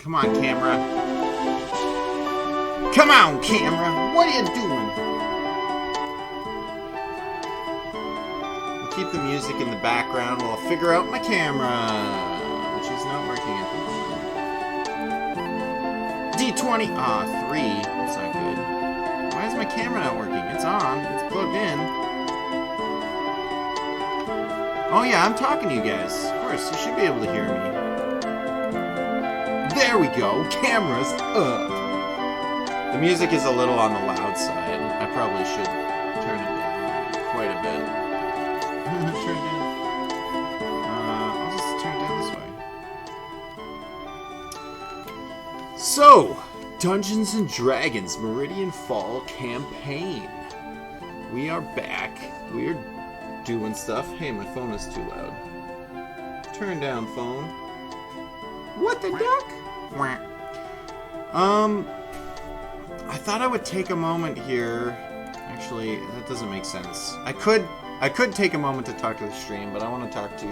Come on, camera. Come on, camera. What are you doing? We'll keep the music in the background while I figure out my camera, which is not working at the moment. D20. Ah, 3. That's not good. Why is my camera not working? It's on. It's plugged in. Oh yeah, I'm talking to you guys. Of course, you should be able to hear me. There we go. Camera's up. The music is a little on the loud side. I probably should turn it down quite a bit. Turn it down. I'll just turn it down this way. So, Dungeons and Dragons Meridian Fall campaign. We are back. We're doing stuff. Hey, my phone is too loud. Turn down, phone. What the duck? I thought I would take a moment here. Actually, that doesn't make sense. I could take a moment to talk to the stream, but I want to talk to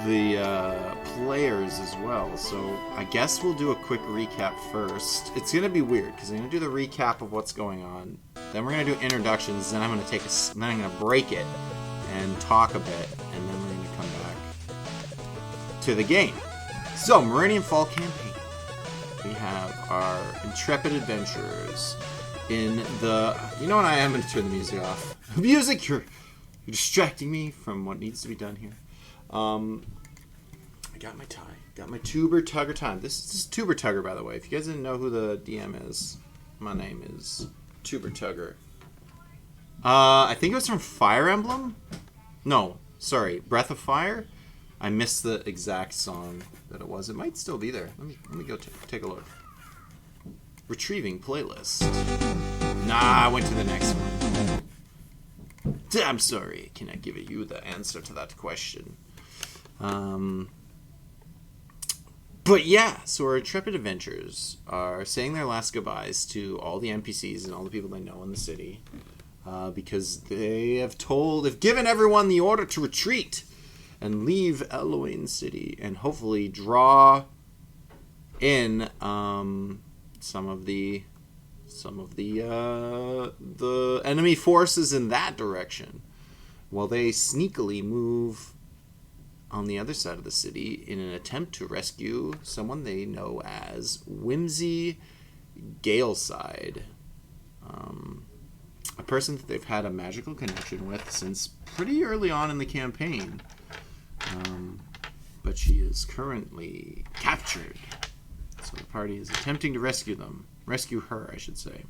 the players as well. So I guess we'll do a quick recap first. It's gonna be weird because I'm gonna do the recap of what's going on. Then we're gonna do introductions. Then I'm gonna then I'm gonna break it and talk a bit, and then we're gonna come back to the game. So, Meridian Fall campaign. We have our intrepid adventurers in the... You know what I am going to turn the music off. Music, you're distracting me from what needs to be done here. I got my tie. Got my tuber tugger time. This is tuber tugger, by the way. If you guys didn't know who the DM is, my name is tuber tugger. I think it was from Fire Emblem? No, sorry, Breath of Fire? I missed the exact song that it was. It might still be there. Let me go take a look. Retrieving playlist. Nah, I went to the next one. I'm sorry, I cannot give you the answer to that question. But yeah, so our intrepid adventurers are saying their last goodbyes to all the NPCs and all the people they know in the city, because they've given everyone the order to retreat and leave Eloine City and hopefully draw in some of the enemy forces in that direction, while they sneakily move on the other side of the city in an attempt to rescue someone they know as Whimsy Galeside, a person that they've had a magical connection with since pretty early on in the campaign. But she is currently captured. So the party is attempting to rescue her, I should say.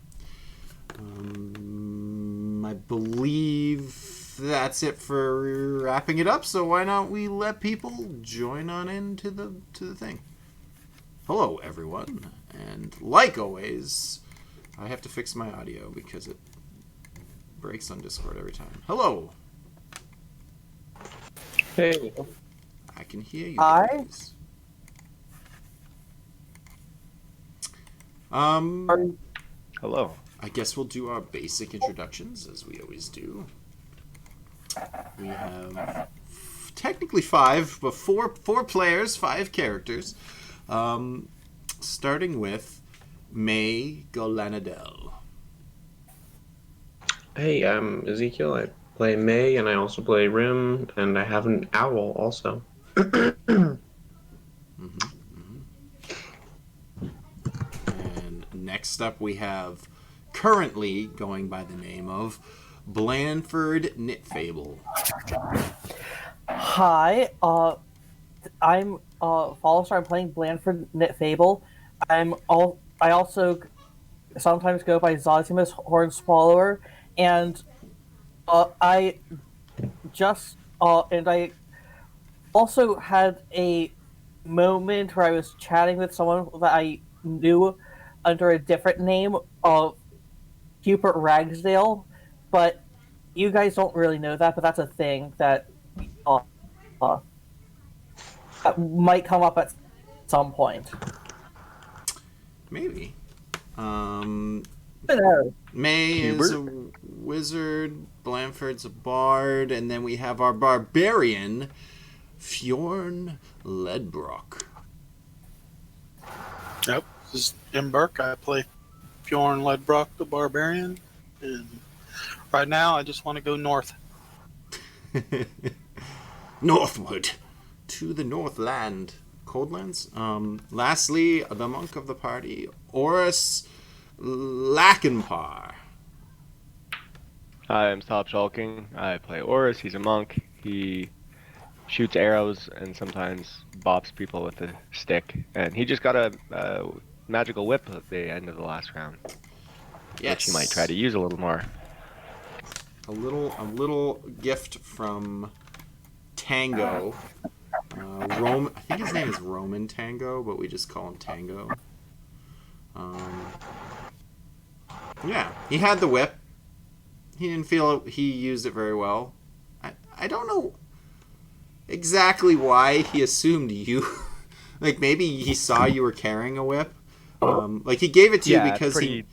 I believe that's it for wrapping it up. So why not we let people join on into the thing? Hello, everyone, and like always, I have to fix my audio because it breaks on Discord every time. Hello. Hey. I can hear you. Hi. Guys. Hello. I guess we'll do our basic introductions as we always do. We have technically 5, but four players, 5 characters. Starting with May Golanadel. Hey, I'm Ezekiel. I play May, and I also play Rim, and I have an owl also. And next up we have, currently going by the name of Blandford Knitfable. Hi, I'm Follister. I'm playing Blandford Knitfable. I also sometimes go by Zosimus Hornswallower, and I also had a moment where I was chatting with someone that I knew under a different name of Hubert Ragsdale, but you guys don't really know that, but that's a thing that might come up at some point. Maybe. No. May Hubert? is a wizard, Blandford's a bard, and then we have our barbarian, Fjorn Ledbrock. Yep. This is M. Burke. I play Bjorn Ledbrock, the Barbarian. And right now, I just want to go north. Northward to the Northland. Coldlands. Lastly, the monk of the party, Oris Lackenpar. Hi, I'm Stop Shulking. I play Oris. He's a monk. He shoots arrows and sometimes bops people with a stick. And he just got a magical whip at the end of the last round, Yes. which he might try to use a little more. A little gift from Tango. I think his name is Roman Tango, but we just call him Tango. Yeah, he had the whip. He didn't feel he used it very well. I don't know exactly why he assumed you. Like, maybe he saw you were carrying a whip. Like, he gave it to you because he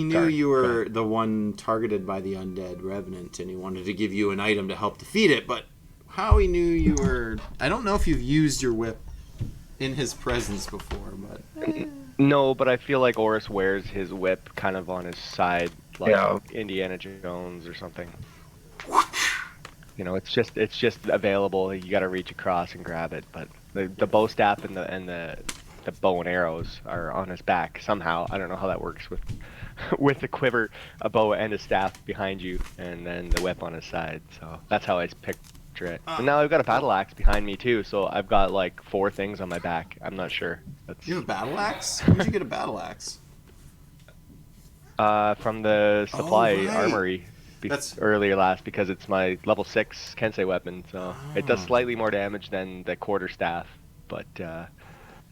knew you were the one targeted by the undead revenant, and he wanted to give you an item to help defeat it, but how he knew you were... I don't know if you've used your whip in his presence before, but... No, but I feel like Oris wears his whip kind of on his side, like Indiana Jones or something. You know, it's just available. You got to reach across and grab it. But the bow staff and the bow and arrows are on his back somehow. I don't know how that works with the quiver, a bow and a staff behind you, and then the whip on his side. So that's how I picture it. And now I've got a battle axe behind me too, so I've got like 4 things on my back. I'm not sure. You have a battle axe? Where'd you get a battle axe? From the supply armory That's earlier because it's my level 6 Kensei weapon, so it does slightly more damage than the quarter staff, but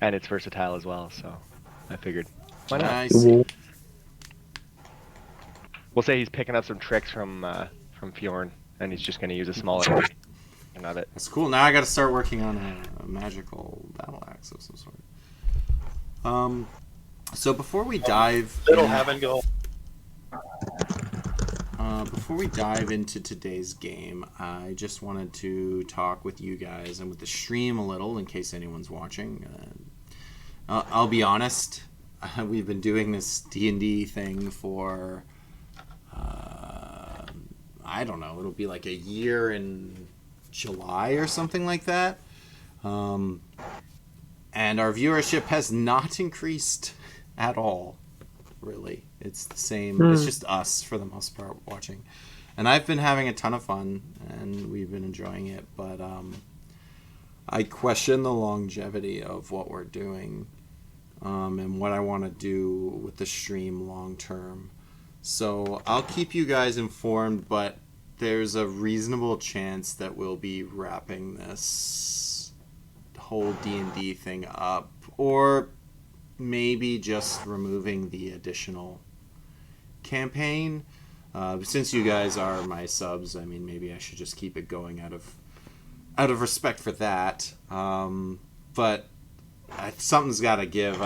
and it's versatile as well, so I figured why not? I see. We'll say he's picking up some tricks from Fjorn, and he's just going to use a smaller version of it. That's cool. Now I got to start working on a magical battle axe of some sort. So before we dive... It'll have and go. Before we dive into today's game, I just wanted to talk with you guys and with the stream a little, in case anyone's watching. I'll be honest, we've been doing this D&D thing for, I don't know, it'll be like a year in July or something like that. And our viewership has not increased at all, really. It's the same. It's just us, for the most part, watching. And I've been having a ton of fun, and we've been enjoying it, but I question the longevity of what we're doing and what I want to do with the stream long term. So I'll keep you guys informed, but there's a reasonable chance that we'll be wrapping this whole D&D thing up, or maybe just removing the additional campaign. Since you guys are my subs, I mean, maybe I should just keep it going out of respect for that. But something's got to give.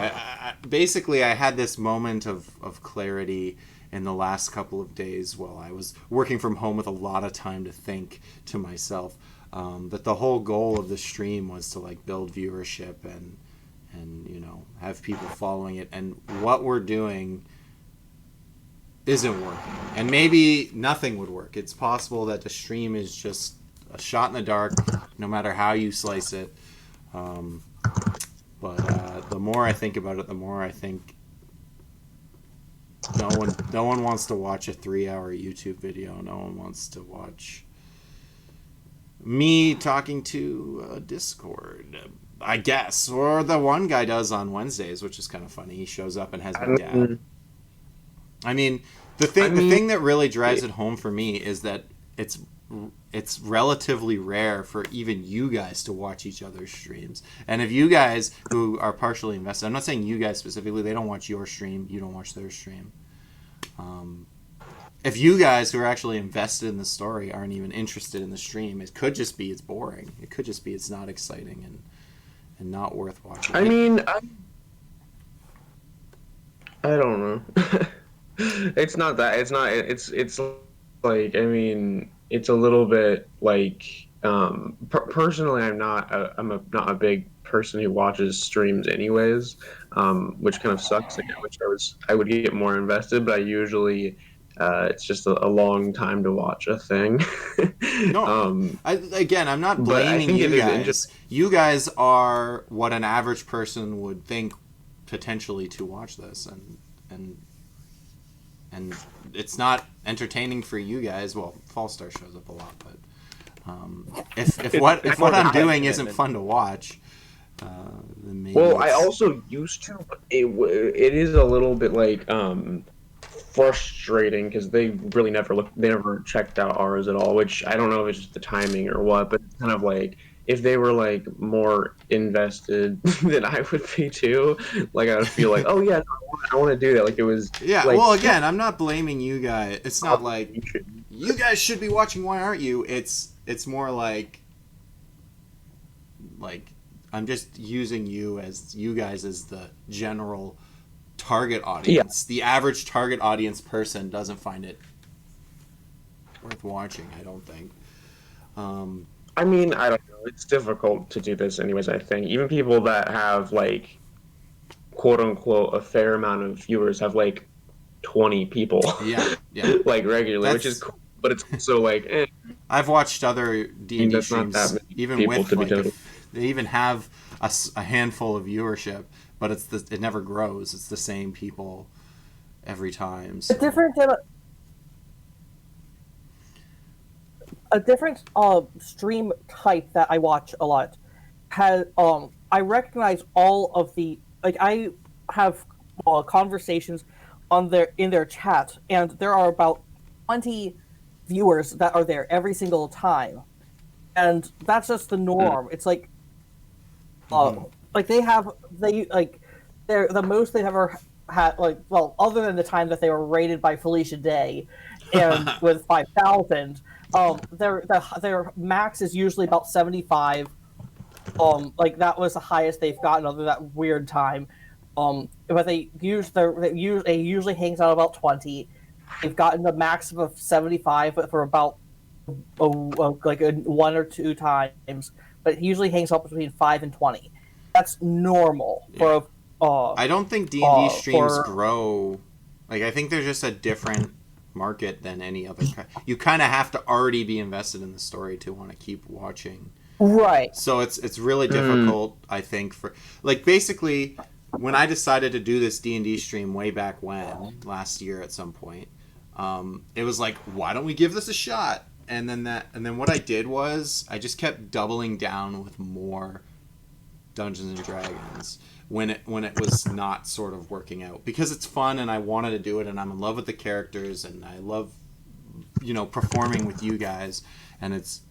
Basically, I had this moment of clarity in the last couple of days while I was working from home with a lot of time to think to myself that the whole goal of the stream was to like build viewership and you know, have people following it, and what we're doing isn't working, and maybe nothing would work. It's possible that the stream is just a shot in the dark, no matter how you slice it. But the more I think about it, the more I think no one wants to watch a 3-hour YouTube video. No one wants to watch me talking to a Discord, I guess, or the one guy does on Wednesdays, which is kind of funny. He shows up and has my dad. I mean, the thing that really drives it home for me is that it's relatively rare for even you guys to watch each other's streams. And if you guys who are partially invested, I'm not saying you guys specifically, they don't watch your stream, you don't watch their stream. If you guys who are actually invested in the story aren't even interested in the stream, it could just be it's boring. It could just be it's not exciting and not worth watching. I mean, I don't know. It's not that. It's not. It's like, I mean, it's a little bit like personally, I'm not a big person who watches streams anyways, which kind of sucks. Like, I would get more invested, but I usually it's just a long time to watch a thing. No, again, I'm not But I blaming think you it is guys. interesting. You guys are what an average person would think potentially to watch this, and and it's not entertaining for you guys. Well, Fallstar shows up a lot, but if what I'm doing isn't fun to watch, then maybe Well, I it's also used to. It is a little bit like frustrating because they really they never checked out ours at all. Which I don't know if it's just the timing or what, but it's kind of like if they were like more invested than I would be too. Like I would feel like, oh yeah, no, I want to do that. Like it was yeah. like Well, again, I'm not blaming you guys. It's not like you should. you guys should be watching. Why aren't you? It's more like I'm just using you guys as the general target Yeah, audience. The average target audience person doesn't find it worth watching. I don't think. Um, I mean, I don't know. It's difficult to do this anyways. I think even people that have like quote unquote a fair amount of viewers have like 20 people yeah, yeah. like regularly, which is That's cool. But it's also like, I've watched other I mean, D&D that's not that streams, many even people with to be like total. if they even have a handful of viewership, but it never grows. It's the same people every time. A So different a different stream type that I watch a lot has I recognize all of the like I have conversations on their chat, and there are about 20 viewers that are there every single time, and that's just the norm. It's mhm. like they like they're the most they've ever had, like, well, other than the time that they were raided by Felicia Day and with 5,000. Their max is usually about 75. Like that was the highest they've gotten other than that weird time. But they usually hangs out about 20. They've gotten the maximum of 75, but for about one or two times. But it usually hangs out between 5 and 20. That's normal Yeah. for uh I don't think D&D streams for grow. Like I think they're just a different market than any other. You kind of have to already be invested in the story to want to keep watching. right. So it's really difficult, I think, for like basically when I decided to do this D&D stream way back when last year at some point, it was like, why don't we give this a shot? And then what I did was I just kept doubling down with more Dungeons and Dragons when it was not sort of working out because it's fun and I wanted to do it and I'm in love with the characters and I love performing with you guys and it's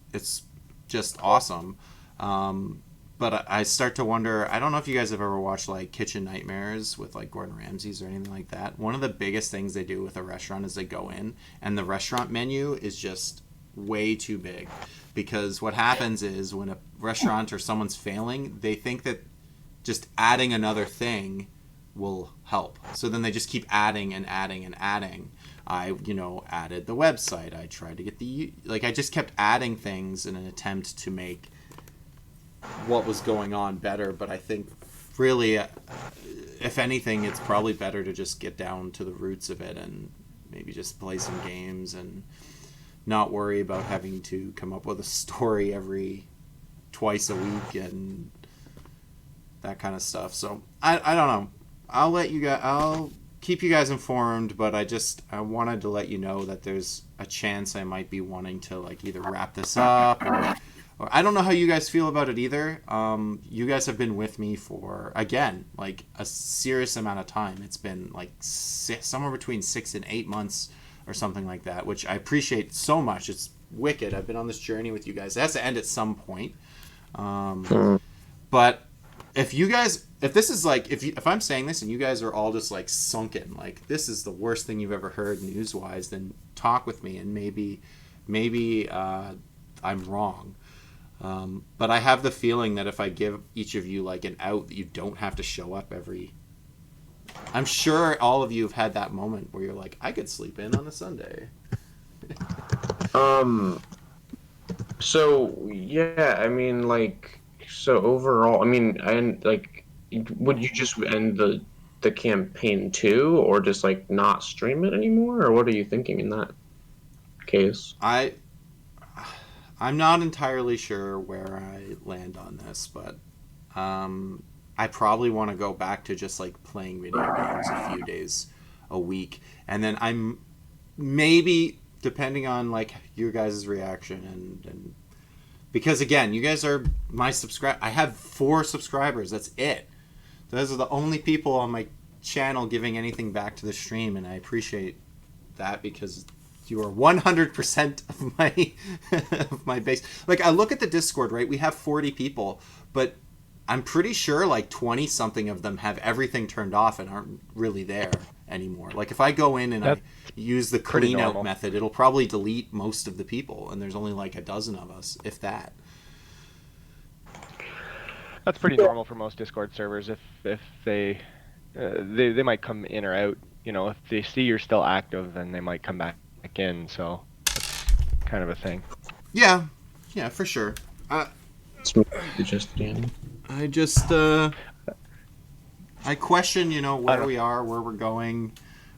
just awesome. But I start to wonder. I don't know if you guys have ever watched like Kitchen Nightmares with like Gordon Ramsay's or anything like that. One of the biggest things they do with a restaurant is they go in and the restaurant menu is just way too big because what happens is when a restaurant or someone's failing, they think that just adding another thing will help. So then they just keep adding and adding and adding. I, added the website. I tried to get I just kept adding things in an attempt to make what was going on better. But I think really, if anything, it's probably better to just get down to the roots of it and maybe just play some games and not worry about having to come up with a story every twice a week and that kind of stuff. So I don't know. I'll keep you guys informed, but I wanted to let you know that there's a chance I might be wanting to like either wrap this up or I don't know how you guys feel about it either. You guys have been with me for again like a serious amount of time. It's been like somewhere between 6 and 8 months or something like that, which I appreciate so much. It's wicked. I've been on this journey with you guys. It has to end at some point. But if this is like if I'm saying this and you guys are all just like sunken, like this is the worst thing you've ever heard news wise, then talk with me and maybe I'm wrong. But I have the feeling that if I give each of you like an out, that you don't have to show up every. I'm sure all of you have had that moment where you're like, I could sleep in on a Sunday. Um, So yeah, I mean, like, so overall, I mean, and like, would you just end the campaign too, or just like not stream it anymore, or what are you thinking in that case? I'm not entirely sure where I land on this, but I probably want to go back to just like playing video games a few days a week, and then I'm maybe depending on like your guys' reaction and because again, you guys are my subscribe. I have 4 subscribers. That's it. Those are the only people on my channel giving anything back to the stream, and I appreciate that because you are 100% of my of my base. Like I look at the Discord, right? We have 40 people, but I'm pretty sure like 20 something of them have everything turned off and aren't really there anymore. Like if I go in and I use the clean out method, it'll probably delete most of the people, and there's only like a dozen of us, if that. That's pretty normal for most Discord servers. If they might come in or out. You know, if they see you're still active, then they might come back in. So that's kind of a thing. Yeah, for sure. I just I question, you know, where we are, where we're going,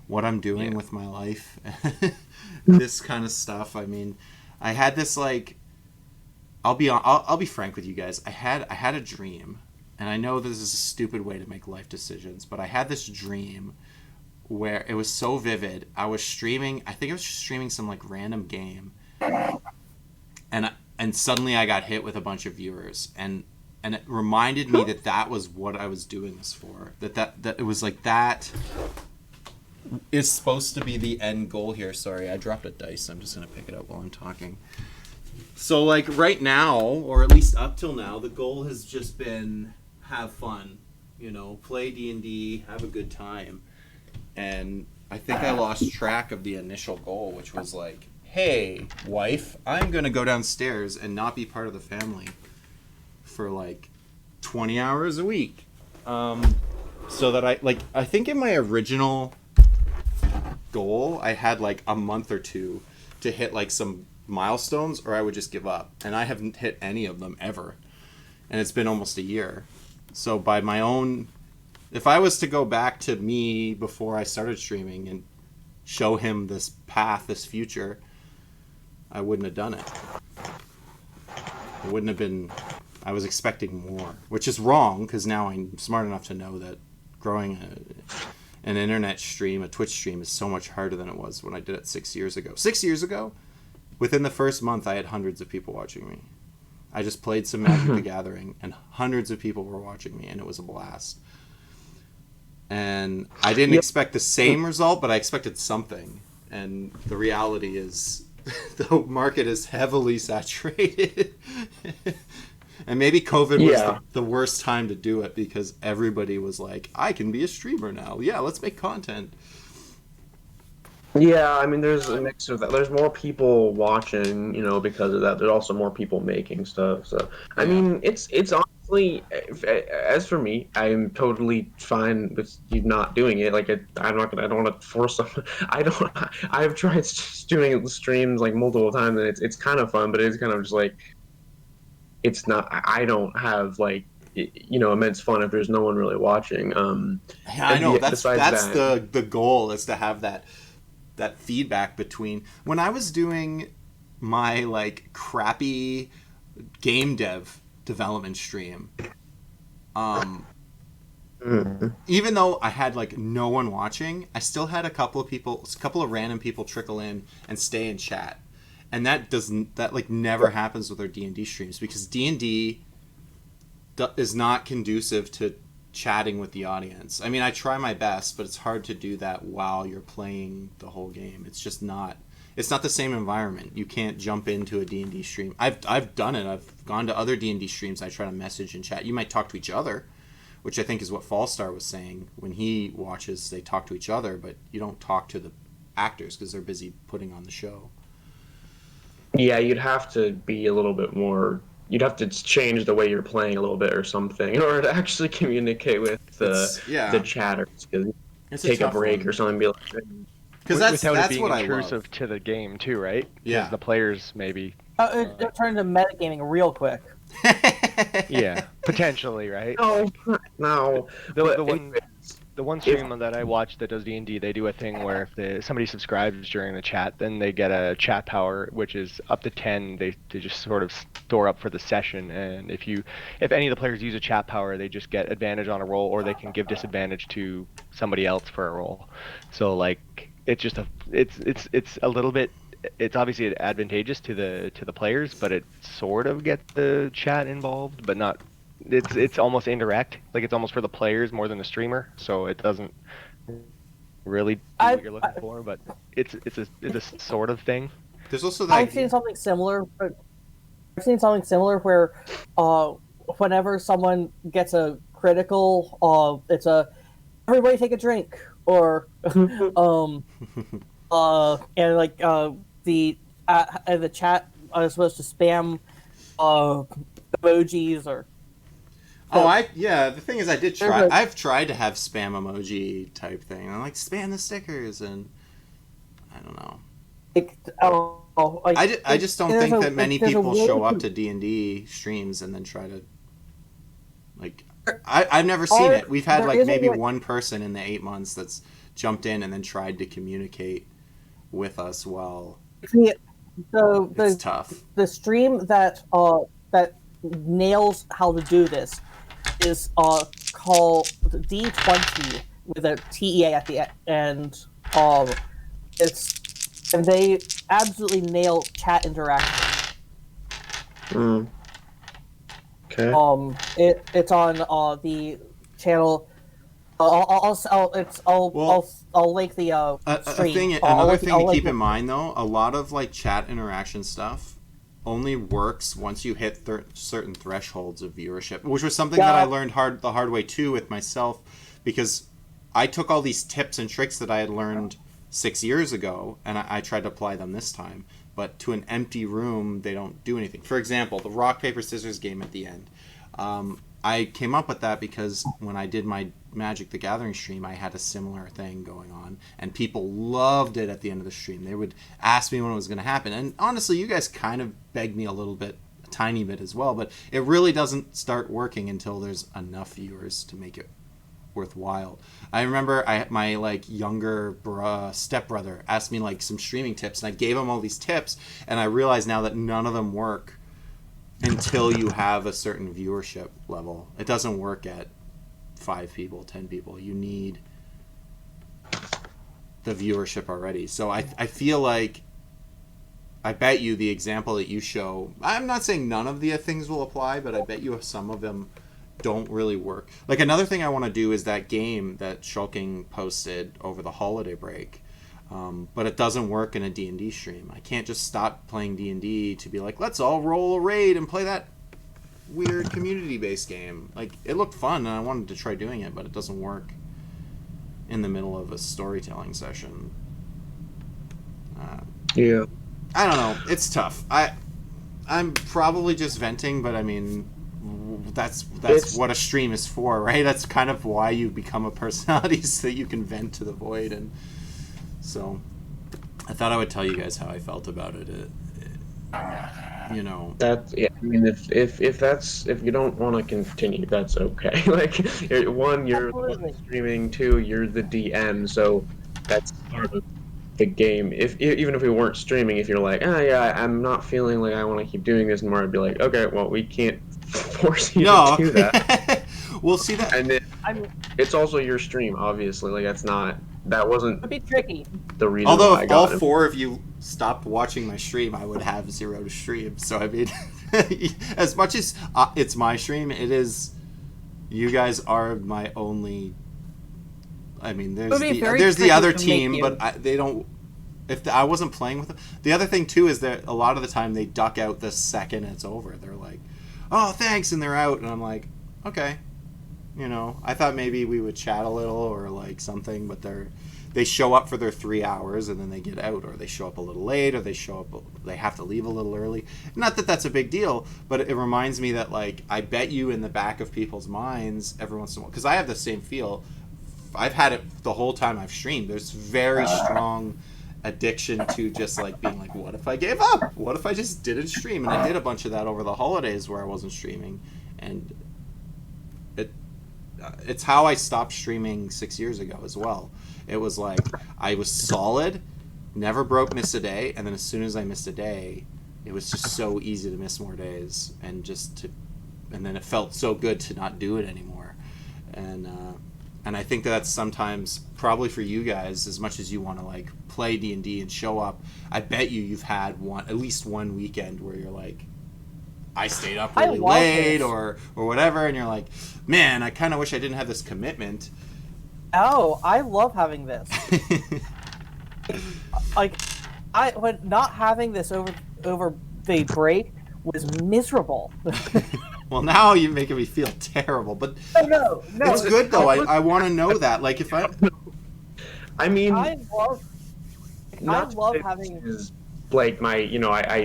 what I'm doing with my life, this kind of stuff. I mean, I had this like, I'll be frank with you guys. I had a dream, and I know this is a stupid way to make life decisions, but I had this dream where it was so vivid. I was streaming. I think I was just streaming some like random game, and suddenly I got hit with a bunch of viewers, and it reminded me that was what I was doing this for. That it was like that is supposed to be the end goal here. Sorry, I dropped a dice. I'm just gonna pick it up while I'm talking. So like right now, or at least up till now, the goal has just been have fun, you know, play D&D, have a good time. And I think I lost track of the initial goal, which was like, hey, wife, I'm going to go downstairs and not be part of the family for like 20 hours a week. So that I think in my original goal, I had like a month or two to hit like some milestones or I would just give up. And I haven't hit any of them ever. And it's been almost a year. So by my own, if I was to go back to me before I started streaming and show him this path, this future, I wouldn't have done it. It wouldn't have been, I was expecting more, which is wrong because now I'm smart enough to know that growing an internet stream, a Twitch stream, is so much harder than it was when I did it 6 years ago. 6 years ago, within the first month, I had hundreds of people watching me. I just played some Magic the Gathering, and hundreds of people were watching me, and it was a blast. And I didn't expect the same result, but I expected something. And the reality is the market is heavily saturated. And maybe COVID was the worst time to do it because everybody was like, I can be a streamer now. Yeah, let's make content. Yeah, I mean, there's a mix of that. There's more people watching, you know, because of that. There's also more people making stuff. So, I mean, it's honestly, as for me, I'm totally fine with you not doing it. Like, I don't want to force them. I've tried just doing streams like multiple times, and it's kind of fun, but it's kind of just like, it's not. I don't have like, you know, immense fun if there's no one really watching. I know that's the goal is to have that feedback between when I was doing my like crappy game development stream. Even though I had like no one watching, I still had a couple of random people trickle in and stay and chat. And that like never happens with our D&D streams because D&D is not conducive to chatting with the audience. I mean, I try my best, but it's hard to do that while you're playing the whole game. It's just not. It's not the same environment. You can't jump into a D&D stream. I've done it. I've gone to other D&D streams. I try to message and chat. You might talk to each other, which I think is what Fallstar was saying when he watches. They talk to each other, but you don't talk to the actors because they're busy putting on the show. Yeah, you'd have to be a little bit more. You'd have to change the way you're playing a little bit or something in order to actually communicate with the chatters. Take a break or something. Be like, because without it being intrusive to the game too, right? Yeah. The players maybe It turned into metagaming real quick. Yeah, potentially, right? No, no. The, But the one anyways, the one stream that I watch that does D&D, they do a thing where if somebody subscribes during the chat, then they get a chat power, which is up to 10. They just sort of store up for the session, and if any of the players use a chat power, they just get advantage on a roll, or they can give disadvantage to somebody else for a roll. So like it's a little bit. It's obviously advantageous to the players, but it sort of gets the chat involved, but not. It's almost indirect, like it's almost for the players more than the streamer, so it doesn't really do what you're looking for. But it's a sort of thing. There's also that. I've seen something similar. Where, whenever someone gets a critical, it's a everybody take a drink, or and like the chat is supposed to spam emojis or. The thing is, I did try. I've tried to have spam emoji type thing. I'm like, spam the stickers, and I don't know. I just don't think that many people show up to D&D streams and then try to, like, I've never seen it. We've had like maybe one person in the 8 months that's jumped in and then tried to communicate with us while it's tough. The stream that nails how to do this is called D20 with a TEA at the end. And they absolutely nail chat interaction. Okay. It's on the channel. I'll link the stream. Another thing to keep in mind, though, a lot of like chat interaction stuff only works once you hit certain thresholds of viewership, which was something that I learned the hard way too with myself, because I took all these tips and tricks that I had learned 6 years ago and I tried to apply them this time, but to an empty room they don't do anything. For example, the rock paper scissors game at the end, I came up with that because when I did my Magic the Gathering stream, I had a similar thing going on, and people loved it at the end of the stream. They would ask me when it was going to happen, and honestly, you guys kind of begged me a tiny bit as well, but it really doesn't start working until there's enough viewers to make it worthwhile. I remember my like younger stepbrother asked me like some streaming tips, and I gave him all these tips, and I realize now that none of them work until you have a certain viewership level. It doesn't work at 5 people, 10 people. You need the viewership already. So I feel like, I bet you the example that you show, I'm not saying none of the things will apply, but I bet you some of them don't really work. Like, another thing I want to do is that game that Shulking posted over the holiday break. But it doesn't work in a D&D stream. I can't just stop playing D&D to be like, let's all roll a raid and play that weird community-based game. Like, it looked fun, and I wanted to try doing it, but it doesn't work in the middle of a storytelling session. Yeah. I don't know. It's tough. I'm probably just venting, but I mean, that's what a stream is for, right? That's kind of why you become a personality, so that you can vent to the void. And so I thought I would tell you guys how I felt about it. You know, That, yeah. I mean, if you don't want to continue, that's okay. Like, one, you're the one streaming. Two, you're the DM, so that's part of the game. Even if we weren't streaming, if you're like, yeah, I'm not feeling like I want to keep doing this anymore, I'd be like, okay, well, we can't force you to do that. We'll see that. And then it's also your stream, obviously. Like, that wasn't It'd be tricky. the reason. Although why if I all got 4 of you stopped watching my stream, I would have 0 to stream. So I mean, as much as it's my stream, it is. You guys are my only. I mean, there's the other team, but they don't. If I wasn't playing with them, the other thing too is that a lot of the time they duck out the second it's over. They're like, "Oh, thanks," and they're out, and I'm like, "Okay." You know, I thought maybe we would chat a little or like something, but they show up for their 3 hours and then they get out, or they show up a little late, or they have to leave a little early. Not that that's a big deal, but it reminds me that, like, I bet you in the back of people's minds every once in a while, because I have the same feel. I've had it the whole time I've streamed. There's very strong addiction to just like being like, what if I gave up? What if I just didn't stream? And I did a bunch of that over the holidays where I wasn't streaming, and it's how I stopped streaming 6 years ago as well. It was like I was solid, never missed a day, and then as soon as I missed a day, it was just so easy to miss more days, and then it felt so good to not do it anymore. And I think that's sometimes probably for you guys, as much as you want to like play D&D and show up, I bet you've had at least one weekend where you're like, I stayed up really late or whatever, and you're like, man, I kind of wish I didn't have this commitment. Oh, I love having this. Like, when not having this over the break was miserable. Well, now you're making me feel terrible, but no, it's good though. I want to know that. Like, if I love having. Like my,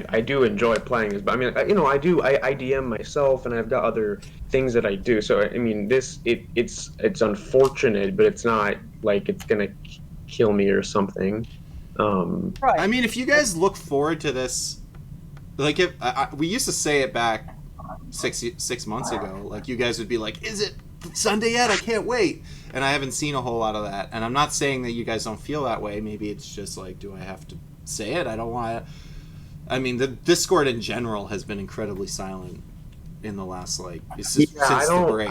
I do enjoy playing this, but I mean, I DM myself, and I've got other things that I do. So I mean, it's unfortunate, but it's not like it's gonna kill me or something. Right. I mean, if you guys look forward to this, like if we used to say it back 6 months ago, like you guys would be like, "Is it Sunday yet? I can't wait." And I haven't seen a whole lot of that. And I'm not saying that you guys don't feel that way. Maybe it's just like, do I have to say it? I don't want to. I mean, the Discord in general has been incredibly silent in the last since the break.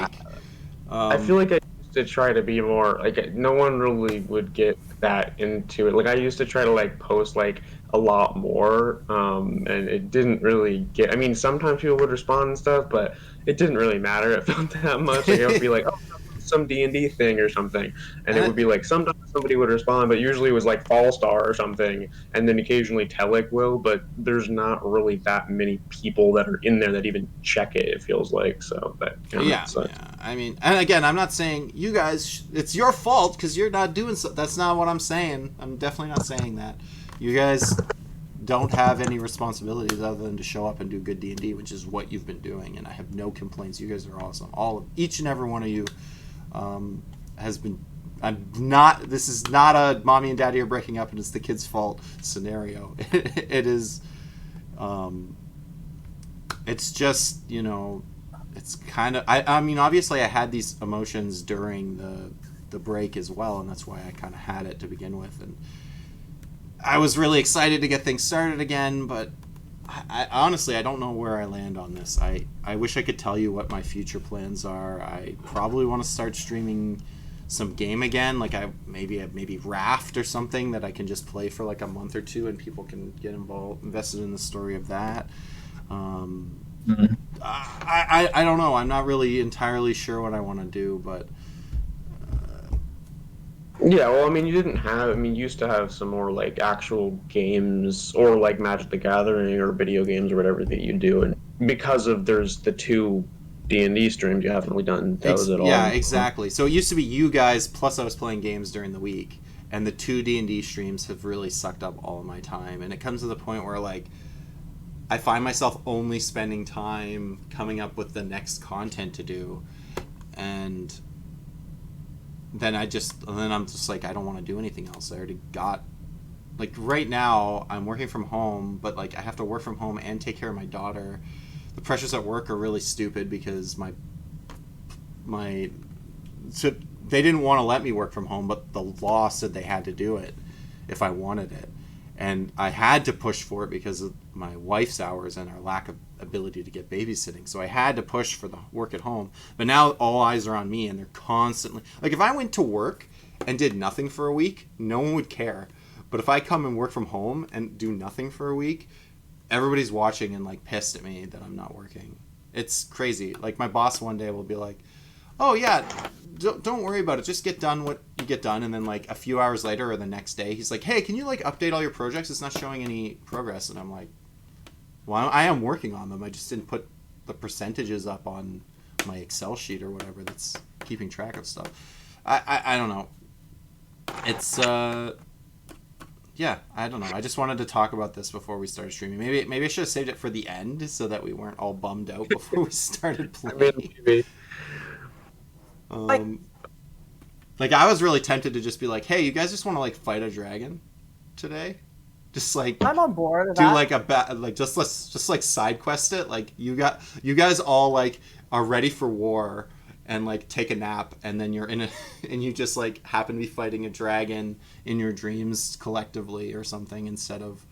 I feel like I used to try to be more like, no one really would get that into it. Like I used to try to like post like a lot more, and it didn't really get. I mean, sometimes people would respond and stuff, but it didn't really matter. It felt that much. Like it would be like, oh, some D&D thing or something, and it would be like sometimes somebody would respond, but usually it was like Fallstar or something, and then occasionally Telek will, but there's not really that many people that are in there that even check it feels like, so that yeah. I mean, and again, I'm not saying you guys it's your fault because you're not doing so. That's not what I'm saying. I'm definitely not saying that. You guys don't have any responsibilities other than to show up and do good D&D, which is what you've been doing, and I have no complaints. You guys are awesome. Each and every one of you has been. This is not a mommy and daddy are breaking up and it's the kid's fault scenario. It is. It's just, it's kind of. I mean, obviously, I had these emotions during the break as well, and that's why I kind of had it to begin with, and I was really excited to get things started again, but I honestly, I don't know where I land on this. I wish I could tell you what my future plans are. I probably want to start streaming some game again, like maybe Raft or something that I can just play for like a month or two and people can get invested in the story of that. I don't know. I'm not really entirely sure what I want to do, but yeah, well, I mean, you used to have some more like actual games or like Magic the Gathering or video games or whatever that you do, and because of there's the 2 D&D streams, you haven't really done those at all. Yeah, exactly. So it used to be you guys plus I was playing games during the week, and the 2 D&D streams have really sucked up all of my time, and it comes to the point where like I find myself only spending time coming up with the next content to do, and then I'm just like, I don't want to do anything else. I already got, like, right now I'm working from home, but like I have to work from home and take care of my daughter. The pressures at work are really stupid because so they didn't want to let me work from home, but the law said they had to do it if I wanted it, and I had to push for it because of my wife's hours and our lack of ability to get babysitting. So I had to push for the work at home. But now all eyes are on me, and they're constantly like, if I went to work and did nothing for a week, no one would care. But if I come and work from home and do nothing for a week, everybody's watching and like pissed at me that I'm not working. It's crazy. Like my boss one day will be like, "Oh yeah, don't worry about it. Just get done what you get done." And then like a few hours later or the next day, he's like, "Hey, can you like update all your projects? It's not showing any progress." And I'm like, "Well, I am working on them. I just didn't put the percentages up on my Excel sheet or whatever that's keeping track of stuff." I don't know. It's yeah, I don't know. I just wanted to talk about this before we started streaming. Maybe I should have saved it for the end so that we weren't all bummed out before we started playing. Like I was really tempted to just be like, "Hey, you guys just want to like fight a dragon?" today? Just like I'm on board with do that. like let's like side quest it. Like you guys all like are ready for war and like take a nap, and then you're in a and you just like happen to be fighting a dragon in your dreams collectively or something instead of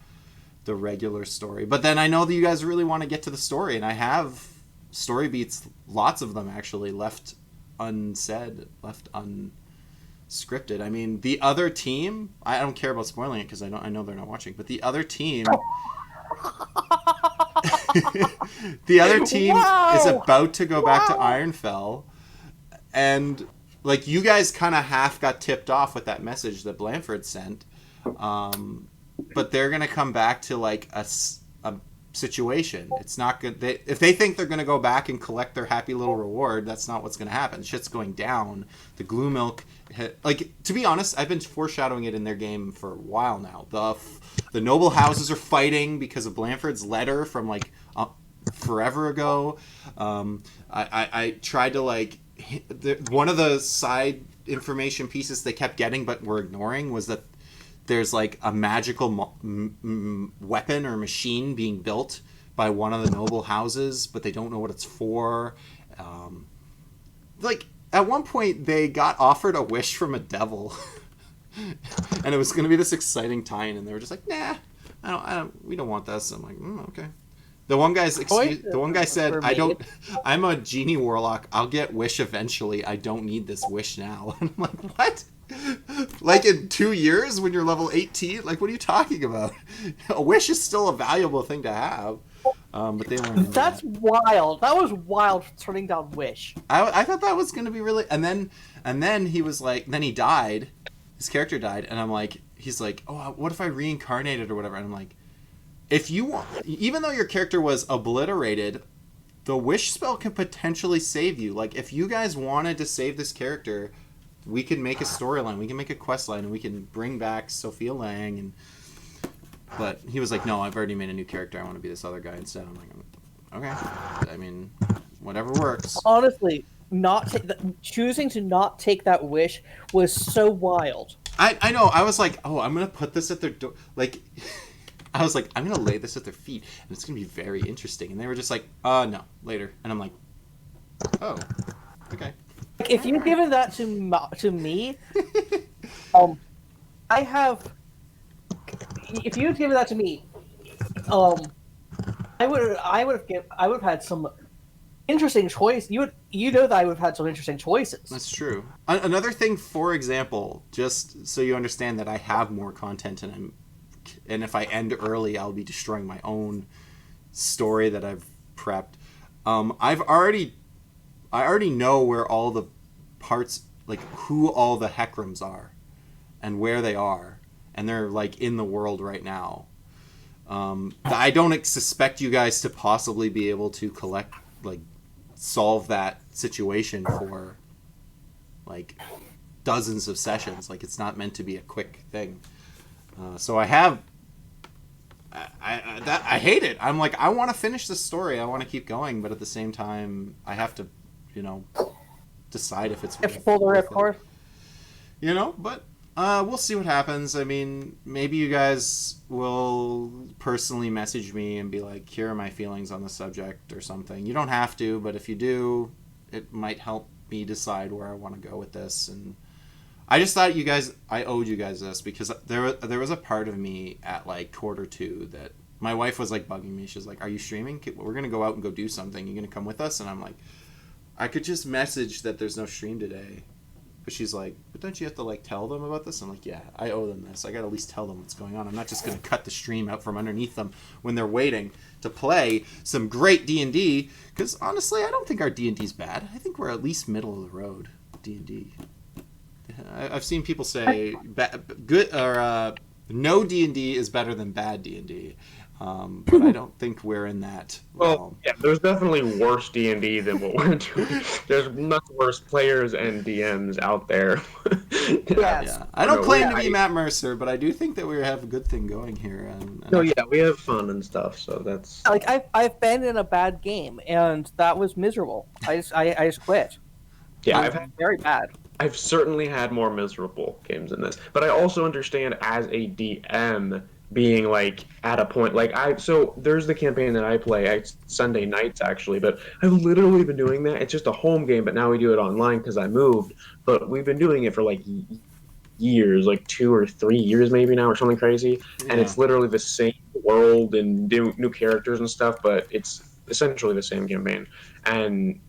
the regular story. But then I know that you guys really want to get to the story, and I have story beats, lots of them actually, left unsaid, left unscripted. I mean, the other team, I don't care about spoiling it because I know they're not watching, but the other team the other team is about to go back to Ironfell, and like you guys kind of half got tipped off with that message that Blanford sent, but they're gonna come back to like a situation. It's not good. If they think they're gonna go back and collect their happy little reward, that's not what's gonna happen. Shit's going down. The glue milk like, to be honest, I've been foreshadowing it in their game for a while now. The noble houses are fighting because of Blanford's letter from like forever ago. I tried to like one of the side information pieces they kept getting but were ignoring was that there's like a magical weapon or machine being built by one of the noble houses, but they don't know what it's for. Like at one point they got offered a wish from a devil and it was going to be this exciting tie-in, and they were just like, nah, we don't want this. I'm like, okay. The one guy said, I'm a genie warlock. I'll get wish eventually. I don't need this wish now. And I'm like, what? Like in 2 years when you're level 18? Like, what are you talking about? A wish is still a valuable thing to have. But they weren't. That's wild. That was wild, turning down wish. I thought that was going to be really... And then he was like... Then he died. His character died. And I'm like... He's like, oh, what if I reincarnated or whatever? And I'm like... If you want, even though your character was obliterated, the wish spell can potentially save you. Like, if you guys wanted to save this character, we can make a storyline, we can make a quest line, and we can bring back Sophia Lang. But he was like, no, I've already made a new character. I want to be this other guy instead. I'm like, okay. I mean, whatever works. Honestly, choosing to not take that wish was so wild. I know. I was like, oh, I'm gonna put this at their door. Like. I was like, I'm going to lay this at their feet, and it's going to be very interesting. And they were just like, no, later. And I'm like, oh, okay. If you'd given that to me, if you'd given that to me, I would have had some interesting choice. You know that I would have had some interesting choices. That's true. Another thing, for example, just so you understand that I have more content and if I end early, I'll be destroying my own story that I've prepped. I already know where all the parts, like who all the Heckrams are, and where they are, and they're like in the world right now. I don't suspect you guys to possibly be able to solve that situation for like dozens of sessions. Like, it's not meant to be a quick thing. So I hate it. I'm like, I want to finish the story. I want to keep going, but at the same time, I have to, decide if it's worth it. But we'll see what happens. I mean, maybe you guys will personally message me and be like, here are my feelings on the subject or something. You don't have to, but if you do, it might help me decide where I want to go with this. And I just thought I owed you guys this, because there was a part of me at like quarter 2 that my wife was like bugging me. She's like, are you streaming? We're going to go out and go do something. You going to come with us? And I'm like, I could just message that there's no stream today. But she's like, but don't you have to like tell them about this? I'm like, yeah, I owe them this. I got to at least tell them what's going on. I'm not just going to cut the stream out from underneath them when they're waiting to play some great D&D. Because honestly, I don't think our D&D's bad. I think we're at least middle of the road D&D. I've seen people say good or no D&D is better than bad D&D, but I don't think we're in that. Well, yeah, there's definitely worse D&D than what we're doing. There's much worse players and DMs out there. Yeah. I don't claim to be Matt Mercer, but I do think that we have a good thing going here. We have fun and stuff, so that's like I've been in a bad game, and that was miserable. I just quit. Yeah, I've had very bad. I've certainly had more miserable games than this, but I also understand as a DM being like at a point like so there's the campaign that I play Sunday nights actually, but I've literally been doing that. It's just a home game, but now we do it online because I moved. But we've been doing it for like years, like 2 or 3 years maybe now, or something crazy. And Yeah. it's literally the same world and new characters and stuff, but it's essentially the same campaign. And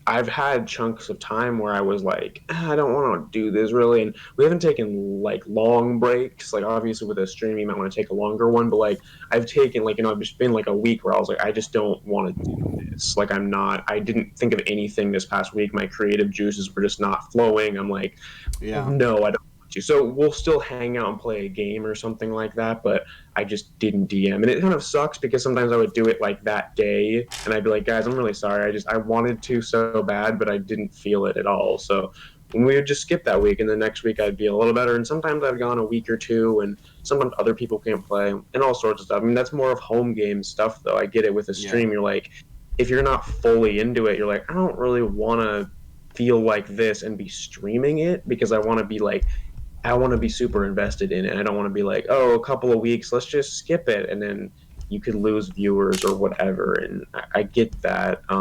I've had chunks of time where I was like, I don't want to do this really. And we haven't taken like long breaks. Like obviously with a stream, you might want to take a longer one, but like I've taken like, I've just been like a week where I was like, I just don't want to do this. Like I didn't think of anything this past week. My creative juices were just not flowing. I'm like, Yeah. no, I don't want to. So we'll still hang out and play a game or something like that, but I just didn't DM. And it kind of sucks because sometimes I would do it like that day and I'd be like, guys, I'm really sorry. I wanted to so bad, but I didn't feel it at all. So we would just skip that week and the next week I'd be a little better. And sometimes I've gone a week or two and sometimes other people can't play and all sorts of stuff. I mean, that's more of home game stuff though. I get it with a stream. Yeah. You're like, if you're not fully into it, you're like, I don't really want to feel like this and be streaming it because I want to be super invested in it. I don't want to be like, oh, a couple of weeks, let's just skip it, and then you could lose viewers or whatever. And I get that. I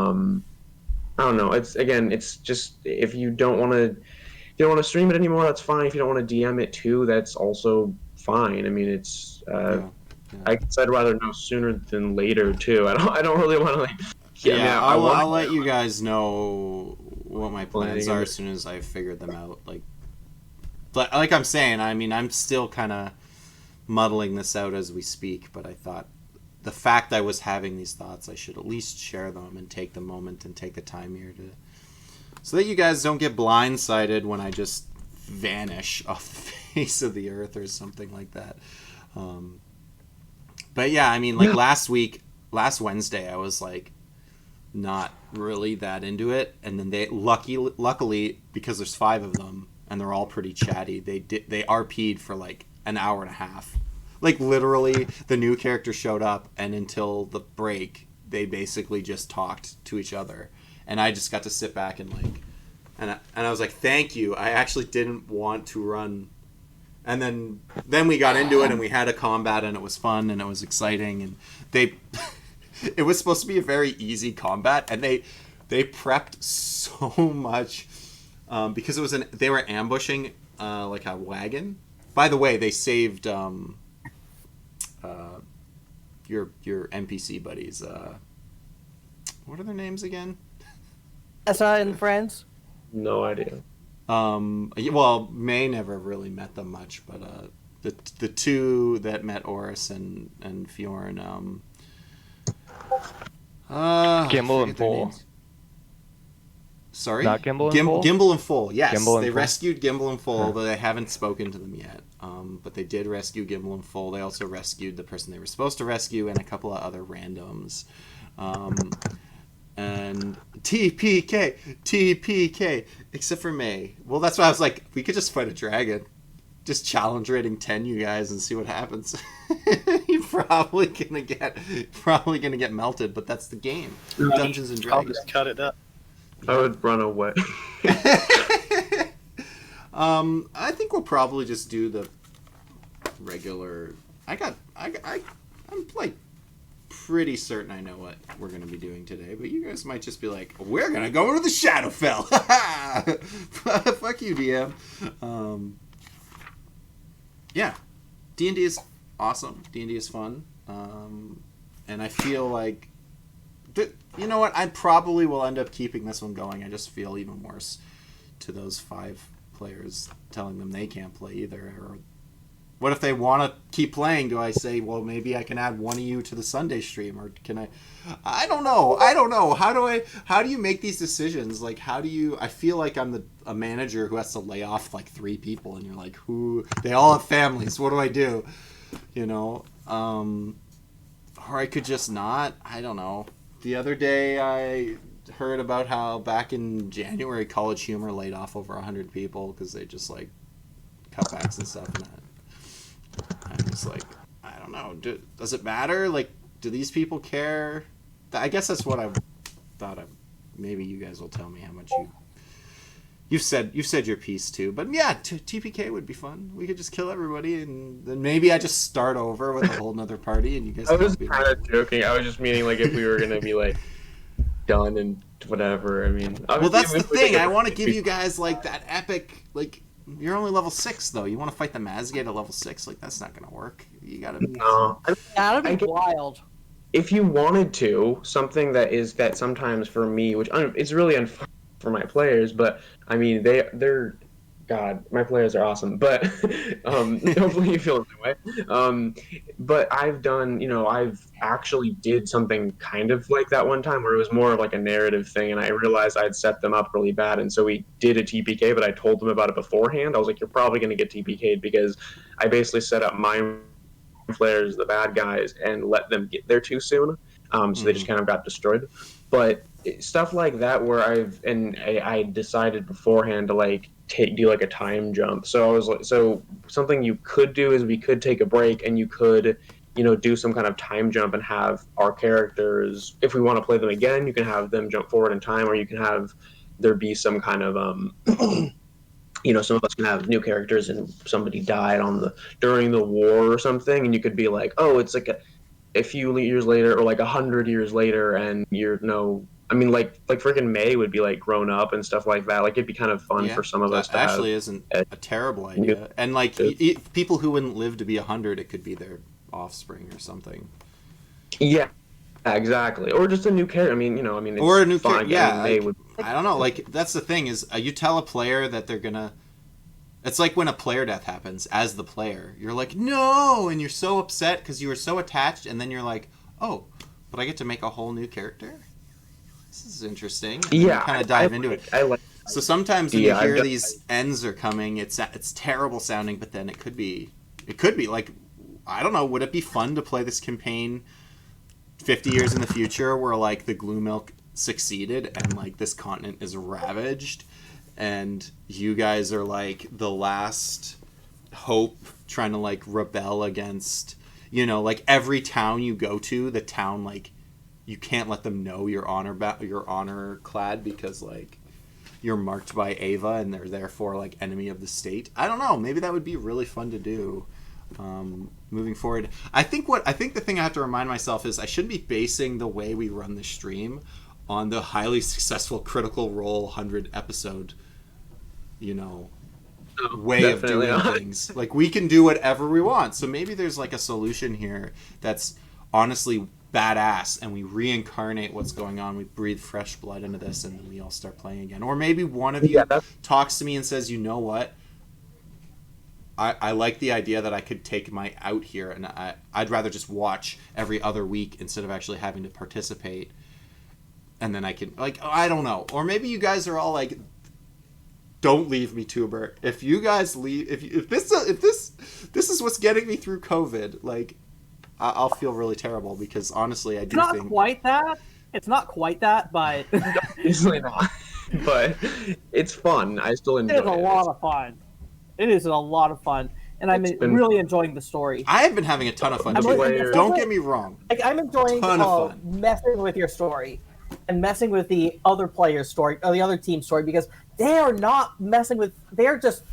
don't know. It's just if you don't want to stream it anymore, that's fine. If you don't want to DM it too, that's also fine. I mean, it's. Yeah. I guess I'd rather know sooner than later too. I don't really want to like. Yeah, I mean, I'll let you guys know what my plans are as soon as I've figured them out. But like I'm saying, I mean, I'm still kind of muddling this out as we speak, but I thought the fact I was having these thoughts, I should at least share them and take the moment and take the time here so that you guys don't get blindsided when I just vanish off the face of the earth or something like that. But yeah, I mean, like last Wednesday, I was like not really that into it, and then they luckily because there's 5 of them and they're all pretty chatty, they RP'd for like an hour and a half. Like literally the new character showed up and until the break they basically just talked to each other, and I just got to sit back and like and I was like, thank you, I actually didn't want to run. And then we got into it and we had a combat and it was fun and it was exciting, and it was supposed to be a very easy combat, and they prepped so much because they were ambushing like a wagon. By the way, they saved your NPC buddies. What are their names again? Essa and friends. No idea. Well, May never really met them much, but the 2 that met Oris and Fjorn. Gimbal and Full. Sorry? Not Gimbal and Full? Gimbal and Full, yes. Gimbal and they Full. rescued Gimbal and Full, but they haven't spoken to them yet. But they did rescue Gimbal and Full. They also rescued the person they were supposed to rescue and a couple of other randoms. And TPK, except for May. Well, that's why I was like, we could just fight a dragon. Just challenge rating 10 you guys and see what happens. You're probably gonna get melted, but that's the game. Dungeons and I'll Dragons. just cut it up. I would run away. I think we'll probably just do the regular. I'm like pretty certain I know what we're gonna be doing today, but you guys might just be like, we're gonna go into the Shadowfell. Fuck you, DM. Yeah, D&D is awesome. D&D is fun, and I feel like, you know what? I probably will end up keeping this one going. I just feel even worse to those 5 players telling them they can't play either. Or what if they want to keep playing? Do I say, well, maybe I can add one of you to the Sunday stream, or can I? I don't know. How do you make these decisions? Like, I feel like I'm a manager who has to lay off like 3 people, and you're like, they all have families. What do I do? You know, or I could just not. I don't know. The other day I heard about how back in January College Humor laid off over 100 people because they just like cutbacks and stuff. And I'm just like, I don't know. Does it matter? Like, do these people care? I guess that's what I thought. Maybe you guys will tell me how much You've said your piece too, but yeah, TPK would be fun. We could just kill everybody, and then maybe I just start over with a whole nother party, and you guys. I was be kind of joking. I was just meaning like if we were gonna be like done and whatever. I mean, well, that's the thing. I want to give you guys like that epic. Like you're only level 6 though. You want to fight the Mazgate at level 6? Like that's not gonna work. You gotta. No, That'd be wild. If you wanted to, something that sometimes for me, which it's really unfortunate for my players, but I mean they're God, my players are awesome, but hopefully you feel the same way. But I've actually did something kind of like that one time where it was more of like a narrative thing, and I realized I'd set them up really bad, and so we did a TPK, but I told them about it beforehand. I was like, you're probably going to get TPK'd because I basically set up my players, the bad guys, and let them get there too soon. So they just kind of got destroyed. But stuff like that where I decided beforehand to like do like a time jump. So I was like, so something you could do is we could take a break and you could, do some kind of time jump and have our characters, if we want to play them again, you can have them jump forward in time, or you can have there be some kind of some of us can have new characters and somebody died during the war or something, and you could be like, oh, it's like a few years later or like 100 years later, and like freaking May would be like grown up and stuff like that. Like it'd be kind of fun for some of us to actually have. Isn't a terrible idea. And like people who wouldn't live to be 100, it could be their offspring or something. Yeah, exactly. Or just a new character. It's or a new character. Yeah, I don't know. Like that's the thing is, you tell a player that they're gonna. It's like when a player death happens. As the player, you're like, no, and you're so upset because you were so attached, and then you're like, oh, but I get to make a whole new character. This is interesting. And yeah, kind of dive into it. I like. So sometimes when you hear these ends are coming, it's terrible sounding, but then it could be like, I don't know. Would it be fun to play this campaign 50 years in the future where like the glue milk succeeded and like this continent is ravaged and you guys are like the last hope trying to like rebel against, like every town you go to, the town like you can't let them know you're honor clad because like you're marked by Ava and they're therefore like enemy of the state. I don't know. Maybe that would be really fun to do. Moving forward, I think the thing I have to remind myself is I shouldn't be basing the way we run the stream on the highly successful Critical Role 100 episode, way of doing things. Like we can do whatever we want. So maybe there's like a solution here that's honestly badass, and we reincarnate what's going on. We breathe fresh blood into this, and then we all start playing again. Or maybe one of you talks to me and says, "You know what? I like the idea that I could take my out here, and I'd rather just watch every other week instead of actually having to participate." And then I can, like, I don't know. Or maybe you guys are all like, "Don't leave me, Tuber. If you guys leave, if this is what's getting me through COVID, like, I'll feel really terrible because honestly, I do think it's not quite that. It's not quite that, but usually not. But it's fun. I still enjoy it. It's a lot of fun. It is a lot of fun, and I'm really enjoying the story. I have been having a ton of fun. Don't get me wrong. I'm enjoying messing with your story and messing with the other player's story, or the other team's story, because they are not messing with. They're just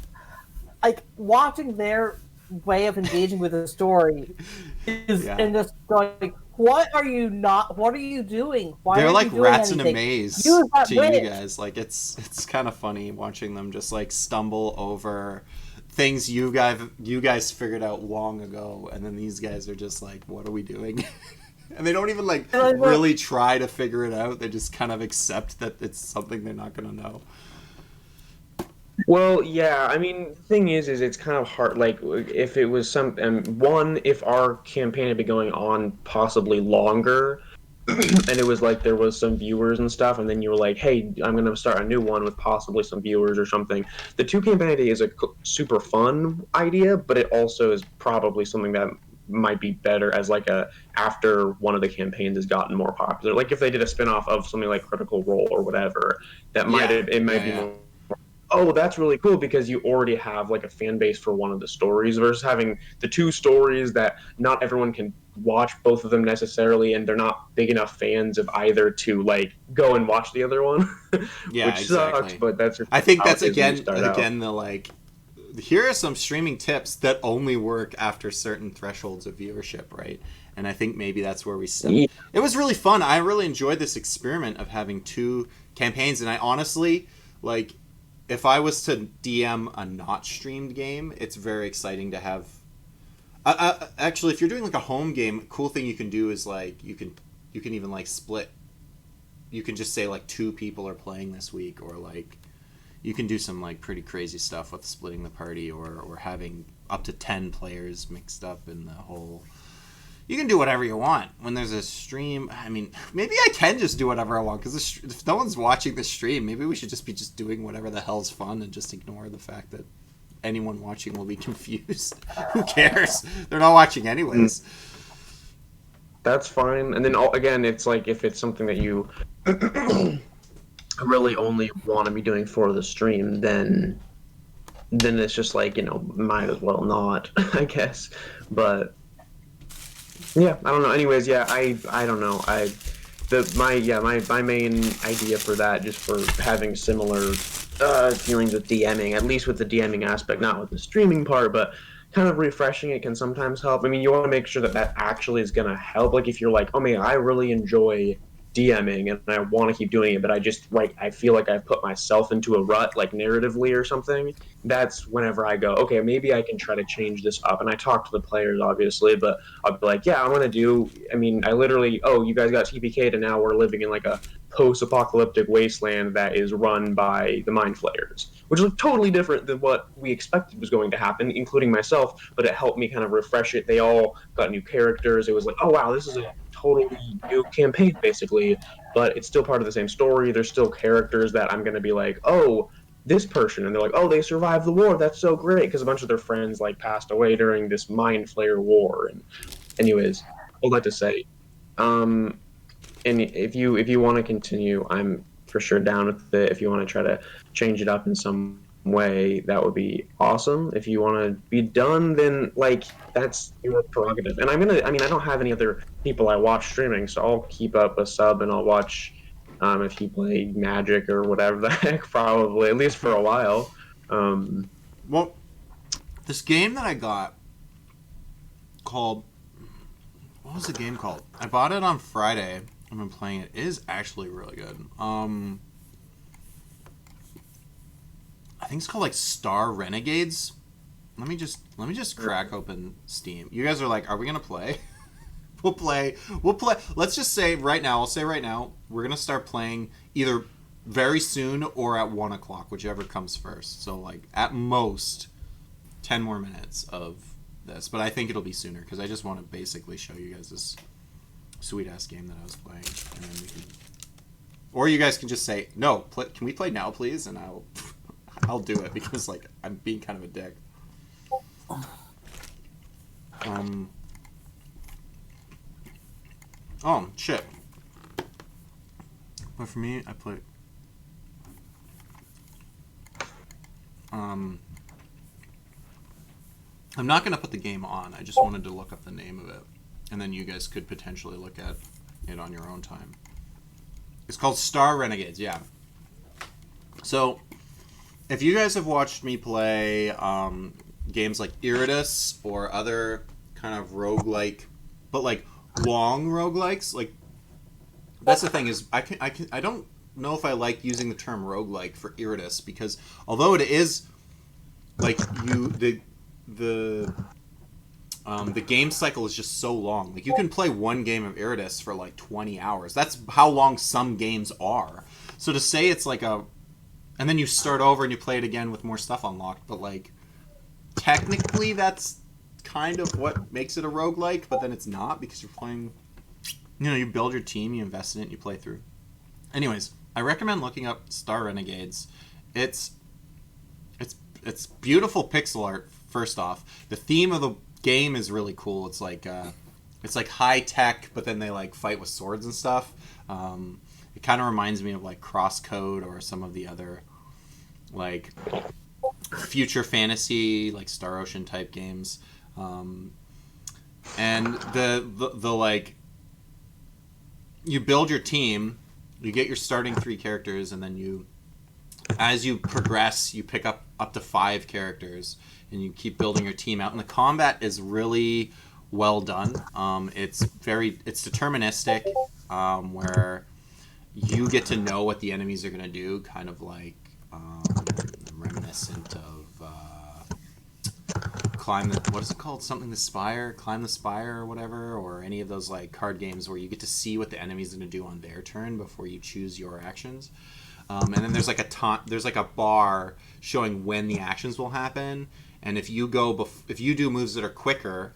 like watching their way of engaging with the story and just going, what are you doing? Why they're are like you doing rats anything? in a maze to you guys. Like it's kind of funny watching them just like stumble over things you guys figured out long ago, and then these guys are just like, what are we doing? And they don't even like really try to figure it out. They just kind of accept that it's something they're not going to know. Well, yeah, I mean, the thing is it's kind of hard, like, if it was if our campaign had been going on possibly longer, and it was like there was some viewers and stuff, and then you were like, hey, I'm going to start a new one with possibly some viewers or something. The 2-campaign idea is a super fun idea, but it also is probably something that might be better as like after one of the campaigns has gotten more popular. Like if they did a spin-off of something like Critical Role or whatever, that might be more. Oh, that's really cool because you already have like a fan base for one of the stories versus having the two stories that not everyone can watch both of them necessarily, and they're not big enough fans of either to like go and watch the other one, Yeah, which exactly. sucks. But that's just I think how that's it is when you again start out. the like. Here are some streaming tips that only work after certain thresholds of viewership, right? And I think maybe that's where we step. Yeah. It was really fun. I really enjoyed this experiment of having 2 campaigns, and I honestly like. If I was to DM a not streamed game, it's very exciting to have. Actually, if you're doing like a home game, cool thing you can do is like you can even like split. You can just say like 2 people are playing this week, or like you can do some like pretty crazy stuff with splitting the party, or having up to 10 players mixed up in the whole. You can do whatever you want when there's a stream. I mean, maybe I can just do whatever I want, because if no one's watching the stream, maybe we should just be doing whatever the hell's fun and just ignore the fact that anyone watching will be confused. Who cares? They're not watching anyways. That's fine. And then again, it's like if it's something that you really only want to be doing for the stream, then it's just like, might as well not, I guess. But yeah, I don't know. Anyways, yeah, I don't know. My main idea for that, just for having similar feelings with DMing, at least with the DMing aspect, not with the streaming part, but kind of refreshing it can sometimes help. I mean, you want to make sure that actually is going to help. Like if you're like, oh man, I really enjoy DMing and I want to keep doing it, but I feel like I've put myself into a rut, like narratively or something. That's whenever I go, okay, maybe I can try to change this up. And I talk to the players, obviously, but I'll be like, yeah, I literally, you guys got TPK'd and now we're living in like a post-apocalyptic wasteland that is run by the Mind Flayers, which is totally different than what we expected was going to happen, including myself, but it helped me kind of refresh it. They all got new characters. It was like, oh wow, this is a totally new campaign, basically, but it's still part of the same story. There's still characters that I'm going to be like, oh, this person, and they're like, oh, they survived the war. That's so great, because a bunch of their friends like passed away during this Mind Flayer war. And anyways, all that to say, and if you want to continue, I'm for sure down with it. If you want to try to change it up in some way, that would be awesome. If you want to be done, then like that's your prerogative. And I don't have any other people I watch streaming, so I'll keep up a sub and I'll watch if you play Magic or whatever the heck, probably at least for a while. Well, this game that I got called, what was the game called? I bought it on Friday. I've been playing it. It is actually really good. I think it's called like Star Renegades. Let me just crack open Steam. You guys are like, are we gonna play? We'll play. Let's just say right now. I'll say right now, we're gonna start playing either very soon or at 1 o'clock, whichever comes first. So like at most 10 more minutes of this, but I think it'll be sooner because I just want to basically show you guys this sweet ass game that I was playing, and then we can, or you guys can just say no. Can we play now, please? And I'll do it because like I'm being kind of a dick. Oh shit! But for me, I play. I'm not gonna put the game on. I just wanted to look up the name of it, and then you guys could potentially look at it on your own time. It's called Star Renegades. Yeah. So, if you guys have watched me play games like Iridus or other kind of roguelike, but like long roguelikes, like that's the thing is I don't know if I like using the term roguelike for Iridus because although it is like the game cycle is just so long. Like you can play one game of Iridus for like 20 hours. That's how long some games are. So to say it's like and then you start over and you play it again with more stuff unlocked, but like technically that's kind of what makes it a roguelike, but then it's not because you're playing, you build your team, you invest in it, and you play through. Anyways, I recommend looking up Star Renegades. It's beautiful pixel art, first off. The theme of the game is really cool. It's like high tech, but then they like fight with swords and stuff. It kind of reminds me of like Crosscode or some of the other like future fantasy like Star Ocean type games. And the like, you build your team, you get your starting 3 characters, and then you, as you progress, you pick up to 5 characters, and you keep building your team out. And the combat is really well done. It's deterministic, where you get to know what the enemies are gonna do, kind of like reminiscent of what is it called? Something the Spire, Climb the Spire, or whatever, or any of those like card games where you get to see what the enemy's gonna do on their turn before you choose your actions. And then there's like a bar showing when the actions will happen, and if you do moves that are quicker,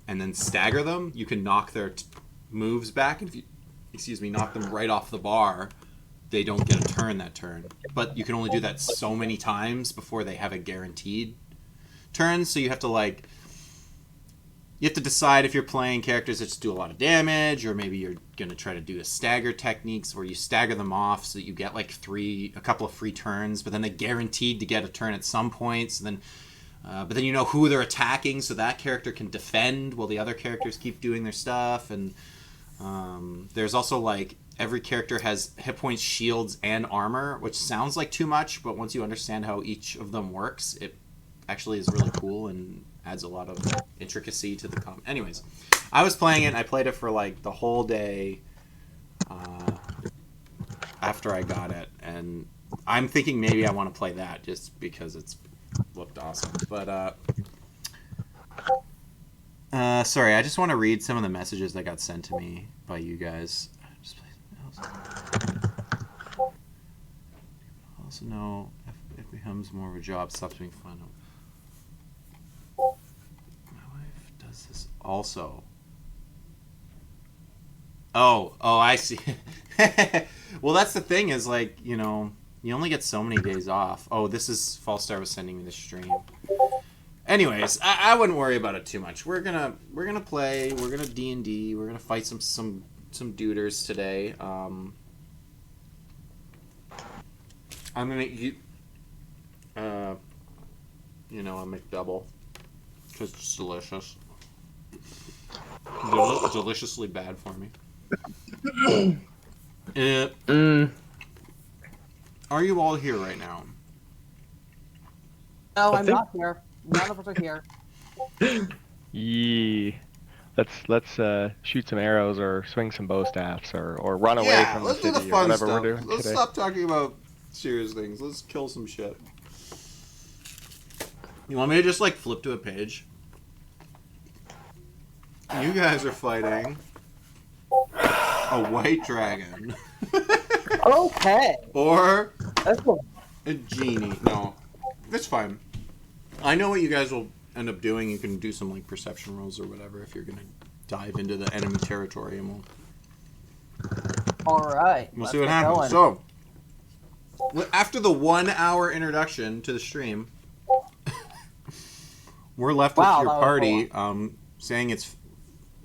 and then stagger them, you can knock their moves back. And if you, knock them right off the bar, they don't get a turn that turn. But you can only do that so many times before they have a guaranteed turn. So you have to decide if you're playing characters that just do a lot of damage, or maybe you're gonna try to do a stagger techniques where you stagger them off so that you get like a couple of free turns, but then they're guaranteed to get a turn at some points. And then but then you know who they're attacking, so that character can defend while the other characters keep doing their stuff. And there's also like every character has hit points, shields, and armor, which sounds like too much, but once you understand how each of them works, it actually is really cool and adds a lot of intricacy to the combat. Anyways, I was playing it, and I played it for like the whole day after I got it, and I'm thinking maybe I want to play that just because it's looked awesome. But sorry, I just want to read some of the messages that got sent to me by you guys. Just play something else. Also, no, if it becomes more of a job, it stops being fun. My wife does this also. Oh, I see. Well, that's the thing is, like, you know, you only get so many days off. Oh, this is Fallstar was sending me the stream. Anyways, I wouldn't worry about it too much. We're gonna play. We're gonna D&D. We're gonna fight some duders today. I'm gonna eat, a McDouble because it's delicious. Deliciously bad for me. Are you all here right now? No, I'm not here. None of us are here. Yee. Let's shoot some arrows or swing some bow staffs or run away from the city or whatever we're doing Let's today. stop talking about serious things. Let's kill some shit. You want me to just like flip to a page? You guys are fighting a white dragon. Okay. Or That's cool. a genie. No, that's fine. I know what you guys will end up doing. You can do some like perception rolls or whatever if you're gonna dive into the enemy territory, and All right. we'll see what happens. So, after the 1 hour introduction to the stream, we're left with your party saying it's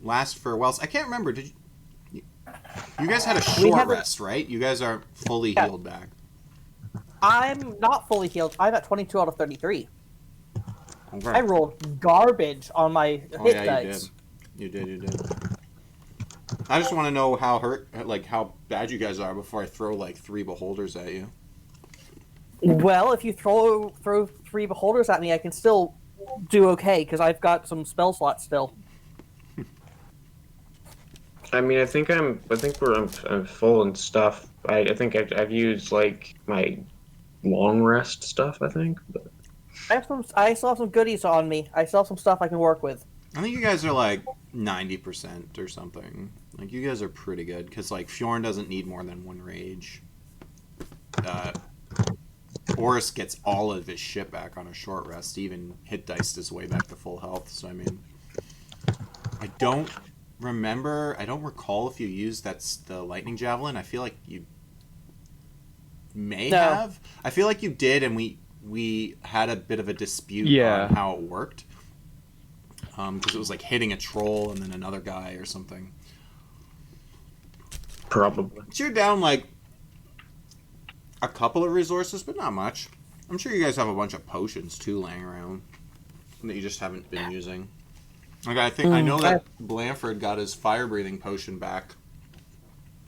last farewells. I can't remember. Did you guys had a short rest, right? You guys are fully healed back. I'm not fully healed. I'm at 22 out of 33. Okay. I rolled garbage on my hit dice. You did. I just want to know how how bad you guys are before I throw like 3 beholders at you. Well, if you throw 3 beholders at me, I can still do okay because I've got some spell slots still. I mean, I think I'm full and stuff. I think I've used like my long rest stuff. I think, but I still have some goodies on me. I still have some stuff I can work with. I think you guys are like 90% or something. Like you guys are pretty good because like Fjorn doesn't need more than 1 rage. Horus gets all of his shit back on a short rest. Even hit diced his way back to full health. So I mean, I don't recall if you used the lightning javelin. I feel like you may have. I feel like you did, and we had a bit of a dispute on how it worked. Because it was like hitting a troll and then another guy or something. probably. So you're down like a couple of resources, but not much. I'm sure you guys have a bunch of potions too laying around that you just haven't been using. Like I know that Blanford got his fire breathing potion back.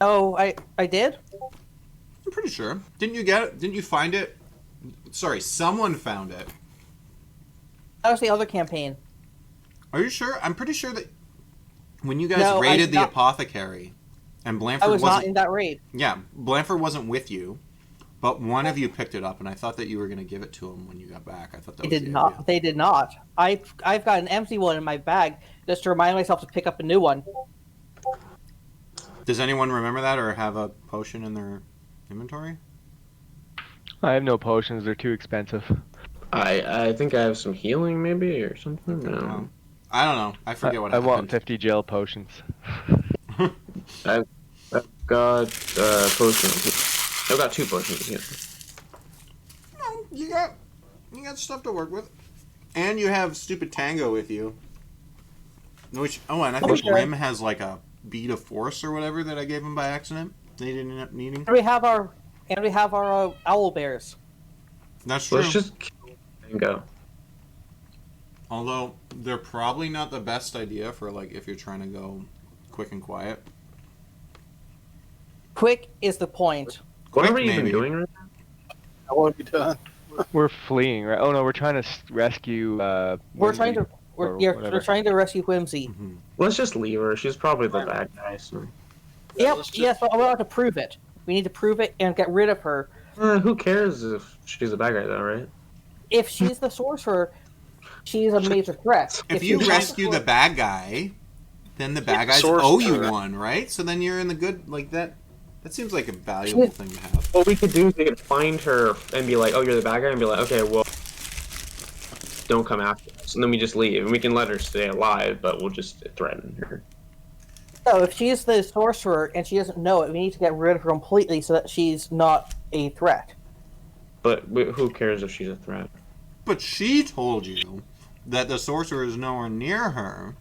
Oh, I did? I'm pretty sure. Didn't you get it? Didn't you find it? Sorry, someone found it. That was the other campaign. Are you sure? I'm pretty sure that when you guys raided the apothecary, and Blanford I was wasn't not in that raid. Yeah, Blanford wasn't with you, but one of you picked it up, and I thought that you were going to give it to him when you got back. I thought that was the idea. They did not. I've got an empty one in my bag just to remind myself to pick up a new one. Does anyone remember that or have a potion in their inventory? I have no potions. They're too expensive. I think I have some healing maybe or something. No. I don't know. I forget what happened. I want 50 gel potions. I've got potions. I've got 2 potions. Yeah. No, you got stuff to work with, and you have stupid Tango with you. Which and I think Rim has like a bead of force or whatever that I gave him by accident. They didn't end up needing. And we have our owl bears. That's true. Let's just kill Tango. Although they're probably not the best idea for like if you're trying to go quick and quiet. Quick is the point. What are we even doing right now? I want to be done. We're fleeing, right? Oh no, we're trying to rescue. We're trying to rescue Whimsy. Mm-hmm. Let's just leave her. She's probably the bad guy. So. Yes, but I want to prove it. We need to prove it and get rid of her. Who cares if she's a bad guy, though, right? If she's the sorcerer, she's a major threat. If you rescue the bad guy, then the bad guys owe you one, right? So then you're in the good, like that. That seems like a valuable thing to have. What we could do is we could find her and be like, oh, you're the bad guy, and be like, okay, well, don't come after us. And then we just leave, and we can let her stay alive, but we'll just threaten her. So if she's the sorcerer and she doesn't know it, we need to get rid of her completely so that she's not a threat. But who cares if she's a threat? But she told you that the sorcerer is nowhere near her.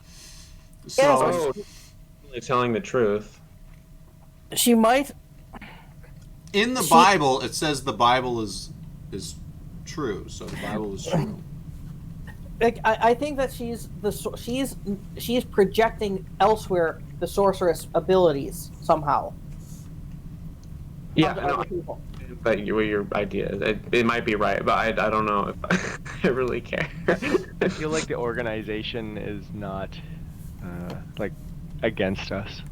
So she's really telling the truth. She might. In the Bible, it says the Bible is true. So the Bible is true. Like, I think that she's projecting elsewhere the sorceress abilities somehow. Yeah, I know. But your idea, it might be right, but I don't know if I really care. I feel like the organization is not like against us.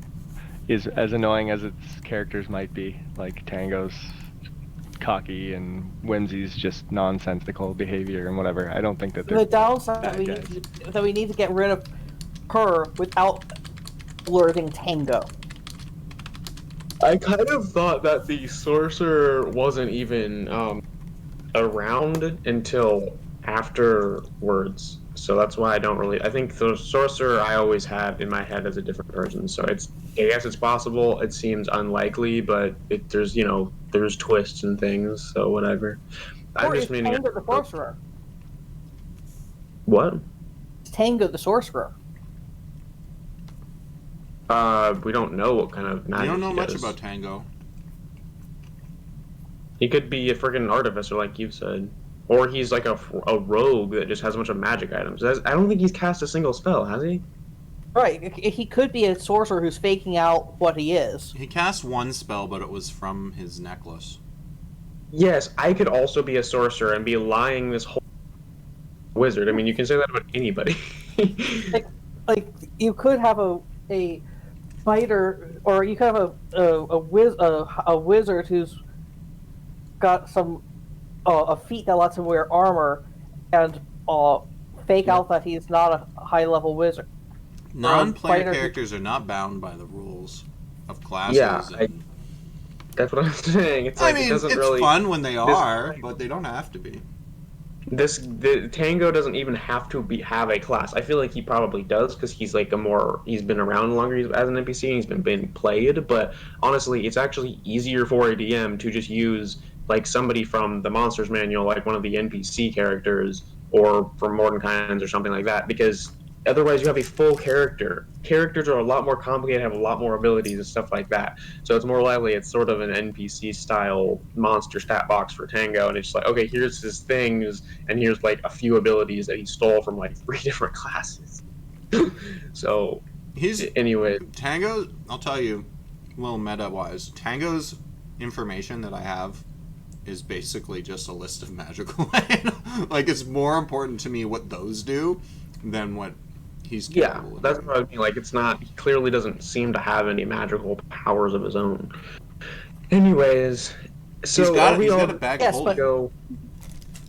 Is as annoying as its characters might be. Like Tango's cocky and Whimsy's just nonsensical behavior and whatever. I don't think that they're the downside that we need to get rid of her without alerting Tango. I kind of thought that the sorcerer wasn't even around until afterwards, so that's why I don't really. I think the sorcerer I always had in my head as a different person. So I guess it's possible. It seems unlikely, but there's twists and things. So whatever. Or is Tango the sorcerer? What? Is Tango the sorcerer? We don't know what kind of magic. You don't know much does. about Tango. He could be a friggin' artificer, like you said. Or he's like a rogue that just has a bunch of magic items. I don't think he's cast a single spell, has he? Right, he could be a sorcerer who's faking out what he is. He cast one spell, but it was from his necklace. Yes, I could also be a sorcerer and be lying this whole wizard. I mean, you can say that about anybody. like you could have a fighter, or you could have a wizard who's got some a feat that lets him wear armor, and fake out that he's not a high level wizard. Non-player characters are not bound by the rules of classes. Yeah, that's what I'm saying. It's like, it doesn't really fun when they are, but they don't have to be. The Tango doesn't even have to have a class. I feel like he probably does because he's like he's been around longer as an NPC and he's been being played. But honestly, it's actually easier for a DM to just use like somebody from the Monsters Manual, like one of the NPC characters, or from Mordenkainen's or something like that, because otherwise you have a full character. Characters are a lot more complicated, have a lot more abilities and stuff like that. So it's more likely it's sort of an NPC style monster stat box for Tango, and it's like, okay, here's his things, and here's like a few abilities that he stole from like 3 different classes. So, He's anyway, Tango. I'll tell you, a little meta wise, Tango's information that I have is basically just a list of magical land. Like, it's more important to me what those do than what he's capable of that's doing. what I mean. Like, it's not. He clearly doesn't seem to have any magical powers of his own. Anyways, so He's are we got all a bag Yes, of but- holding. go?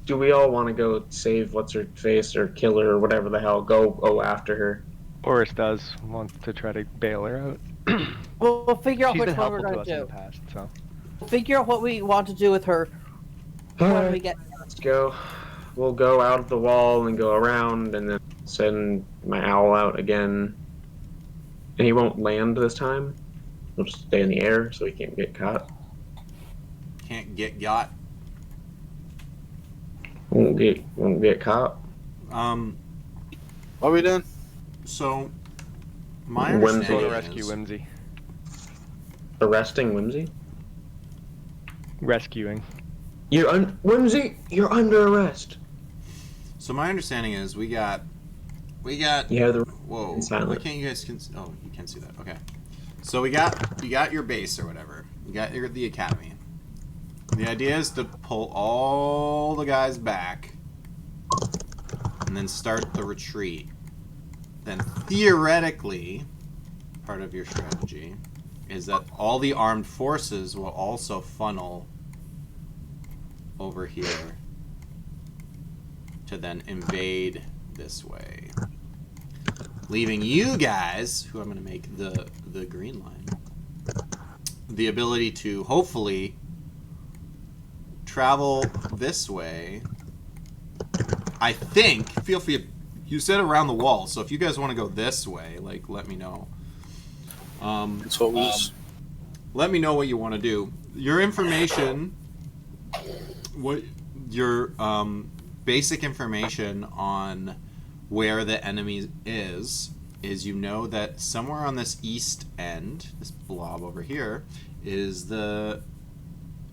Do we all want to go save what's her face or kill her or whatever the hell? Go after her. Oris does want to try to bail her out. We'll figure out She's which been one we're helpful to going us to in the do. past, so. We'll figure out what we want to do with her when we Alright, get. let's go. We'll go out of the wall and go around, and then send my owl out again. And he won't land this time. He'll just stay in the air so he can't get caught. Can't get got. Won't get caught. What are we doing? So my Whimsy. Go understanding to rescue is, Whimsy. Arresting Whimsy. Rescuing. Whimsy, you're under arrest. so my understanding is we got. Yeah, Whoa! It's silent. Why can't you guys? Oh, you can't see that. Okay. So you got your base or whatever. You got the academy. The idea is to pull all the guys back, and then start the retreat. Then theoretically, part of your strategy is that all the armed forces will also funnel over here to then invade this way, leaving you guys, who I'm going to make the green line, the ability to hopefully travel this way. I think, feel free, you said around the wall, so if you guys want to go this way, like, let me know. That's what was. Let me know what you want to do. Your information, what your basic information on where the enemy is you know that somewhere on this east end, this blob over here, is the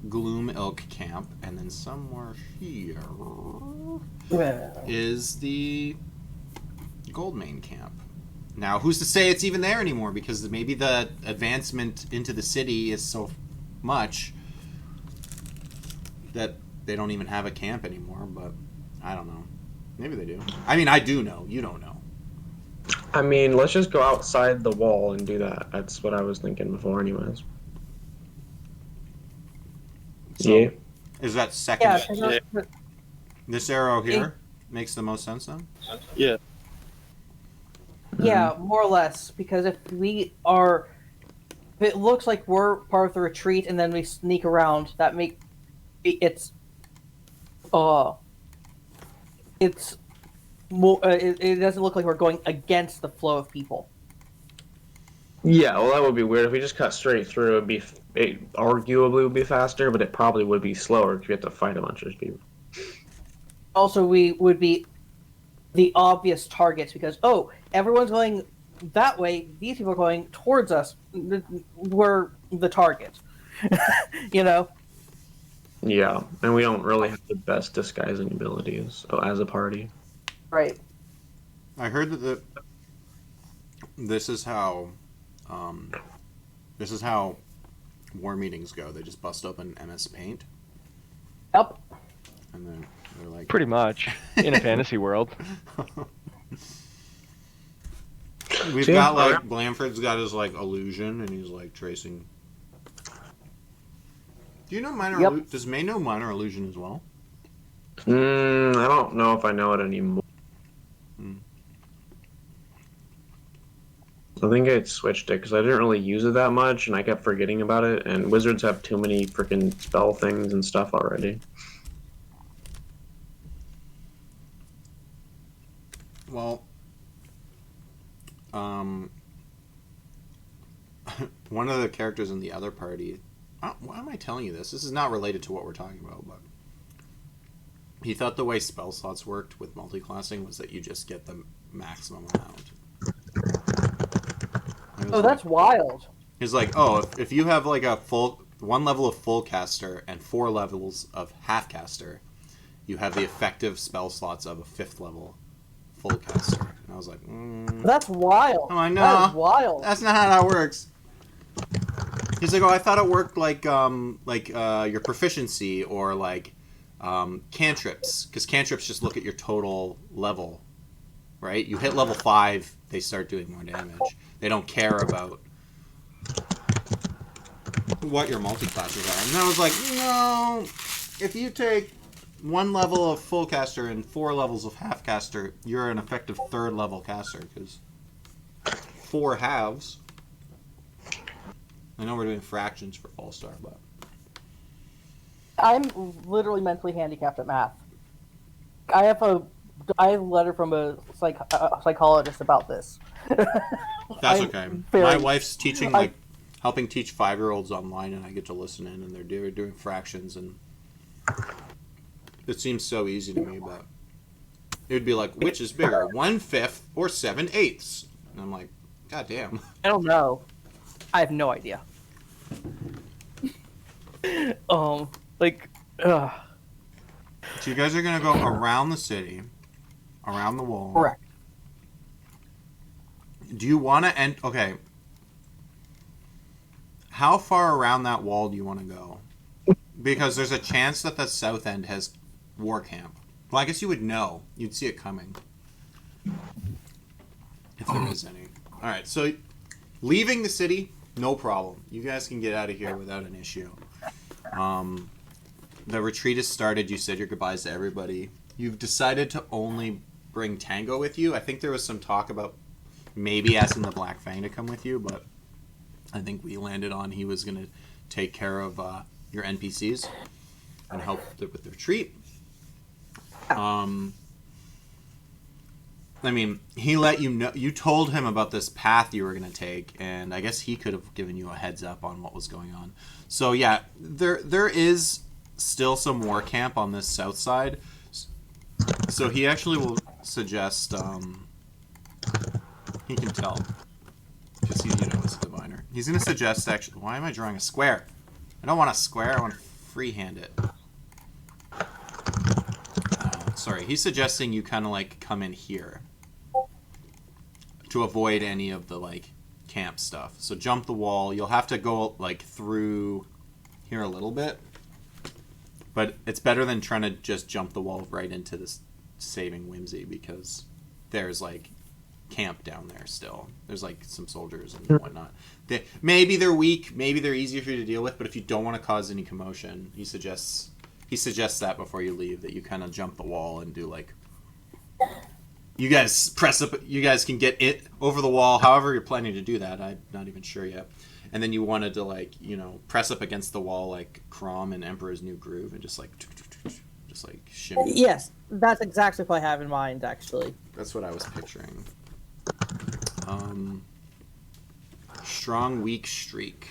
Gloom Ilk camp, and then somewhere here is the Goldmane camp. Now, who's to say it's even there anymore? Because maybe the advancement into the city is so much that they don't even have a camp anymore, but I don't know. Maybe they do. I mean, I do know. You don't know. I mean, let's just go outside the wall and do that. That's what I was thinking before, anyways. So, Yeah. is that second? Yeah, 'cause Yeah. This arrow here makes the most sense then? Yeah. Yeah, more or less. Because if it looks like we're part of the retreat, and then we sneak around, it's more. It doesn't look like we're going against the flow of people. Yeah, well, that would be weird. If we just cut straight through, it arguably would be faster, but it probably would be slower because we have to fight a bunch of people. Also, we would be the obvious targets because everyone's going that way. These people are going towards us. We're the target. You know. Yeah, and we don't really have the best disguising abilities as a party. Right. I heard that this is how war meetings go. They just bust open MS Paint, Yep. and then they're like, Pretty much. In a fantasy world. We've Yeah. got like Blanford's got his like illusion, and he's like tracing. Do you know minor? Yep. Does May know minor illusion as well? I don't know if I know it anymore. I think I switched it because I didn't really use it that much, and I kept forgetting about it. And wizards have too many freaking spell things and stuff already. Well, one of the characters in the other party. Why am I telling you this? This is not related to what we're talking about, but he thought the way spell slots worked with multiclassing was that you just get the maximum amount. Oh, that's wild. He's like, if you have like one level of full caster and 4 levels of half caster, you have the effective spell slots of a 5th level full caster. And I I was like, That's wild. I'm like, no, That is wild. that's not how that works. He's like, oh, I thought it worked like your proficiency or like cantrips, because cantrips just look at your total level, right? You hit level 5, they start doing more damage. They don't care about what your multi-classes are. And I was like, no, if you take 1 level of full caster and 4 levels of half caster, you're an effective 3rd level caster, because 4 halves. I know we're doing fractions for Fall Star, but I'm literally mentally handicapped at math. I have a letter from a psychologist about this. that's okay. My wife's teaching, helping teach 5-year-olds online, and I get to listen in, and they're doing fractions, and it seems so easy to me, but it would be like, which is bigger, 1/5 or 7/8? And I'm like, God damn. I don't know. I have no idea. So you guys are gonna go around the city, around the wall. Correct. Do you want to end? Okay. How far around that wall do you want to go? Because there's a chance that the south end has war camp. Well, I guess you would know. You'd see it coming. If there is any. Alright, so leaving the city, no problem. You guys can get out of here without an issue. The retreat has started. You said your goodbyes to everybody. You've decided to only bring Tango with you. I think there was some talk about maybe asking the Black Fang to come with you, but I think we landed on he was going to take care of your NPCs and help with the retreat. I mean, he let you know. You told him about this path you were going to take, and I guess he could have given you a heads up on what was going on. So yeah, there is still some war camp on this south side. So he actually will suggest. He can tell because he, is a diviner. He's going to suggest actually. Why am I drawing a square? I don't want a square. I want to freehand it. Sorry, he's suggesting you kind of like come in here to avoid any of the like camp stuff. So jump the wall. You'll have to go like through here a little bit, but it's better than trying to just jump the wall right into this saving Whimsy, because there's like camp down there still. There's like some soldiers and whatnot. Maybe they're weak, maybe they're easier for you to deal with, but if you don't want to cause any commotion, he suggests that before you leave, that you kind of jump the wall and do like, you guys press up, you guys can get it over the wall, however you're planning to do that, I'm not even sure yet. And then you wanted to like, press up against the wall like Crom and Emperor's New Groove and just like shimmy. Yes, that's exactly what I have in mind, actually. That's what I was picturing. Strong, weak streak.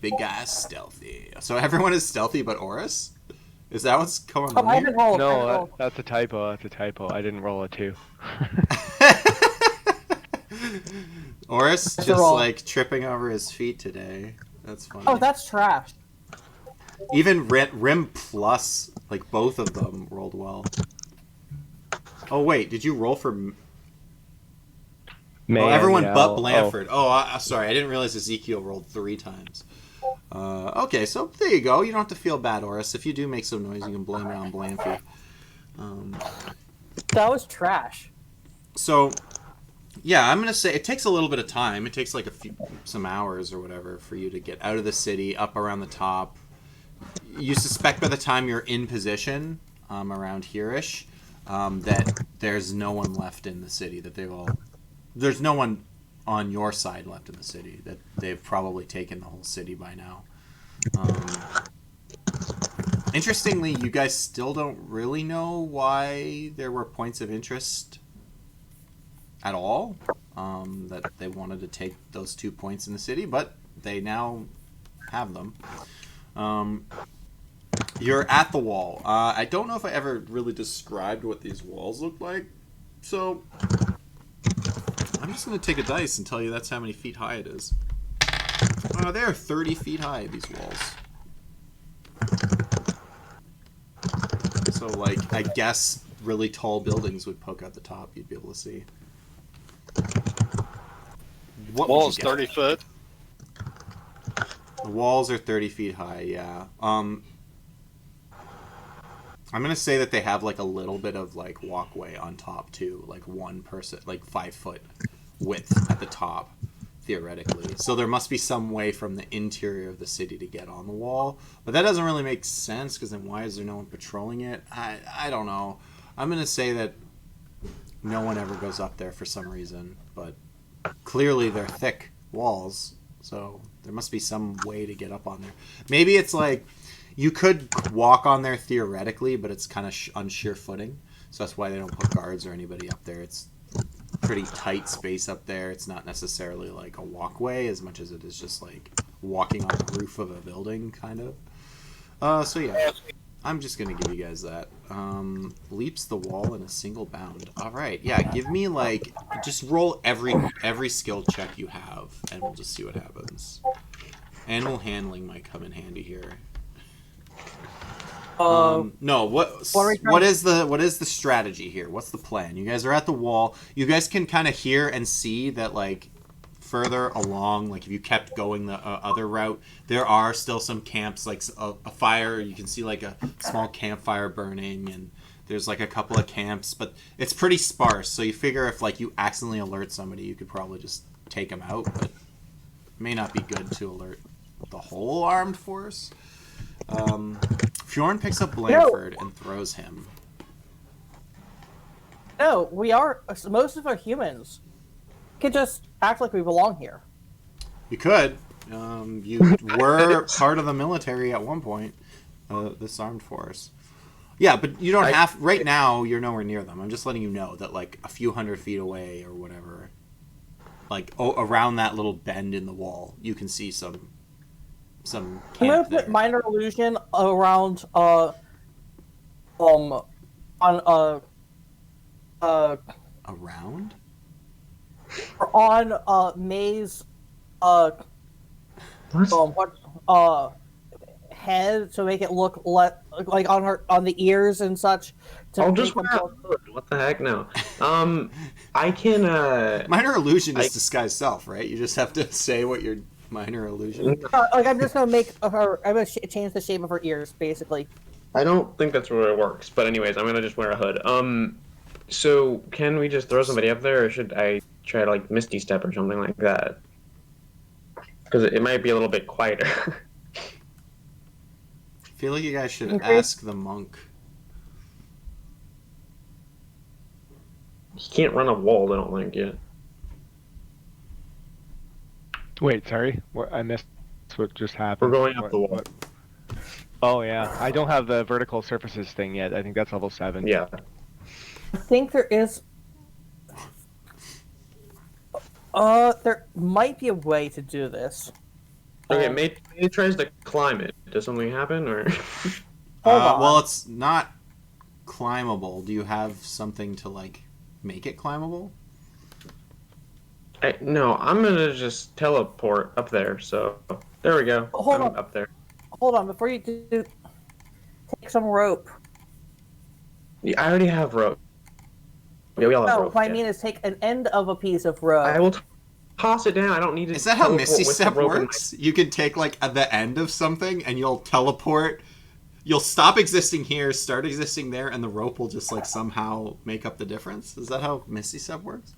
Big guy, stealthy. So everyone is stealthy but Oris? Is that what's going on? I haven't rolled. No, that's a typo. That's a typo. I didn't roll a 2. Oris just like tripping over his feet today. That's funny. Oh, that's trash. Even Rim Plus, like both of them rolled well. Oh wait, did you roll for? Everyone but Blanford. Sorry, I didn't realize Ezekiel rolled 3 times. Okay, so there you go. You don't have to feel bad, Oris. If you do make some noise, you can blame it on Blanfy. That was trash. So, yeah, I'm gonna say it takes a little bit of time. It takes like some hours or whatever for you to get out of the city, up around the top. You suspect by the time you're in position, around here-ish, that there's no one left in the city. There's no one on your side left in the city. That they've probably taken the whole city by now. Interestingly, you guys still don't really know why there were points of interest at all. That they wanted to take those 2 points in the city, but they now have them. You're at the wall. I don't know if I ever really described what these walls look like, so I'm just going to take a dice and tell you that's how many feet high it is. They are 30 feet high, these walls. So, like, I guess really tall buildings would poke out the top, you'd be able to see. What Wall would is you get? 30 foot. The walls are 30 feet high, yeah. I'm gonna say that they have like a little bit of like walkway on top too, like 1 person, like 5 foot width at the top, theoretically. So there must be some way from the interior of the city to get on the wall, but that doesn't really make sense because then why is there no one patrolling it? I don't know. I'm gonna say that no one ever goes up there for some reason, but clearly they're thick walls, so there must be some way to get up on there. Maybe it's like you could walk on there theoretically, but it's kind of on sheer footing. So that's why they don't put guards or anybody up there. It's pretty tight space up there. It's not necessarily like a walkway as much as it is just like walking on the roof of a building, kind of. So yeah, I'm just gonna give you guys that. Leaps the wall in a single bound. All right, yeah. Give me like just roll every skill check you have, and we'll just see what happens. Animal handling might come in handy here. No. What is the strategy here? What's the plan? You guys are at the wall. You guys can kind of hear and see that like further along, like if you kept going the other route, there are still some camps, like a fire. You can see like a small campfire burning, and there's like a couple of camps, but it's pretty sparse. So you figure if like you accidentally alert somebody, you could probably just take them out, but it may not be good to alert the whole armed force. Fjorn picks up Blanford and throws him. No, we are. Most of our humans could just act like we belong here. You could. You were part of the military at one point, this armed force. Yeah, but you don't have... Right now, you're nowhere near them. I'm just letting you know that, like, a few 100 feet away or whatever, like, around that little bend in the wall, you can see some I'm gonna camp there. put minor illusion around Around? on May's head to make it look like on the ears and such. I'll just wear a hood. What the heck? No. I can. Minor illusion is disguised self, right? You just have to say what your minor illusion. Like I'm just gonna make her. I'm gonna change the shape of her ears, basically. I don't think that's where it works, but anyways, I'm gonna just wear a hood. So can we just throw somebody up there, or should I try to like Misty Step or something like that? Because it might be a little bit quieter. I feel like you guys should ask the monk. He can't run a wall, I don't think, yet. Wait, sorry. I missed what just happened. We're going up the wall. Oh, yeah. I don't have the vertical surfaces thing yet. I think that's level 7. Yeah. I think there is. There might be a way to do this. Okay, May tries to climb it. Does something happen, or? Hold on. Well, it's not climbable. Do you have something to like make it climbable? No, I'm gonna just teleport up there. So there we go. Hold on. Up there. Hold on, before you do, take some rope. Yeah, I already have rope. Yeah, we all have No, rope. what I mean is take an end of a piece of rope. I will toss it down. I don't need to. Is that how teleport Misty with the Step rope in works? You can take like at the end of something and you'll teleport. You'll stop existing here, start existing there, and the rope will just like somehow make up the difference. Is that how Misty Step works?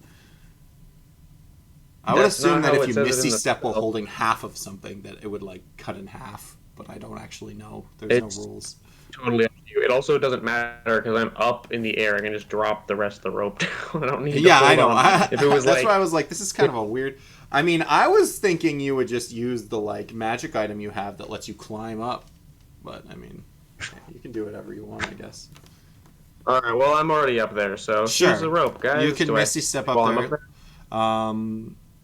I would assume that if you Misty Step while holding half of something, that it would like cut in half. But I don't actually know. There's no rules. Totally up to you. It also doesn't matter because I'm up in the air. I can just drop the rest of the rope down. I don't need. Yeah, to I know. If it was that's why I was like, this is kind of a weird. I mean, I was thinking you would just use the like magic item you have that lets you climb up. But I mean, you can do whatever you want, I guess. All right. Well, I'm already up there, so Sure. here's the rope, guys. You can Misty Step up there. There?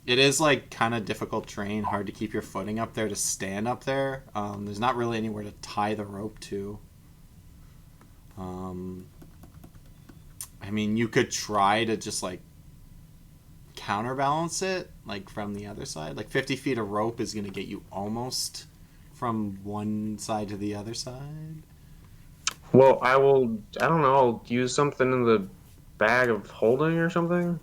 It is like kind of difficult terrain, hard to keep your footing up there to stand up there. There's not really anywhere to tie the rope to. I mean, you could try to just like counterbalance it, like from the other side. Like 50 feet of rope is going to get you almost from one side to the other side. Well, I don't know. I'll use something in the bag of holding or something.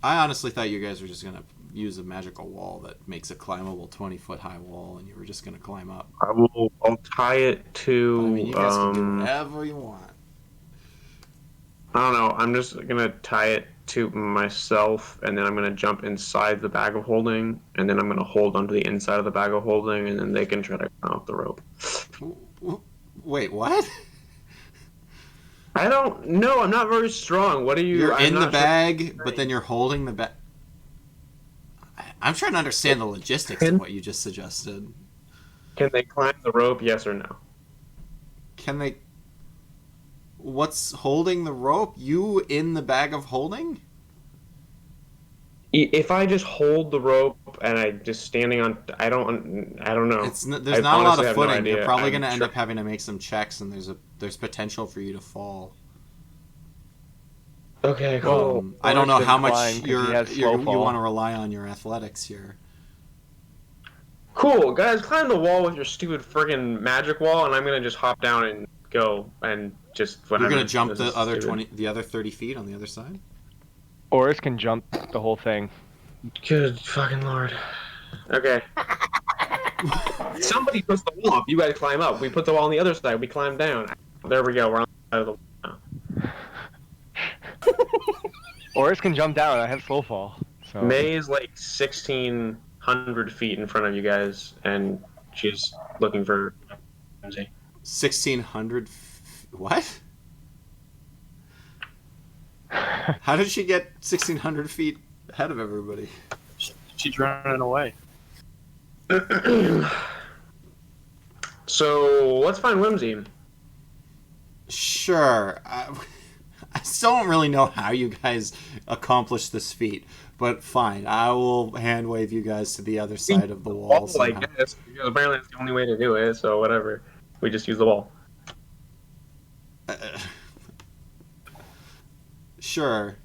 I honestly thought you guys were just going to use a magical wall that makes a climbable 20-foot high wall, and you were just gonna climb up. I'll tie it to. But, I mean, you guys can do whatever you want. I don't know. I'm just gonna tie it to myself, and then I'm gonna jump inside the bag of holding, and then I'm gonna hold onto the inside of the bag of holding, and then they can try to climb off the rope. Wait, what? I don't know. I'm not very strong. What are you? You're I'm in the not bag, but then you're holding the bag. I'm trying to understand the logistics of what you just suggested. Can they climb the rope? Yes or no? Can they? What's holding the rope? You in the bag of holding? If I just hold the rope and I just standing on, I don't know. There's not I a lot honestly of have no footing. idea. You're probably I'm going to end sure- up having to make some checks, and there's potential for you to fall. Okay, cool. I don't know Orac's how been much flying 'cause he you has slow fall. want to rely on your athletics here. Cool, guys, climb the wall with your stupid friggin' magic wall, and I'm gonna just hop down and go and just. You're Whatever. going to jump This the is other stupid. 20, the other 30 feet on the other side. Oris can jump the whole thing. Good fucking lord. Okay. Somebody puts the wall up. You guys climb up. We put the wall on the other side. We climb down. There we go. We're on the side of the wall now. Oris can jump down. I have slow fall. So. May is like 1,600 feet in front of you guys, and she's looking for. 1,600. What? How did she get 1,600 feet ahead of everybody? She's running away. So let's find Whimsy. Sure. I still don't really know how you guys accomplished this feat, but fine. I will hand wave you guys to the other side of the wall. I guess, because apparently it's the only way to do it. So whatever. We just use the wall. Sure.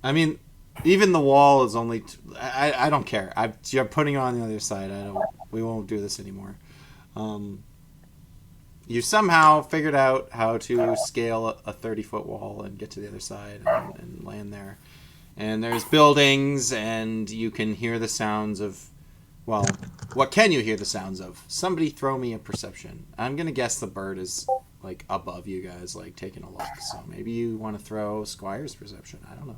I mean, even the wall is only. I don't care. You're putting it on the other side. We won't do this anymore. You somehow figured out how to scale a 30-foot wall and get to the other side and land there. And there's buildings, and you can hear the sounds of. Well, what can you hear the sounds of? Somebody throw me a perception. I'm gonna guess the bird is like above you guys, like taking a look. So maybe you want to throw Squire's perception. I don't know.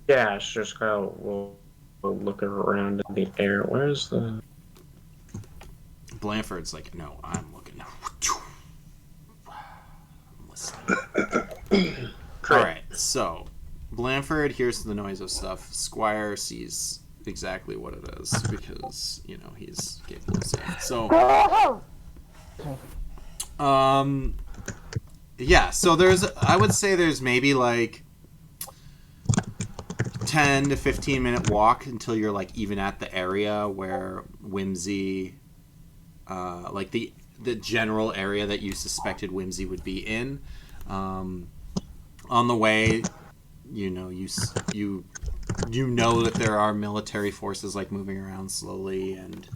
Yeah, sure. Squire will look around in the air. Where's the? Blanford's like, no, I'm looking now. I'm listening. All right, so Blanford hears the noise of stuff. Squire sees exactly what it is because he's capable of seeing. So, yeah. So I would say there's maybe like 10 to 15 minute walk until you're like even at the area where Whimsy, like the general area that you suspected Whimsy would be in. On the way, you know that there are military forces like moving around slowly, and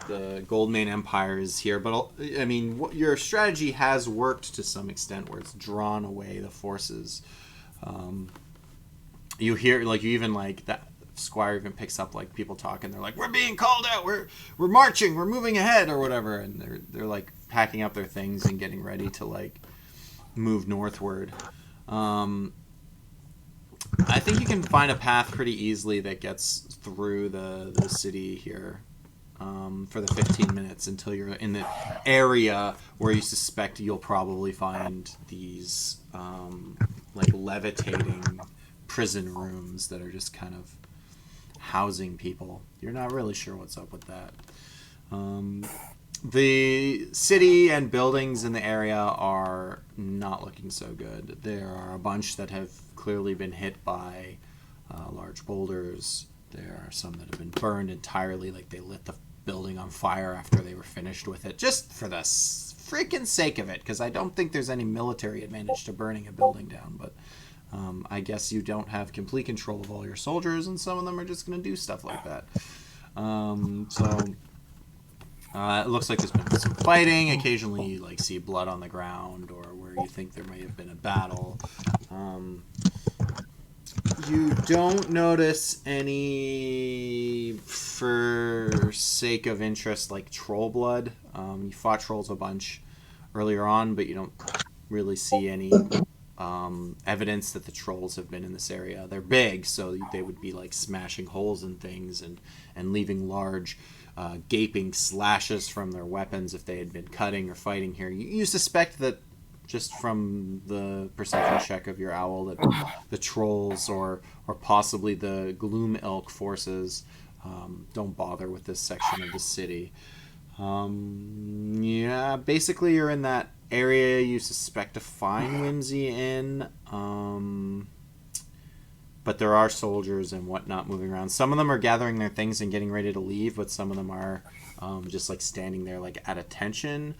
the Goldmane Empire is here. But I mean, your strategy has worked to some extent, where it's drawn away the forces. You hear that Squire even picks up like people talking. They're like, "We're being called out. We're marching. We're moving ahead, or whatever." And they're like packing up their things and getting ready to like move northward. I think you can find a path pretty easily that gets through the city here for the 15 minutes until you're in the area where you suspect you'll probably find these like levitating prison rooms that are just kind of housing people. You're not really sure what's up with that. The city and buildings in the area are not looking so good. There are a bunch that have clearly been hit by large boulders. There are some that have been burned entirely, like they lit the building on fire after they were finished with it, just for the freaking sake of it, because I don't think there's any military advantage to burning a building down, but I guess you don't have complete control of all your soldiers, and some of them are just going to do stuff like that. It looks like there's been some fighting. Occasionally you see blood on the ground, or where you think there may have been a battle. You don't notice any, for sake of interest, like troll blood. You fought trolls a bunch earlier on, but you don't really see any evidence that the trolls have been in this area. They're big, so they would be like smashing holes in things and leaving large gaping slashes from their weapons if they had been cutting or fighting here. You suspect that just from the perception check of your owl that the trolls or possibly the Gloom Elk forces don't bother with this section of the city. Yeah, basically you're in that area you suspect to find Whimsy in, but there are soldiers and whatnot moving around. Some of them are gathering their things and getting ready to leave, but some of them are just like standing there like at attention.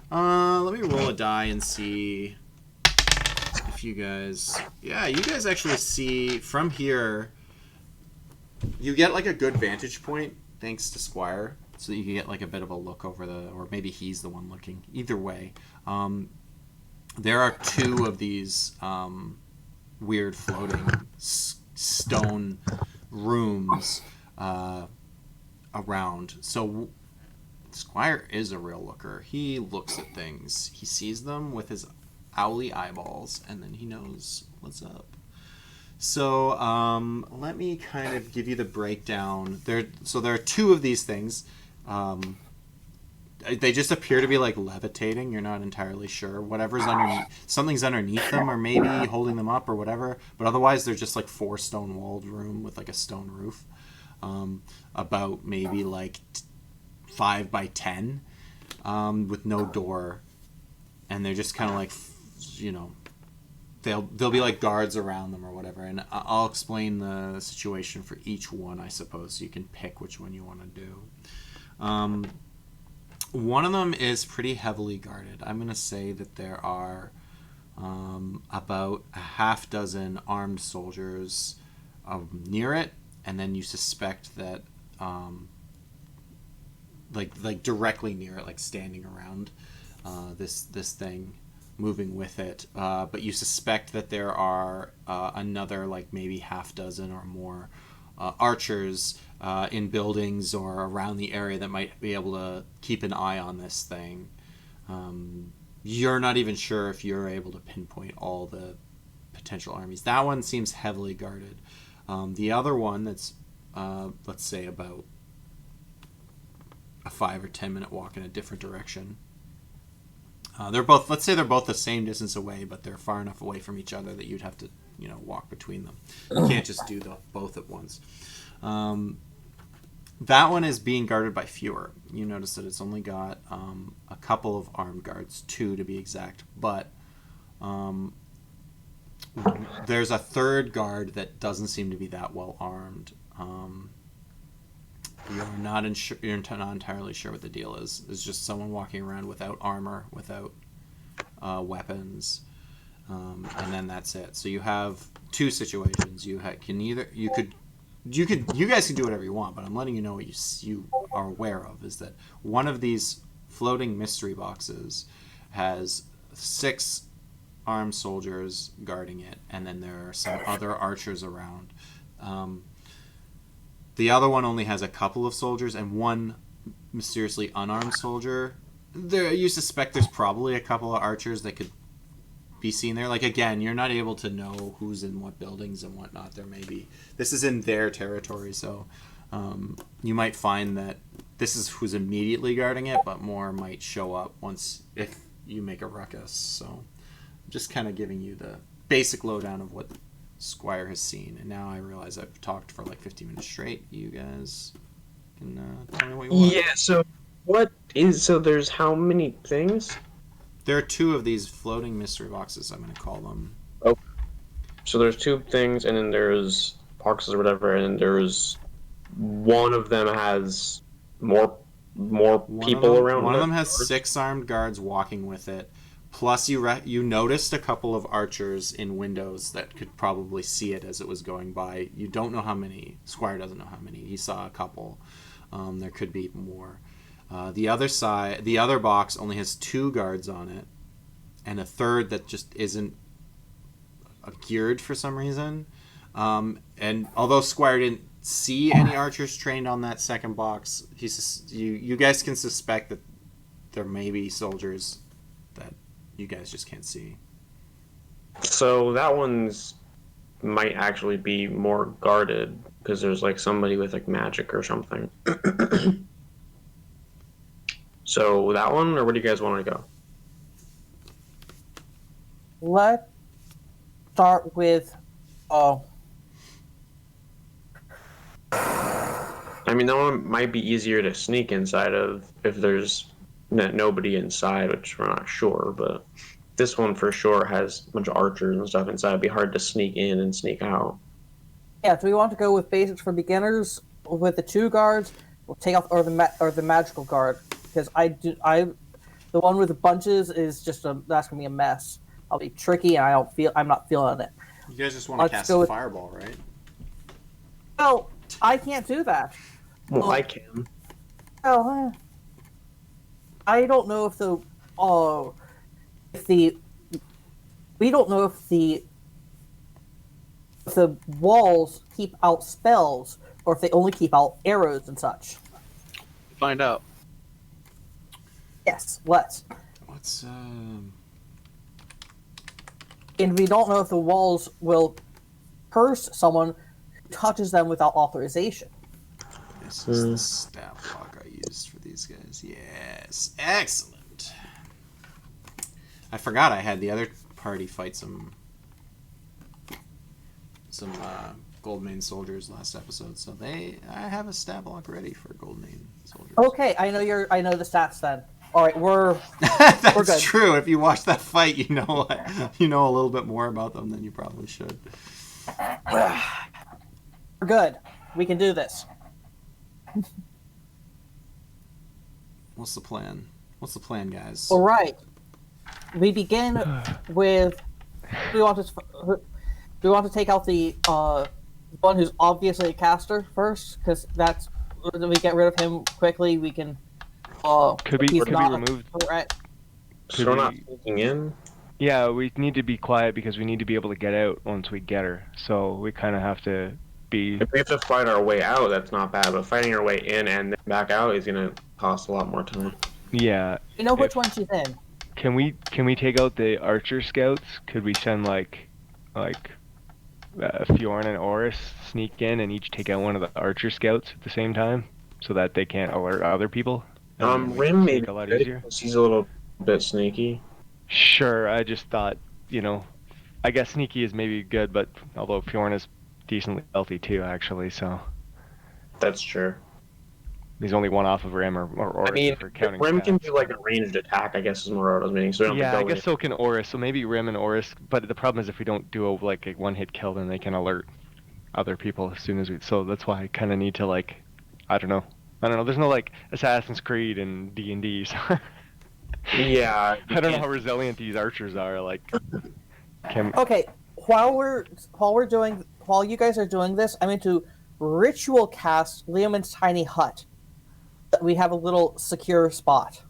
Let me roll a die and see if you guys... Yeah, you guys actually see from here... You get like a good vantage point thanks to Squire, so that you can get like a bit of a look over the... Or maybe he's the one looking. Either way. There are two of these weird floating stone rooms around. So... Squire is a real looker. He looks at things. He sees them with his owly eyeballs, and then he knows what's up. So let me kind of give you the breakdown. There are two of these things. They just appear to be like levitating. You're not entirely sure. Whatever's underneath, something's underneath them, or maybe holding them up, or whatever. But otherwise, they're just like four stone-walled room with like a stone roof, about maybe like 5 by 10, with no door, and they're just kind of like, you know, they'll be like guards around them or whatever. And I'll explain the situation for each one, I suppose, so you can pick which one you want to do. One of them is pretty heavily guarded. I'm going to say that there are about a half dozen armed soldiers near it, and then you suspect that like directly near it, like standing around this thing, moving with it. But you suspect that there are another like maybe half dozen or more archers in buildings or around the area that might be able to keep an eye on this thing. You're not even sure if you're able to pinpoint all the potential armies. That one seems heavily guarded. The other one that's let's say about a 5 or 10 minute walk in a different direction. Let's say they're both the same distance away, but they're far enough away from each other that you'd have to, you know, walk between them. You can't just do both at once. That one is being guarded by fewer. You notice that it's only got a couple of armed guards, 2 to be exact, but there's a third guard that doesn't seem to be that well armed. You're not entirely sure what the deal is. It's just someone walking around without armor, without weapons, and then that's it. So you have 2 situations. You guys can do whatever you want, but I'm letting you know what you are aware of is that one of these floating mystery boxes has 6 armed soldiers guarding it, and then there are some other archers around. The other one only has a couple of soldiers and 1 mysteriously unarmed soldier. You suspect there's probably a couple of archers that could be seen there. Like, again, you're not able to know who's in what buildings and whatnot. There may be. This is in their territory, so you might find that this is who's immediately guarding it, but more might show up if you make a ruckus. So I'm just kind of giving you the basic lowdown of what Squire has seen, and now I realize I've talked for like 50 minutes straight. You guys can tell me what you want. Yeah, so there's how many things? There are 2 of these floating mystery boxes, I'm going to call them. Oh, so there's 2 things, and then there's boxes or whatever, and there's one of them has more people around. One of them has 6 armed guards walking with it. Plus, you noticed a couple of archers in windows that could probably see it as it was going by. You don't know how many. Squire doesn't know how many. He saw a couple. There could be more. The other box only has 2 guards on it, and a third that just isn't geared for some reason. And although Squire didn't see any archers trained on that second box, you guys can suspect that there may be soldiers that you guys just can't see. So that one's might actually be more guarded because there's like somebody with like magic or something. So that one, or where do you guys want to go? Let's start with. I mean, that one might be easier to sneak inside of if there's nobody inside, which we're not sure. But this one for sure has a bunch of archers and stuff inside. It'd be hard to sneak in and sneak out. Yeah, do we want to go with basics for beginners with the 2 guards? We'll take off or the magical guard because the one with the bunches is just that's gonna be a mess. I'll be tricky and I'm not feeling it. You guys just want to cast a fireball, right? Well, I can't do that. Well, I can. Well, I don't know if we don't know if the walls keep out spells or if they only keep out arrows and such. Find out. Yes, let's. What's And we don't know if the walls will curse someone who touches them without authorization. This is the stat block I used for these guys. Yes, excellent. I forgot I had the other party fight some Goldmane soldiers last episode, so I have a stat block ready for Goldmane soldiers. Okay, I know the stats then. All right, we're That's good. true. If you watch that fight, you know a little bit more about them than you probably should. We're good. We can do this. What's the plan? What's the plan, guys? All right. We begin with. Do we want to take out the one who's obviously a caster first? Because that's we get rid of him quickly. We can. Could be removed. Right. So we're not sneaking in? Yeah, we need to be quiet because we need to be able to get out once we get her. So we kind of have to be. If we have to fight our way out, that's not bad. But fighting our way in and then back out is going to cost a lot more time. Yeah. You know which one she's in. Can we take out the archer scouts? Could we send like Fjorn and Oris sneak in and each take out one of the archer scouts at the same time, so that they can't alert other people? Rim maybe a lot easier. He's a little bit sneaky. Sure, I just thought, I guess sneaky is maybe good, but although Fjorn is decently healthy too, actually, so. That's true. He's only one off of Rim or Oris. I mean, for counting Rim can stats. do like a ranged attack, I guess is more what I was meaning. So we don't have Yeah, to I go guess so can Oris. So maybe Rim and Oris, but the problem is if we don't do a one-hit kill, then they can alert other people as soon as we. So that's why I kind of need to I don't know. There's no Assassin's Creed and D&D. So Yeah. I don't know how resilient these archers are. Okay, while you guys are doing this, I'm going to ritual cast Leomund's tiny hut. We have a little secure spot,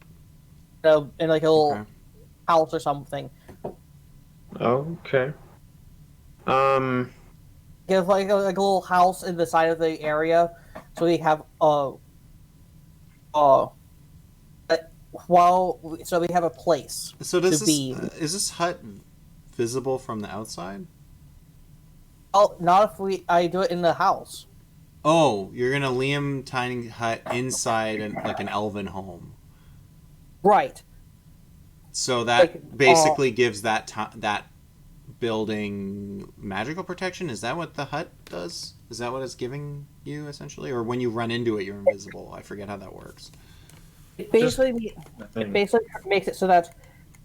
in a little house or something. Okay. Give like a little house in the side of the area, so we have we have a place. So is this hut visible from the outside? Oh, not if I do it in the house. Oh, you're gonna Liam tiny hut inside an elven home. Right. So that basically gives that building magical protection. Is that what the hut does? Is that what it's giving you essentially, or when you run into it, you're invisible? I forget how that works. It basically makes it so that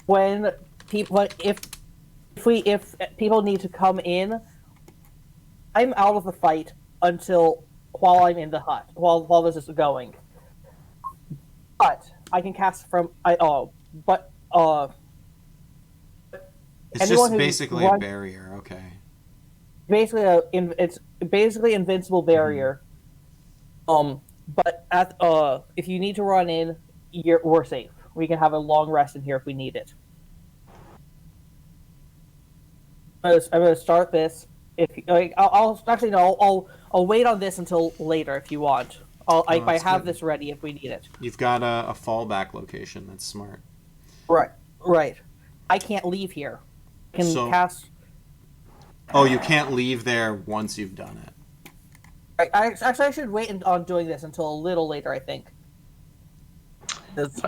when people if people need to come in, I'm out of the fight while I'm in the hut while this is going. But I can cast from It's just basically a barrier. Okay. It's basically invincible barrier. But if you need to run in, we're safe. We can have a long rest in here if we need it. I'm going to start this. If like, I'll actually no, I'll wait on this until later if you want. I that's have good. this ready if we need it. You've got a fallback location. That's smart. Right, right. I can't leave here. I can So- cast. Oh, you can't leave there once you've done it. I should wait on doing this until a little later. I think. 'Cause-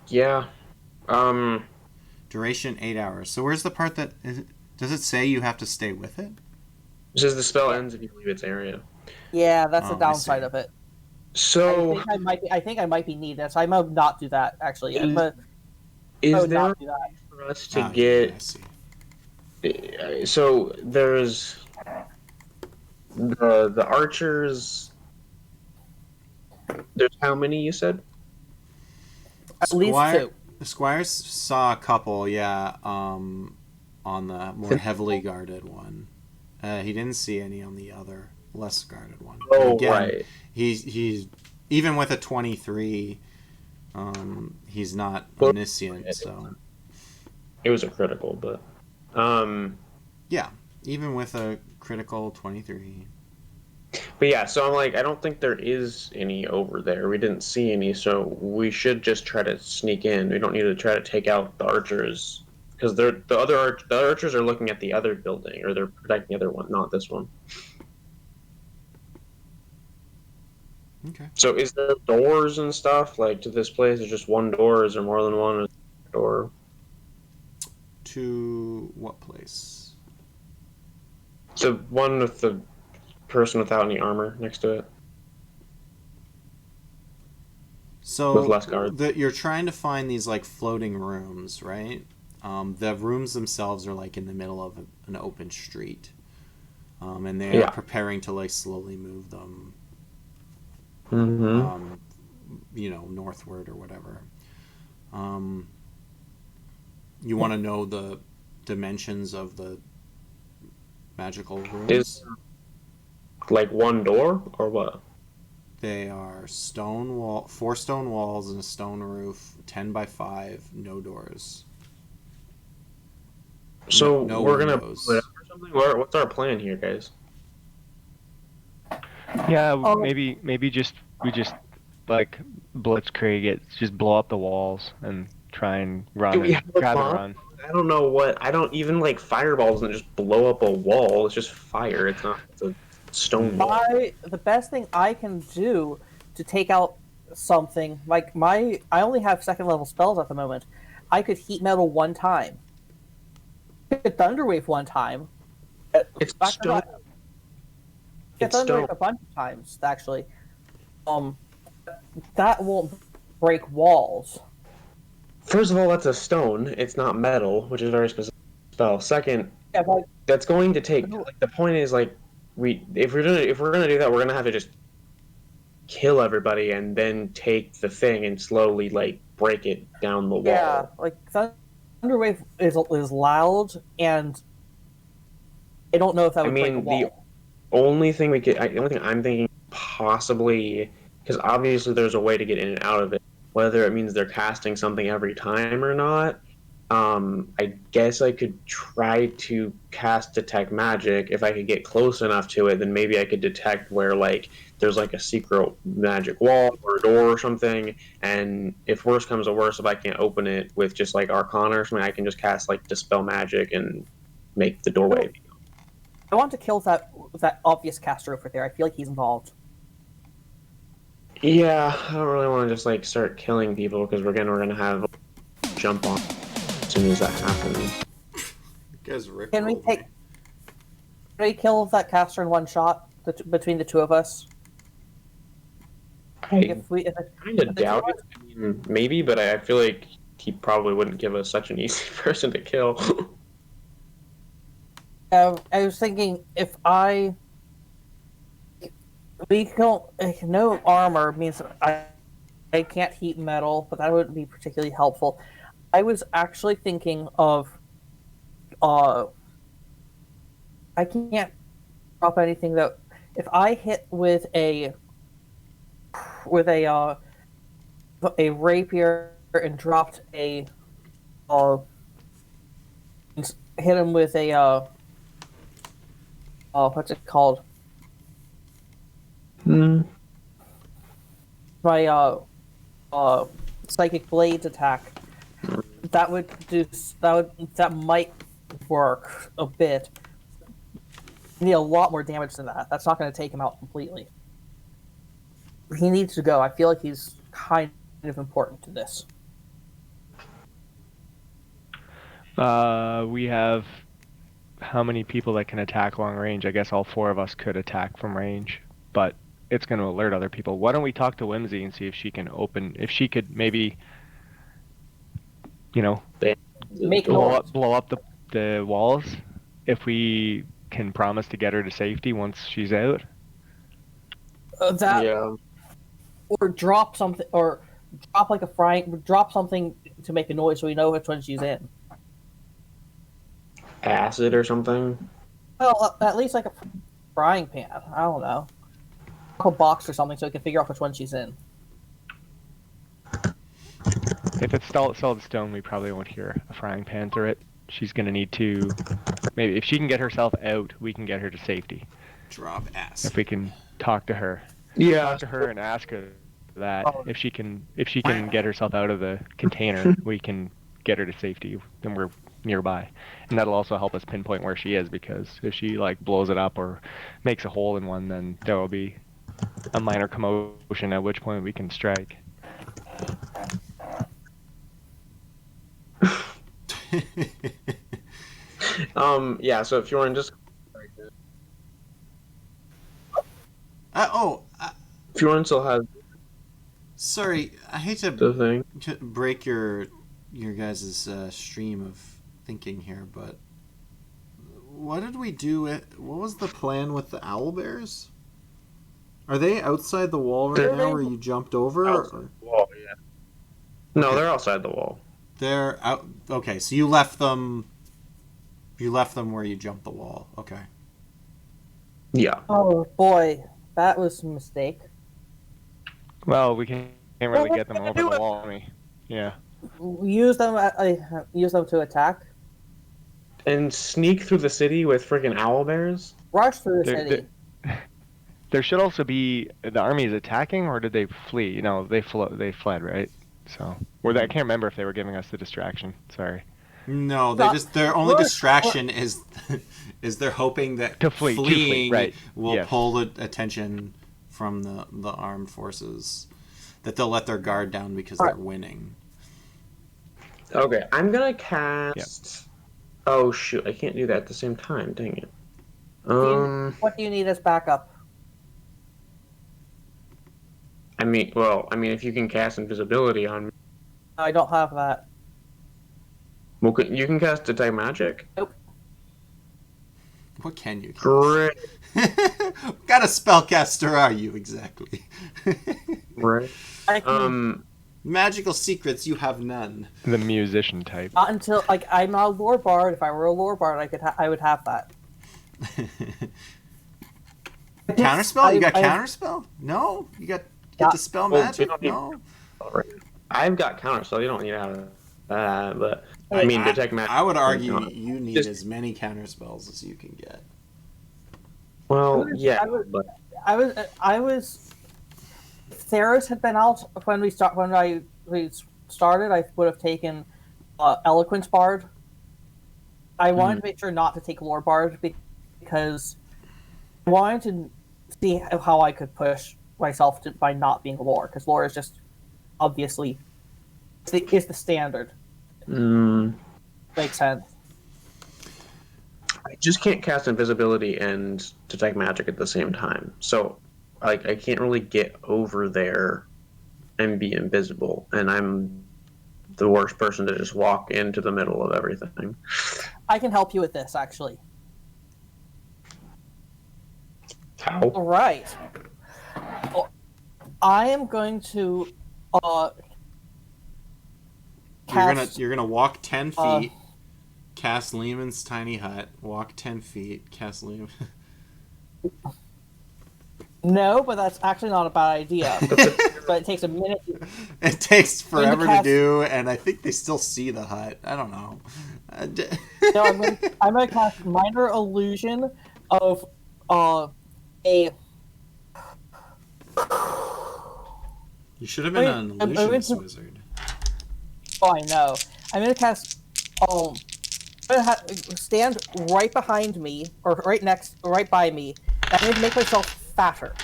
Yeah. Duration 8 hours. So where's the part that does it say you have to stay with it? It says the spell ends if you leave its area. yeah, that's the I downside see. of it. So I think I might be needed. So I might not do that actually. Is- But I is would there not do that. for us to Yeah, I get? see. So there's the archers. There's how many you said? At least two. The squires saw a couple, yeah, on the more heavily guarded one. He didn't see any on the other less guarded one. Oh, Again, right. He's even with a 23, he's not Well, omniscient. So It was a critical, but yeah, even with a critical 23. But yeah, so I'm like, I don't think there is any over there. We didn't see any, so we should just try to sneak in. We don't need to try to take out the archers because the archers are looking at the other building or they're protecting the other one, not this one. Okay. So is there doors and stuff like to this place? Is just one door? Or is there more than one door? To what place? So one with the person without any armor next to it. So With less guards. you're trying to find these like floating rooms, right? The rooms themselves are like in the middle of an open street, and they are preparing to like slowly move them, Mm-hmm. Northward or whatever. You want to know the dimensions of the magical rooms? Is like one door or what? They are 4 stone walls and a stone roof, 10 by 5, no doors. So No we're gonna windows. split up or something. What's our plan here, guys? Yeah, Oh. maybe we just like blitzkrieg it, just blow up the walls and try and run Do we and have a grab and bomb? run. I don't know what. I don't even like fireballs and just blow up a wall. It's just fire. It's not. It's a stone wall. The best thing I can do to take out something like I only have 2nd level spells at the moment. I could heat metal one time. I could thunderwave one time. It's Back to stone. that- Get It's thunderwave stone. a bunch of times actually. That won't break walls. First of all, that's a stone. It's not metal, which is a very specific spell. Second, Yeah, but that's going to take. Like the point is like if we're gonna do that, we're gonna have to just kill everybody and then take the thing and slowly like break it down the wall. yeah, like thunderwave is loud, and I don't know if that would break a mean, wall. the only thing I'm thinking possibly, because obviously there's a way to get in and out of it, whether it means they're casting something every time or not. I guess I could try to cast detect magic. If I could get close enough to it, then maybe I could detect where like there's like a secret magic wall or a door or something. And if worse comes to worse, if I can't open it with just like Arcana or something, I can just cast like Dispel Magic and make the doorway. I want to kill that obvious caster over there. I feel like he's involved. Yeah, I don't really want to just like start killing people because we're gonna have jump on as soon as that happens. Can we take? Can we kill that caster in one shot between the two of us? I If it- kind of if the two doubt of it. I mean, maybe, but I feel like he probably wouldn't give us such an easy person to kill. I was thinking if we don't no armor means I can't heat metal, but that wouldn't be particularly helpful. I was actually thinking of I can't drop anything that if I hit with a rapier and dropped hit him with a what's it called? Hmm. My psychic blades attack. That might work a bit. You need a lot more damage than that. That's not going to take him out completely. He needs to go. I feel like he's kind of important to this. We have how many people that can attack long range? I guess all 4 of us could attack from range, but it's going to alert other people. Why don't we talk to Whimsy and see if she can if she could maybe, Make blow noise. up the walls if we can promise to get her to safety once she's out. Yeah. Or drop something, or drop something to make a noise so we know which one she's in. Acid or something. Well, at least like a frying pan. I don't know. A box or something so we can figure out which one she's in. If it's solid stone, we probably won't hear a frying pan through it. She's going to need to... Maybe if she can get herself out, we can get her to safety. Drop acid. If we can talk to her. Yeah. Talk to her and ask her that. If she can get herself out of the container, we can get her to safety. Then we're nearby. And that'll also help us pinpoint where she is, because if she blows it up or makes a hole in one, then there will be a minor commotion, at which point we can strike. Yeah, so if you want to just if you want to still have sorry, I hate the to thing. break your guys' stream of thinking here, but what did we do? What was the plan with the owlbears? Are they outside the wall right now where you jumped over? Outside the wall, yeah. No, they're outside the wall. They're out. Okay, so you left them. You left them where you jumped the wall. Okay. Yeah. Oh boy, that was a mistake. Well, we can't really get them over the wall. Yeah. Use them. Use them to attack. And sneak through the city with freaking owlbears? Rush through the city. There should also be the army is attacking, or did they flee? No, they fled, right? So, I can't remember if they were giving us the distraction. Sorry. No, their only distraction is they're hoping that fleeing right. will pull the attention from the armed forces, that they'll let their guard down because they're winning. Okay, I'm gonna cast. Yep. Oh shoot! I can't do that at the same time. Dang it. What do you need as backup? I mean, if you can cast invisibility on me. I don't have that. Well, you can cast Detect Magic? Nope. What can you cast? Great. What kind of spellcaster are you exactly? Right. Magical secrets, you have none. The musician type. Not until I'm not a lore bard. If I were a lore bard, I would have that. Counterspell? You got counterspell? No, you got dispel magic. No. I've got counterspell. You don't need to have that, but I mean detect magic. I would argue you need as many counterspells as you can get. Well, yeah, I was. If Theros had been out when we started, I would have taken Eloquence Bard. I wanted to make sure not to take Lore Bard because I wanted to see how I could push myself by not being Lore, because Lore is just obviously is the standard. Makes sense. I just can't cast invisibility and detect magic at the same time, so I can't really get over there and be invisible, and I'm the worst person to just walk into the middle of everything. I can help you with this, actually. How? All right. I am going to cast... You're gonna walk 10 feet, cast Lehman's tiny hut, walk 10 feet, cast Lehman. No, but that's actually not a bad idea. But it takes a minute. It takes forever to do, and I think they still see the hut. I don't know. No, I'm going to cast Minor Illusion of a. You should have been an I'm illusionist going to- wizard. Oh, I know. I'm gonna cast. I'm gonna stand right behind me, or right by me. And I'm going to make myself fatter.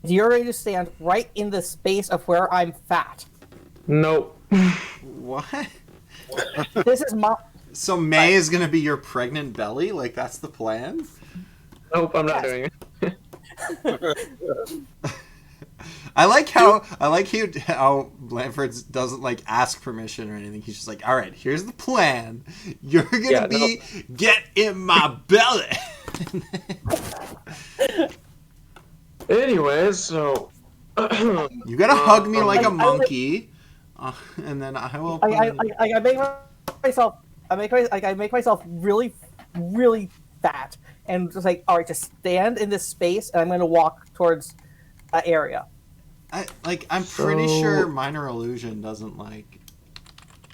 You're ready to stand right in the space of where I'm fat. Nope. What? This is my. So May is gonna be your pregnant belly? Like that's the plan? Nope, I'm not Yes. doing it. I like how Blanford doesn't like ask permission or anything. He's just like, all right, here's the plan. You're gonna get in my belly. Anyways, so You gotta hug me like a monkey, and then I will. I make myself. I make myself really, really fat, and just like, all right, just stand in this space, and I'm going to walk towards that area. I'm pretty sure minor illusion doesn't like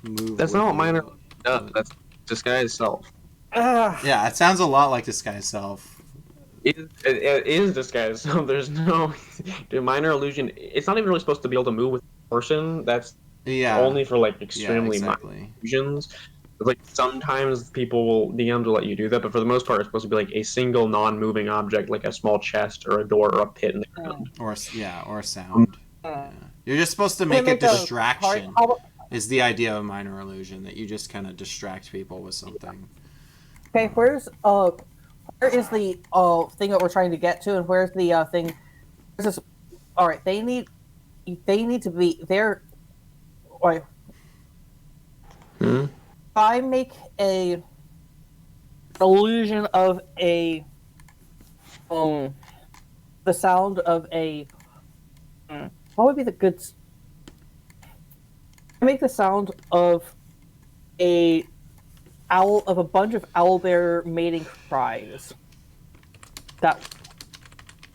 move. That's not what minor does. That's disguise self. Yeah, it sounds a lot like disguise self. It is disguise self. There's no minor illusion. It's not even really supposed to be able to move with a person. That's only for like extremely minor illusions. Like sometimes DMs will let you do that, but for the most part, it's supposed to be like a single non-moving object, like a small chest or a door or a pit in the ground. Or a sound. Yeah. You're just supposed to make a distraction. Is the idea of minor illusion that you just kind of distract people with something. Okay, where is the thing that we're trying to get to, and where's the thing? All right, they need to be there. Wait. I make a illusion of the sound of a. What would be the good? I make the sound of a bunch of owlbear mating cries. That.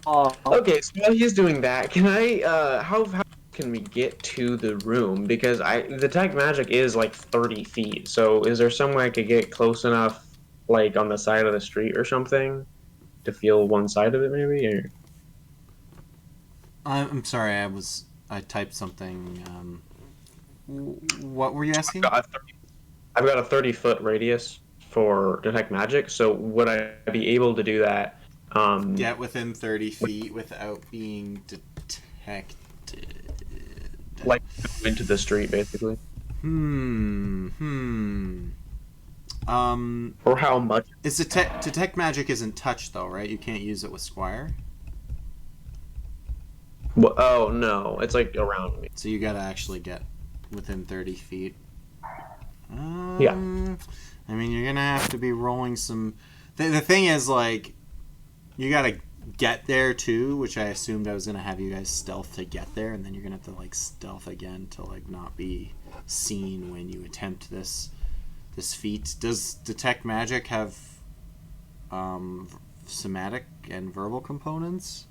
Okay, so while he's doing that, can I? How can we get to the room? Because the detect magic is like 30 feet. So is there some way I could get close enough, like on the side of the street or something, to feel one side of it, maybe? Or... I'm sorry, I typed something. What were you asking? I've got a 30-foot radius for detect magic. So would I be able to do that? Get within 30 feet without being detected. Like into the street, basically. Or how much? Is detect magic isn't touch though, right? You can't use it with Squire. Well, oh no, it's like around me. So you gotta actually get within 30 feet. Yeah. I mean, you're gonna have to be rolling some. The thing is, like, you gotta get there too, which I assumed I was gonna have you guys stealth to get there, and then you're gonna have to like stealth again to like not be seen when you attempt this feat. Does detect magic have somatic and verbal components?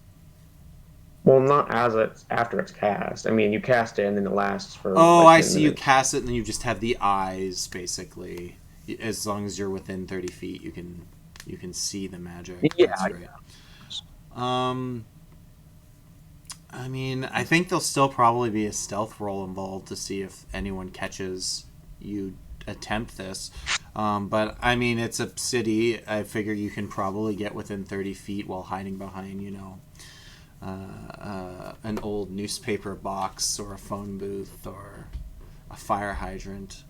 Well, not after it's cast. I mean, you cast it and then it lasts for. Oh, like, I see. minutes. You cast it and then you just have the eyes, basically. As long as you're within 30 feet, you can see the magic. Yeah. That's right. I mean, I think there'll still probably be a stealth roll involved to see if anyone catches you attempt this. But I mean, it's a city. I figure you can probably get within 30 feet while hiding behind, an old newspaper box or a phone booth or a fire hydrant.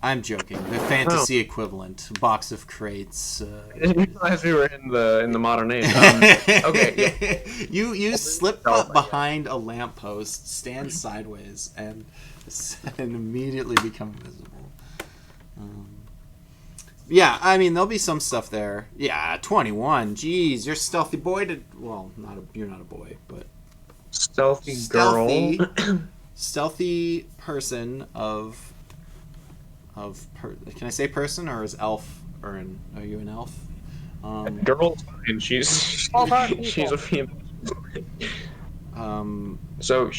I'm joking. The fantasy equivalent, a box of crates. I didn't realize we were in the modern age. Okay. Yeah. You slip up behind a lamppost, stand sideways, and immediately become invisible. Yeah, I mean there'll be some stuff there. Yeah, 21. Jeez, you're stealthy boy. Well, you're not a boy, but Stealthy girl. Stealthy person of can I say person, or is elf, or are you an elf? Girl's fine. She's a female. Um, So,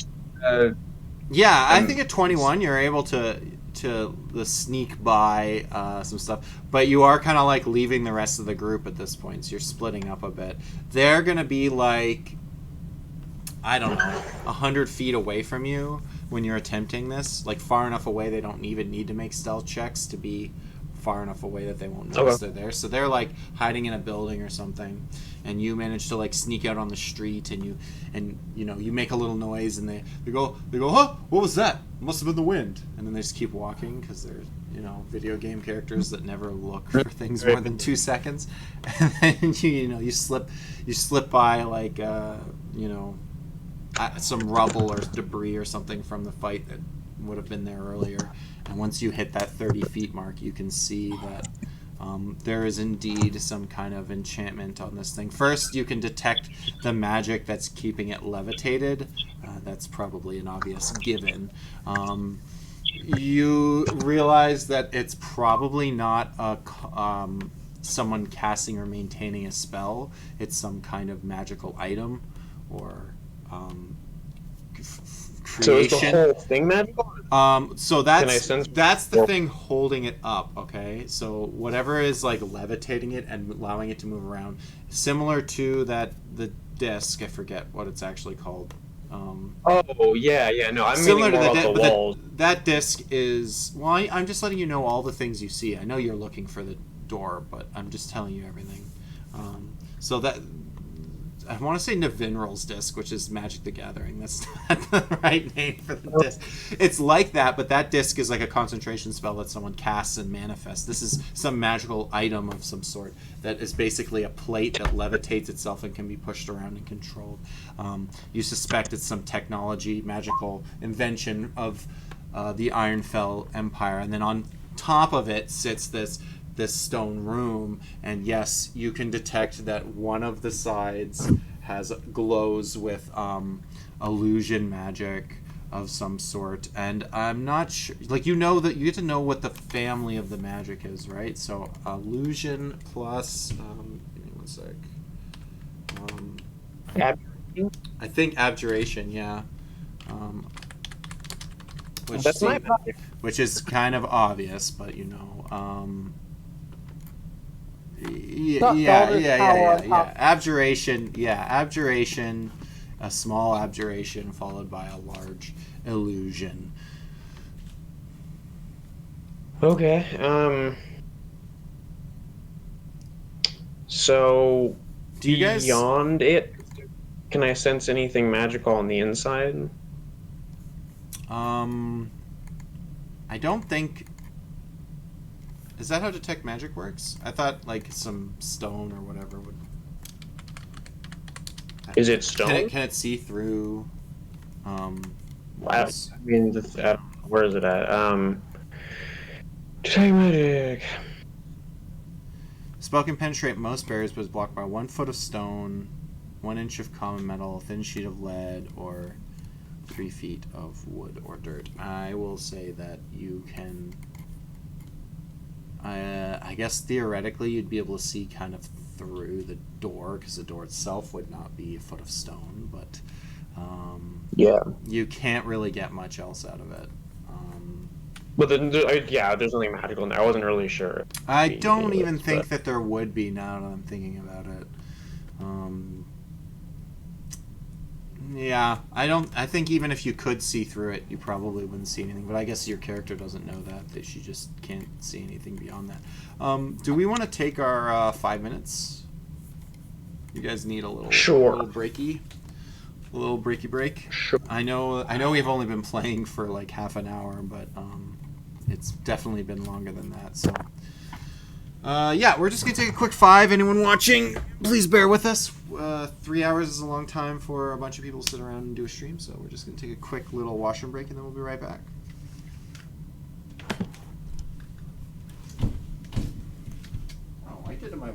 yeah, I think at 21 you're able to the sneak by some stuff, but you are kind of like leaving the rest of the group at this point, so you're splitting up a bit. They're gonna be like, I don't know, 100 feet away from you when you're attempting this, like far enough away they don't even need to make stealth checks to be far enough away that they won't notice they're there. So they're like hiding in a building or something, and you manage to like sneak out on the street, and you make a little noise, and they go, huh, what was that? It must have been the wind. And then they just keep walking because they're video game characters that never look for things more than 2 seconds. And then you slip by like some rubble or debris or something from the fight that would have been there earlier. And once you hit that 30 feet mark, you can see that there is indeed some kind of enchantment on this thing. First, you can detect the magic that's keeping it levitated. That's probably an obvious given. You realize that it's probably not someone casting or maintaining a spell. It's some kind of magical item or creation. So is the whole thing magical? So that's the thing holding it up. Okay, so whatever is like levitating it and allowing it to move around, similar to the disc. I forget what it's actually called. Oh yeah, no, I'm similar meaning more to about the walls. That disc is I'm just letting you know all the things you see. I know you're looking for the door, but I'm just telling you everything. So that. I want to say Navinral's disc, which is Magic the Gathering. That's not the right name for the disc. It's like that, but that disc is like a concentration spell that someone casts and manifests. This is some magical item of some sort that is basically a plate that levitates itself and can be pushed around and controlled. You suspect it's some technology, magical invention of the Ironfell Empire. And then on top of it sits this stone room, and yes, you can detect that one of the sides glows with illusion magic of some sort, and I'm not sure, like, that you get to know what the family of the magic is, right? So illusion plus give me 1 sec. I think abjuration, yeah. Which is kind of obvious, but yeah. Abjuration, a small abjuration followed by a large illusion. Okay. So do you guys beyond it, can I sense anything magical on the inside? I don't think. Is that how detect magic works? I thought like some stone or whatever would. Is it stone? Can it see through? I mean, where is it at? Detect magic. Spell can penetrate most barriers, but is blocked by 1 foot of stone, 1 inch of common metal, a thin sheet of lead, or 3 feet of wood or dirt. I will say that you can. I guess theoretically you'd be able to see kind of through the door, because the door itself would not be a foot of stone, but you can't really get much else out of it. But then, there's nothing magical in there. I wasn't really sure. I don't even think that there would be, now that I'm thinking about it. Yeah, I think even if you could see through it, you probably wouldn't see anything. But I guess your character doesn't know that she just can't see anything beyond that. Do we want to take our 5 minutes? You guys need a little breaky? A little breaky break? Sure. I know we've only been playing for like half an hour, but it's definitely been longer than that. So we're just gonna take a quick 5. Anyone watching, please bear with us. 3 hours is a long time for a bunch of people to sit around and do a stream, so we're just gonna take a quick little washroom break, and then we'll be right back. Oh, I did my.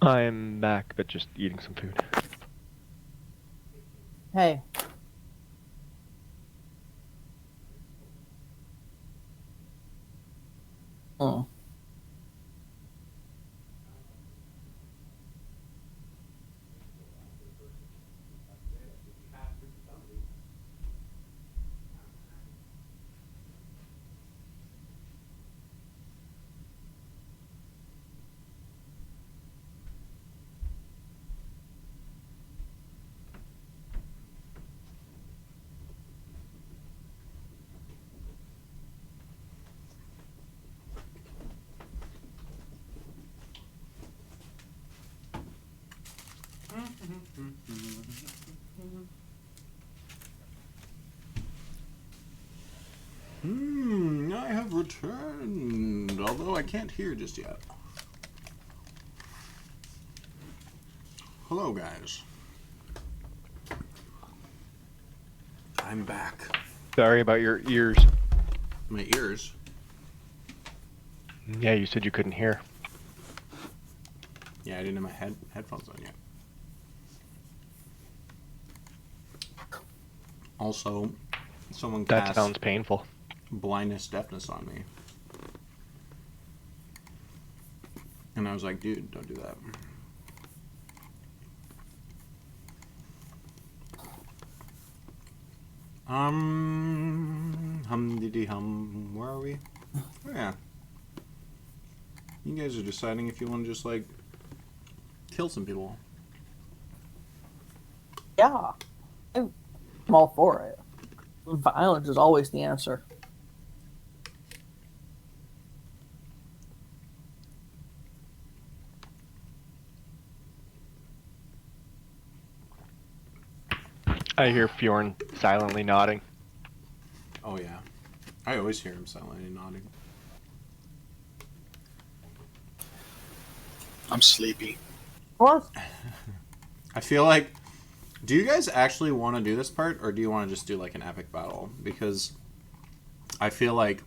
I'm back, but just eating some food. Hey. Oh. I have returned, although I can't hear just yet. Hello, guys. I'm back. Sorry about your ears. My ears? Yeah, you said you couldn't hear. Yeah, I didn't have my headphones on yet. Also, someone That cast sounds painful. blindness, deafness on me. And I was like, dude, don't do that. Hum diddy hum. Where are we? Oh, yeah. You guys are deciding if you want to just, like, kill some people. Yeah. I'm all for it. Violence is always the answer. I hear Fjorn silently nodding. Oh, yeah. I always hear him silently nodding. I'm sleepy. What? I feel like... Do you guys actually want to do this part, or do you want to just do, like, an epic battle? Because I feel like,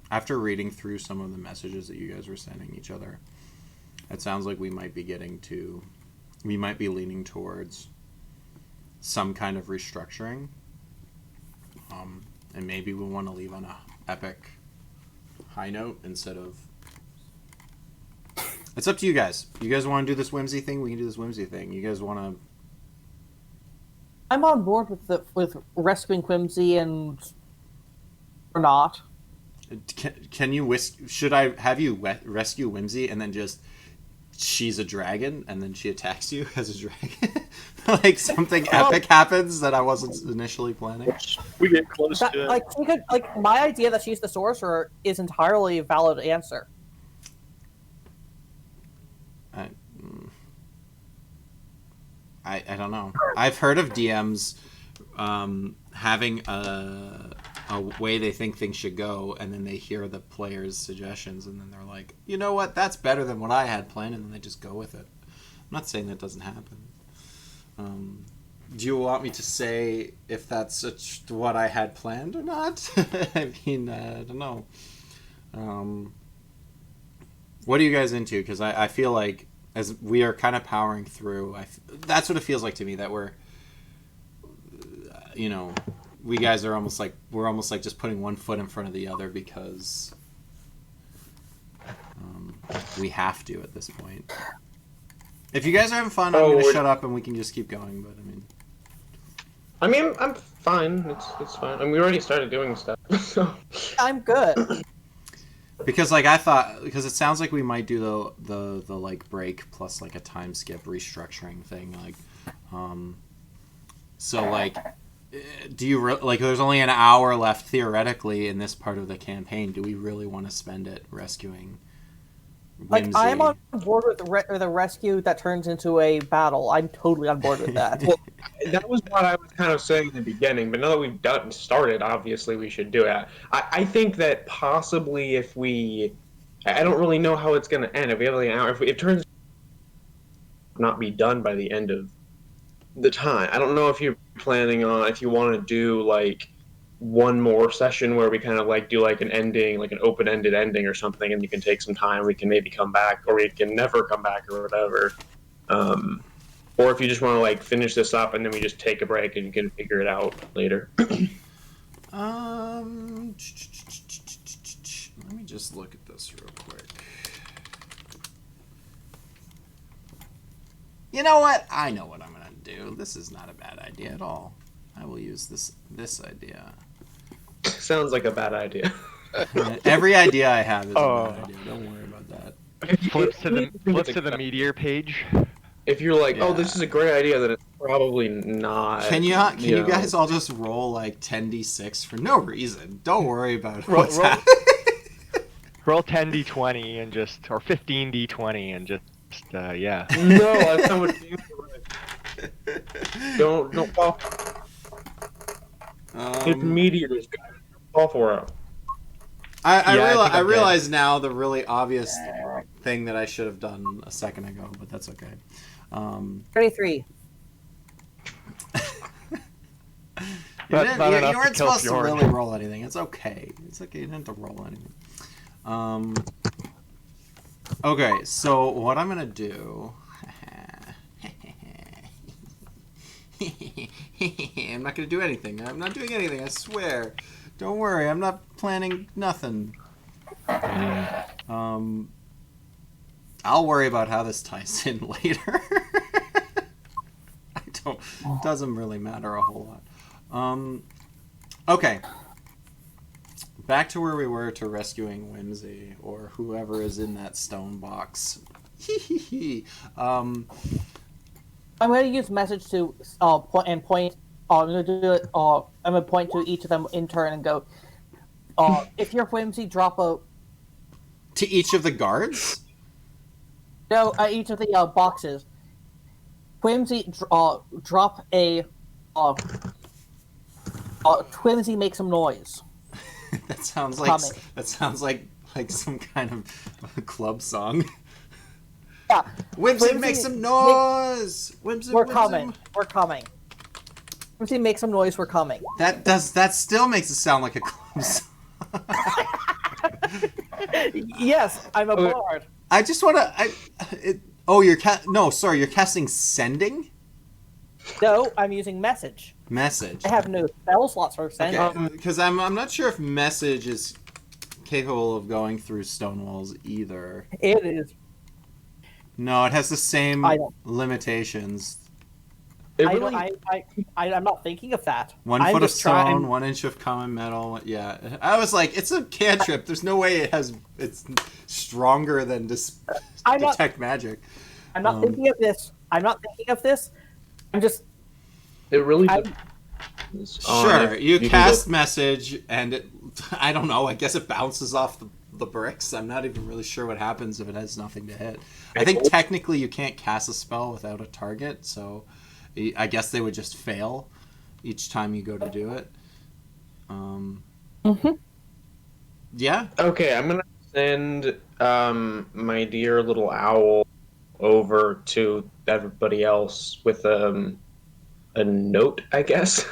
after reading through some of the messages that you guys were sending each other, it sounds like we might be getting to... We might be leaning towards some kind of restructuring. And maybe we want to leave on a epic high note instead of... It's up to you guys. You guys want to do this whimsy thing? We can do this whimsy thing. You guys want to... I'm on board with rescuing Quimsy and or not. Can you should I have you rescue Whimsy and then just she's a dragon and then she attacks you as a dragon? Like something epic happens that I wasn't initially planning. We get close That, to it. like, you could, like, my idea that she's the sorcerer is entirely a valid answer. I don't know. I've heard of DMs having a way they think things should go, and then they hear the players' suggestions, and then they're like, you know what, that's better than what I had planned, and then they just go with it. I'm not saying that doesn't happen. Do you want me to say if that's what I had planned or not? I mean, I don't know. What are you guys into? Because I feel like as we are kind of powering through, that's what it feels like to me, that we're, you know, we guys are almost like, we're almost like just putting one foot in front of the other because we have to at this point. If you guys are having fun, I'm going to shut up and we can just keep going, but I mean, I'm fine. It's fine. I mean, we already started doing stuff, so... I'm good. Because, like, I thought... Because it sounds like we might do the like, break plus, like, a time skip restructuring thing. Like, so, like, do you... like, there's only an hour left, theoretically, in this part of the campaign. Do we really want to spend it rescuing Whimsy? Like, I'm on board with the rescue that turns into a battle. I'm totally on board with that. Well, that was what I was kind of saying in the beginning, but now that we've started, obviously we should do it. I think that possibly if we... I don't really know how it's going to end. If we have like an hour, if it turns out not be done by the end of the time. I don't know if you're planning on, if you want to do like one more session where we kind of like do like an ending, like an open-ended ending or something, and you can take some time, we can maybe come back, or we can never come back or whatever. Or if you just want to like finish this up and then we just take a break and you can figure it out later. Let me just look at this real quick. You know what? I know what I'm gonna do. This is not a bad idea at all. I will use this idea. Sounds like a bad idea. Every idea I have is a bad idea. Don't worry about that. Flips to the meteor page. If you're like, oh, Yeah. this is a great idea, then it's probably not. Can you know. guys all just roll like 10d6 for no reason? Don't worry about Roll- what's roll- happening. Roll 10d20 and just, or 15d20 and just, yeah. No, that's how much you don't fall. It's meteors, guys. Fall for it. I realize now the really obvious thing that I should have done a second ago, but that's okay. 33. You That's not enough to weren't kill supposed to Bjorn. really roll anything. It's okay. It's okay. You didn't have to roll anything. Okay, so what I'm gonna do. I'm not gonna do anything. I'm not doing anything. I swear. Don't worry. I'm not planning nothing. I'll worry about how this ties in later. It doesn't really matter a whole lot. Okay. Back to where we were to rescuing Whimsy, or whoever is in that stone box. I'm going to use message to point. I'm going to do it. I'm going to point to each of them in turn and go. If you're Whimsy, drop a. To each of the guards? No, each of the boxes. Whimsy, drop a. Whimsy, make some noise. That sounds like some kind of club song. Yeah. Whimsy, make some noise. Whimsy, We're Whimsy. coming. We're coming. Whimsy, make some noise. We're coming. That still makes it sound like a club song. Yes, I'm a bard. I just want to. You're you're casting sending No, I'm using message. message. I have no spell slots for sending. Okay, because I'm not sure if message is capable of going through stone walls either. It is. No, it has the same I don't- limitations. It I really, don't- I'm not thinking of that. 1 I'm foot of just trying- stone, 1 inch of common metal. Yeah, I was like, it's a cantrip. There's no way it's stronger than I'm not- detect magic. I'm not thinking of this. I'm not thinking of this. I'm just. it really. I'm- depends on Sure, if you can cast go- message, and it, I don't know. I guess it bounces off the bricks. I'm not even really sure what happens if it has nothing to hit. I think technically you can't cast a spell without a target, so I guess they would just fail each time you go to do it. Yeah. Okay, I'm gonna send my dear little owl over to everybody else with a note, I guess,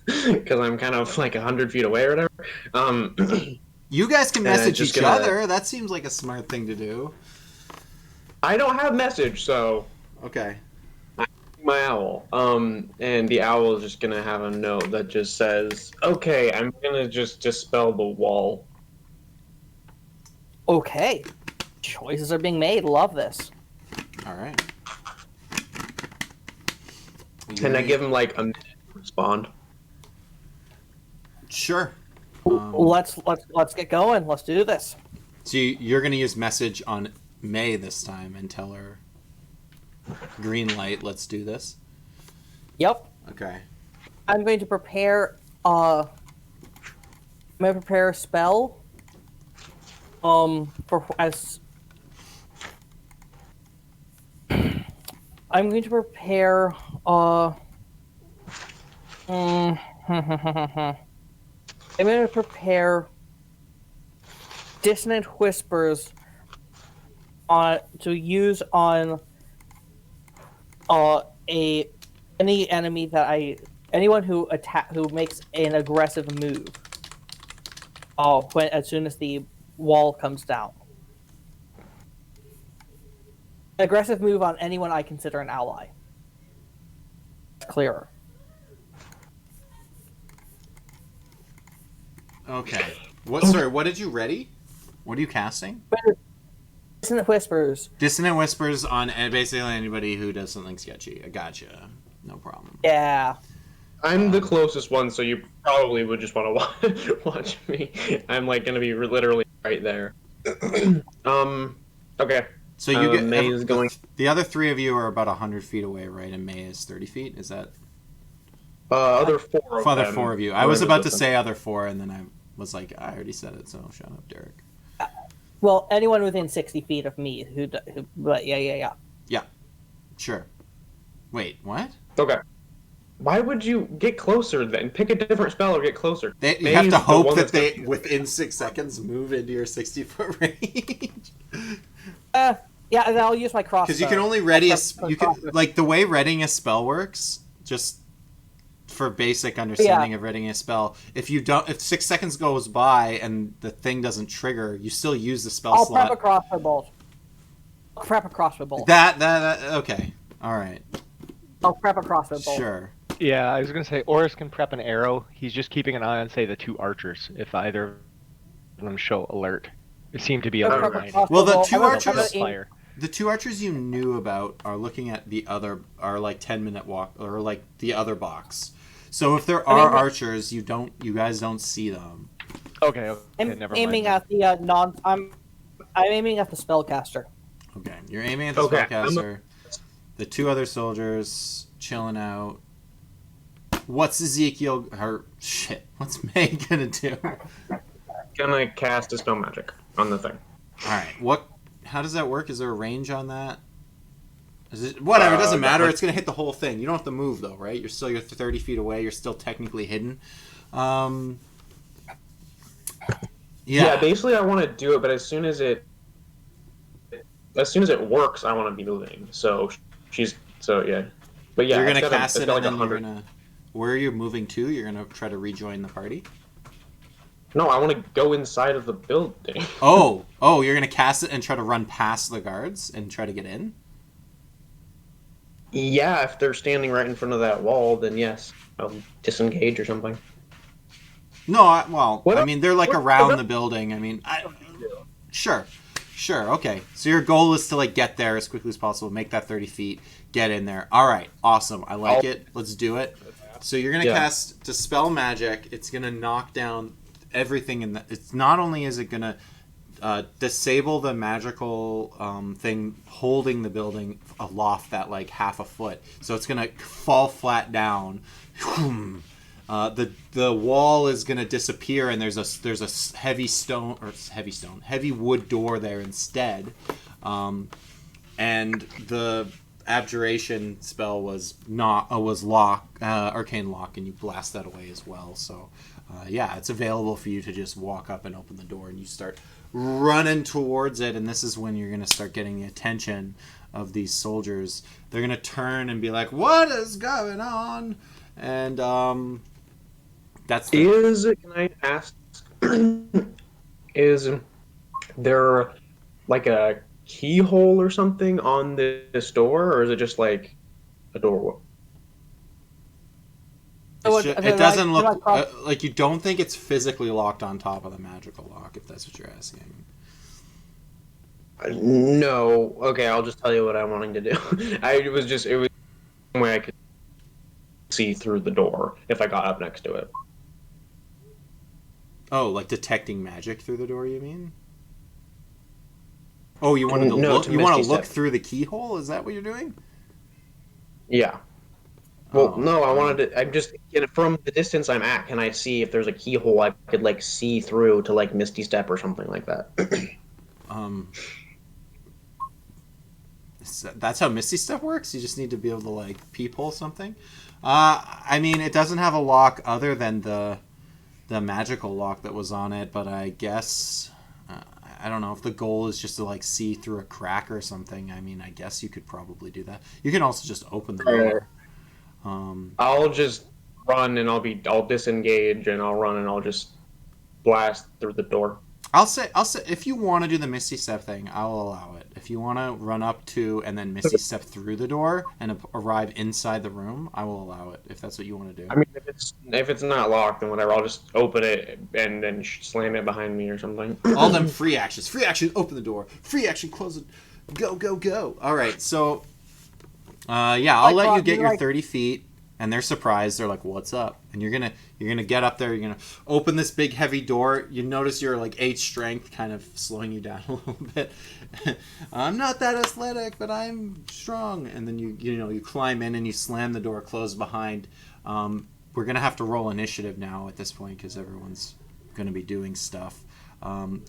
because I'm kind of like 100 feet away or whatever. You guys can And I'm message just each gonna- other. That seems like a smart thing to do. I don't have message, so Okay. my owl. And the owl is just gonna have a note that just says, "Okay, I'm gonna just dispel the wall." Okay. Choices are being made. Love this. All right. And I give him like a minute to respond. Sure. Let's get going. Let's do this. So you're going to use message on May this time and tell her green light, let's do this. Yep. Okay. I'm going to prepare. I'm going to prepare a spell. For as. I'm going to prepare. I'm going to prepare dissonant whispers to use on any enemy that anyone who makes an aggressive move as soon as the wall comes down. aggressive move on anyone I consider an ally. Clearer. Okay. Sorry, what did you ready? What are you casting? Dissonant Whispers. Dissonant Whispers on basically anybody who does something sketchy. I gotcha. No problem. Yeah. I'm the closest one, so you probably would just want to watch me. I'm like gonna be literally right there. Okay. So you get May is going. The other 3 of you are about 100 feet away, right? And May is 30 feet. Is that? Other 4 of Other them. 4 of you. I was about to say other 4, and then I was like, I already said it, so shut up, Derek. Well, anyone within 60 feet of me but yeah. Yeah. Sure. Wait, what? Okay. Why would you get closer then? Pick a different spell or get closer. You have to hope that they, within 6 seconds, move into your 60-foot range. Yeah, and I'll use my crossbow. Because you can only ready like the way readying a spell works, just for basic understanding of readying a spell. If 6 seconds goes by and the thing doesn't trigger, you still use the spell slot. I'll prep a crossbow bolt. Okay. All right. I'll prep a crossbow bolt. Sure. Yeah, I was gonna say Oris can prep an arrow. He's just keeping an eye on, say, the 2 archers. If either of them show alert, it seemed to be alert. Well, the 2 archers. The 2 archers you knew about are looking at the other, are like 10-minute walk, or like the other box. So if there are archers, you guys don't see them. Okay, I'm never aiming mind. at the I'm aiming at the spellcaster. Okay, you're aiming at the spellcaster. The 2 other soldiers chilling out. What's Ezekiel? What's May gonna do? Gonna cast a spell magic on the thing. All right. How does that work? Is there a range on that? Whatever, it doesn't matter. It's going to hit the whole thing. You don't have to move, though, right? You're 30 feet away. You're still technically hidden. Yeah, basically I want to do it, but as soon as it works, I want to be moving. But yeah. You're going to cast it, and then you're going to... Where are you moving to? You're going to try to rejoin the party? No, I want to go inside of the building. Oh, you're going to cast it and try to run past the guards and try to get in? Yeah, if they're standing right in front of that wall, then yes. I'll disengage or something. No, I mean, they're like around the building. I mean, sure, okay. So your goal is to like get there as quickly as possible, make that 30 feet, get in there. All right, awesome. I like it. Let's do it. So you're going to cast Dispel Magic. It's going to knock down everything in the... It's not only is it going to disable the magical thing holding the building aloft that like half a foot, so it's gonna fall flat down. The wall is gonna disappear, and there's a heavy wood door there instead, and the abjuration spell was arcane lock, and you blast that away as well. So it's available for you to just walk up and open the door, and you start running towards it, and this is when you're going to start getting the attention of these soldiers. They're going to turn and be like, what is going on? And that's can I ask, is there like a keyhole or something on this door, or is it just like a door? It doesn't look like you don't think it's physically locked on top of the magical lock, if that's what you're asking. No. Okay, I'll just tell you what I'm wanting to do. It was one way I could see through the door if I got up next to it. Oh, like detecting magic through the door, you mean? Oh, you wanted to look? You want to look through the keyhole? Is that what you're doing? Yeah. Well, no, I wanted to. I'm just from the distance I'm at. Can I see if there's a keyhole I could like see through to like Misty Step or something like that? That's how Misty Step works. You just need to be able to like peephole something. I mean, it doesn't have a lock other than the magical lock that was on it, but I guess I don't know if the goal is just to like see through a crack or something. I mean, I guess you could probably do that. You can also just open the door. I'll just run and I'll disengage and I'll run and I'll just blast through the door. I'll say if you want to do the Misty Step thing, I'll allow it. If you want to run up to and then Misty step through the door and arrive inside the room, I will allow it, if that's what you want to do. I mean, if it's not locked, then whatever. I'll just open it and then slam it behind me or something. All them free actions. Free action, open the door. Free action, close it. Go, go, go. All right, so, yeah, I'll let you get your 30 feet. And they're surprised. They're like, "What's up?" And you're gonna get up there. You're gonna open this big heavy door. You notice your like 8 strength kind of slowing you down a little bit. I'm not that athletic, but I'm strong. And then you climb in and you slam the door closed behind. We're gonna have to roll initiative now at this point because everyone's gonna be doing stuff.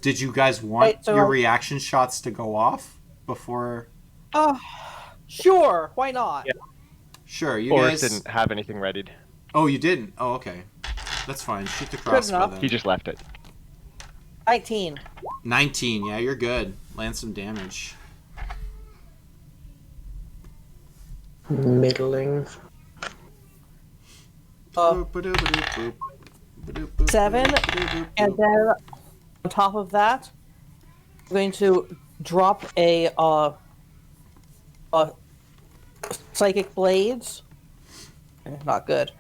Did you guys want your reaction shots to go off before? Sure. Why not? Yeah. Sure, you Boris guys didn't have anything readied. Oh, you didn't? Oh, okay. That's fine. Shoot the crossbow then. He just left it. 19. 19. Yeah, you're good. Land some damage. Middling. 7, and then on top of that, I'm going to drop a psychic blades. Not good.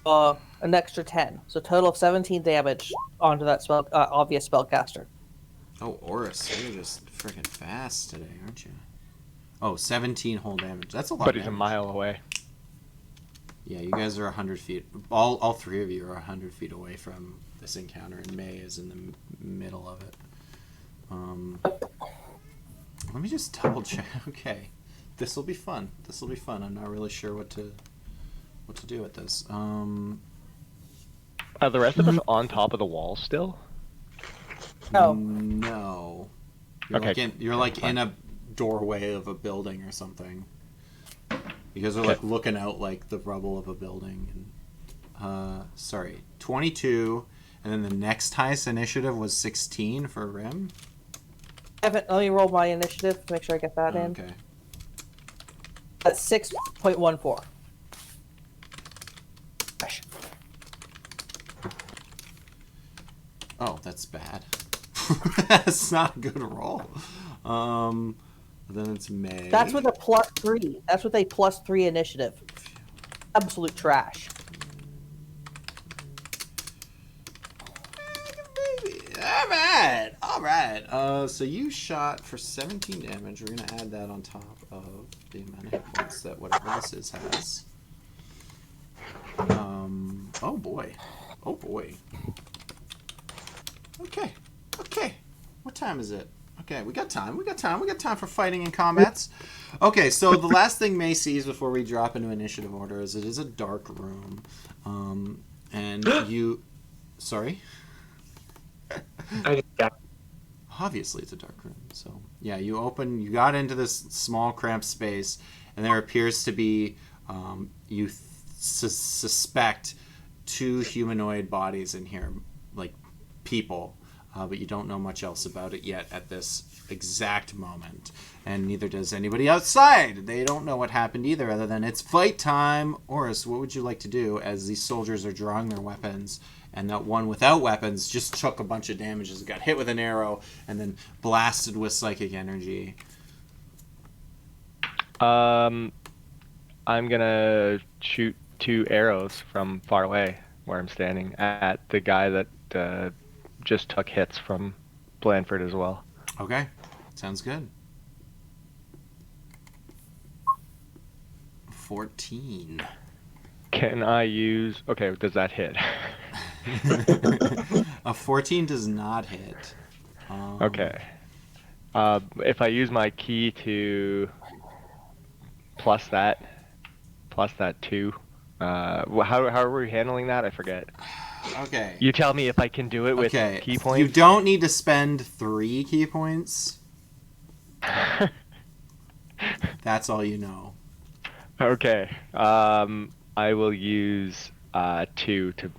An extra 10, so total of 17 damage onto that spell, obvious spellcaster. Oh, Oris, you're just freaking fast today, aren't you? Oh, 17 whole damage. That's a lot. But he's a mile away. Yeah, you guys are 100 feet. All 3 of you are 100 feet away from this encounter, and May is in the middle of it. Let me just double check. Okay, this will be fun. This will be fun. I'm not really sure what to do with this. Are the rest of us on top of the wall still? No. No. You're Okay. like in a doorway of a building or something. You guys are like looking out like the rubble of a building. And, sorry, 22, and then the next highest initiative was 16 for Rim. Let me roll my initiative to make sure I get that in. Okay. That's 6.14. Oh, that's bad. That's not a good roll. Then it's May. That's with a +3. That's with a +3 initiative. Absolute trash. All right. So you shot for 17 damage. We're gonna add that on top of the amount of hit points that whatever this is has. Oh boy. Okay. What time is it? Okay, we got time. We got time for fighting and combats. Okay, so the last thing May sees before we drop into initiative order is it is a dark room. And you... Sorry? Obviously it's a dark room. So, yeah, you got into this small cramped space, and there appears to be, you suspect 2 humanoid bodies in here, like people. But you don't know much else about it yet at this exact moment. And neither does anybody outside. They don't know what happened either, other than it's fight time. Oris, what would you like to do as these soldiers are drawing their weapons, and that one without weapons just took a bunch of damages, got hit with an arrow, and then blasted with psychic energy? I'm gonna shoot 2 arrows from far away where I'm standing at the guy that just took hits from Blandford as well. Okay, sounds good. 14. Can I use... Okay, does that hit? A 14 does not hit. Okay. If I use my key to plus that 2, how are we handling that? I forget. Okay. You tell me if I can do it with key points. You don't need to spend 3 key points. That's all you know. Okay. I will use 2 to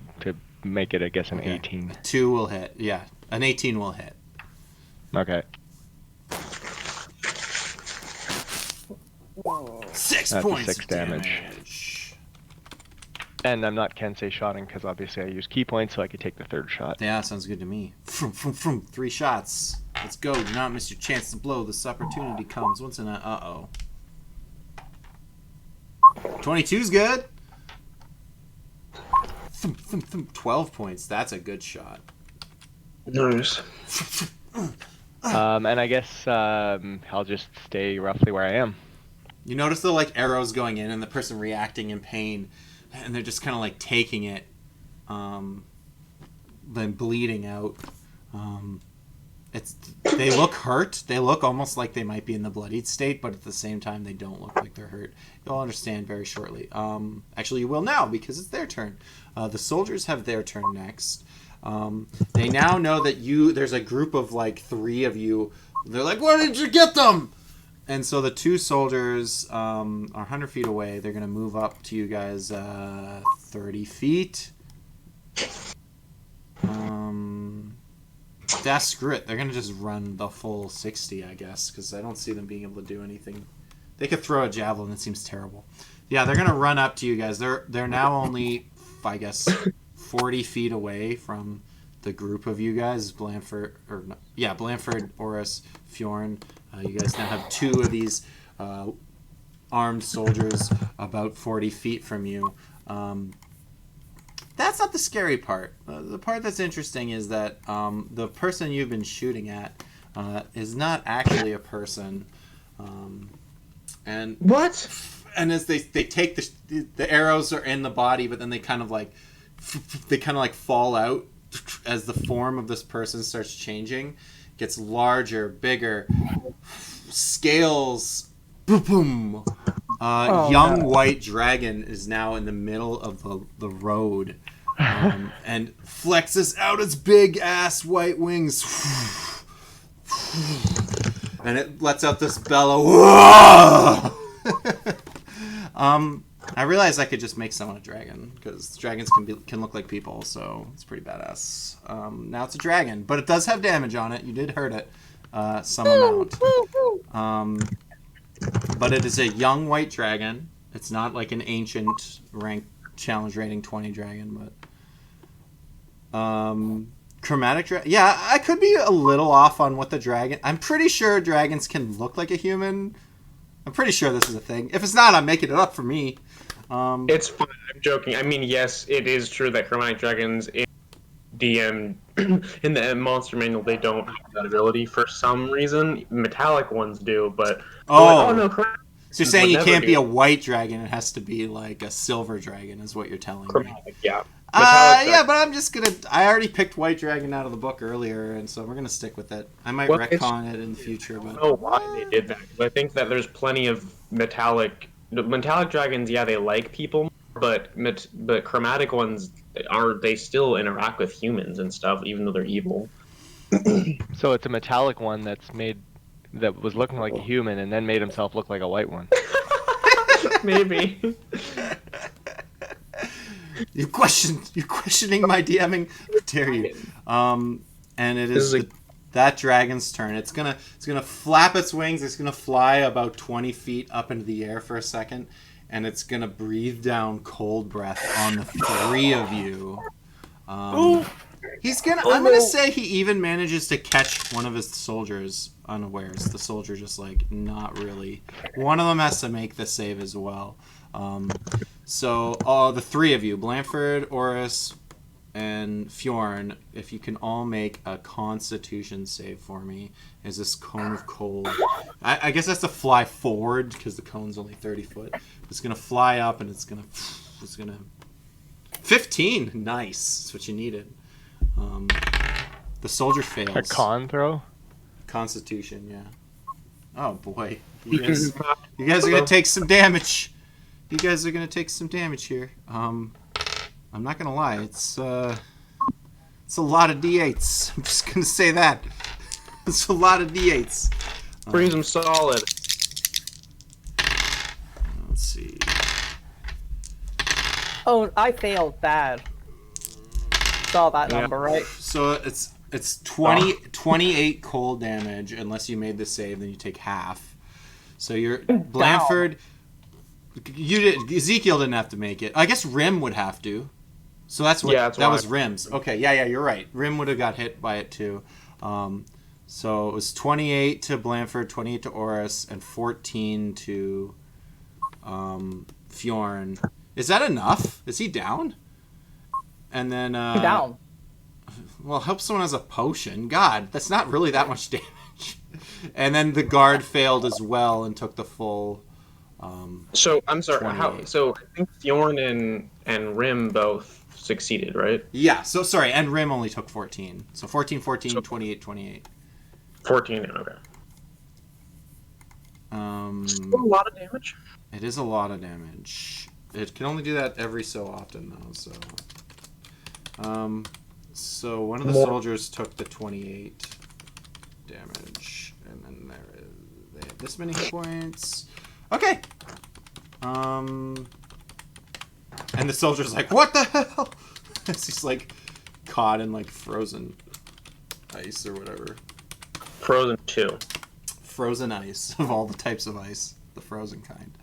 make it, I guess, an 18. 2 will hit. Yeah, an 18 will hit. Okay. 6 That's points 6 of damage. And I'm not Kensei shotting because obviously I use key points, so I could take the 3rd shot. Yeah, sounds good to me. From 3 shots. Let's go. Do not miss your chance to blow. This opportunity comes once in a... Uh-oh. 22's good. 12 points. That's a good shot. Nice. And I guess I'll just stay roughly where I am. You notice the like arrows going in and the person reacting in pain, and they're just kind of like taking it, then bleeding out. They look hurt. They look almost like they might be in the bloodied state, but at the same time they don't look like they're hurt. You'll understand very shortly. Actually, you will now because it's their turn. The soldiers have their turn next. They now know that there's a group of like 3 of you. They're like, where did you get them? And so the 2 soldiers are 100 feet away. They're going to move up to you guys 30 feet. Screw it. They're going to just run the full 60, I guess, because I don't see them being able to do anything. They could throw a javelin. It seems terrible. Yeah, they're going to run up to you guys. They're now only, I guess, 40 feet away from the group of you guys. Blanford, Oris, Fjorn. You guys now have 2 of these armed soldiers about 40 feet from you. That's not the scary part. The part that's interesting is that the person you've been shooting at is not actually a person. And what? And as they take the arrows are in the body, but then they kind of like fall out as the form of this person starts changing. It gets larger, bigger, scales. Boom, boom. Young white dragon is now in the middle of the road, and flexes out its big ass white wings, and it lets out this bellow. I realized I could just make someone a dragon because dragons can look like people, so it's pretty badass. Now it's a dragon, but it does have damage on it. You did hurt it some amount. But it is a young white dragon. It's not like an ancient rank challenge rating 20 dragon, but chromatic dragon. Yeah, I could be a little off on what the dragon. I'm pretty sure dragons can look like a human. I'm pretty sure this is a thing. If it's not, I'm making it up for me. It's fine. I'm joking. I mean, yes, it is true that chromatic dragons in DM in the monster manual they don't have that ability for some reason. Metallic ones do, but no. So you're saying you can't be a white dragon; it has to be like a silver dragon, is what you're telling me. Chromatic, yeah. Yeah, but I'm just gonna. I already picked white dragon out of the book earlier, and so we're gonna stick with it. I might retcon it in the future, but I don't know why they did that. I think that there's plenty of metallic dragons. Yeah, they like people, but chromatic ones they still interact with humans and stuff, even though they're evil. So it's a metallic one that was looking like a human and then made himself look like a white one. Maybe. You're questioning my DMing. How dare you? And it is that dragon's turn. It's gonna flap its wings. It's gonna fly about 20 feet up into the air for a second, and it's gonna breathe down cold breath on the 3 of you. I'm gonna say he even manages to catch one of his soldiers unawares. The soldier just like not really. One of them has to make the save as well. So the 3 of you, Blanford, Oris, and Fjorn, if you can all make a Constitution save for me, is this cone of cold. I guess it has to fly forward because the cone's only 30 foot. It's gonna fly up and it's gonna 15. Nice. That's what you needed. The soldier fails. A con throw? Constitution, yeah. Oh boy, you guys are gonna take some damage. You guys are gonna take some damage here. I'm not gonna lie, it's a lot of d8s. I'm just gonna say that. It's a lot of d8s. Brings them solid. Let's see. Oh, I failed bad. Saw that number, right? So it's 28 cold damage unless you made the save, then you take half. So you're Blanford. Ezekiel didn't have to make it. I guess Rim would have to. So that was Rim's. Okay, yeah, you're right. Rim would have got hit by it too. So it was 28 to Blanford, 28 to Oris, and 14 to Fjorn. Is that enough? Is he down? And then Down. well, help someone has a potion. God, that's not really that much damage. And then the guard failed as well and took the full. So I'm sorry. 28. So I think Fjorn and Rim both succeeded, right? Yeah. So sorry, and Rim only took 14. So 14, 14, So- 28, 28. 14. Okay. Still a lot of damage. It is a lot of damage. It can only do that every so often, though. So one of the soldiers took the 28 damage, and then they have this many hit points. Okay. And the soldier's like, "What the hell?" He's like caught in like frozen ice or whatever. Frozen 2. Frozen ice of all the types of ice, the frozen kind.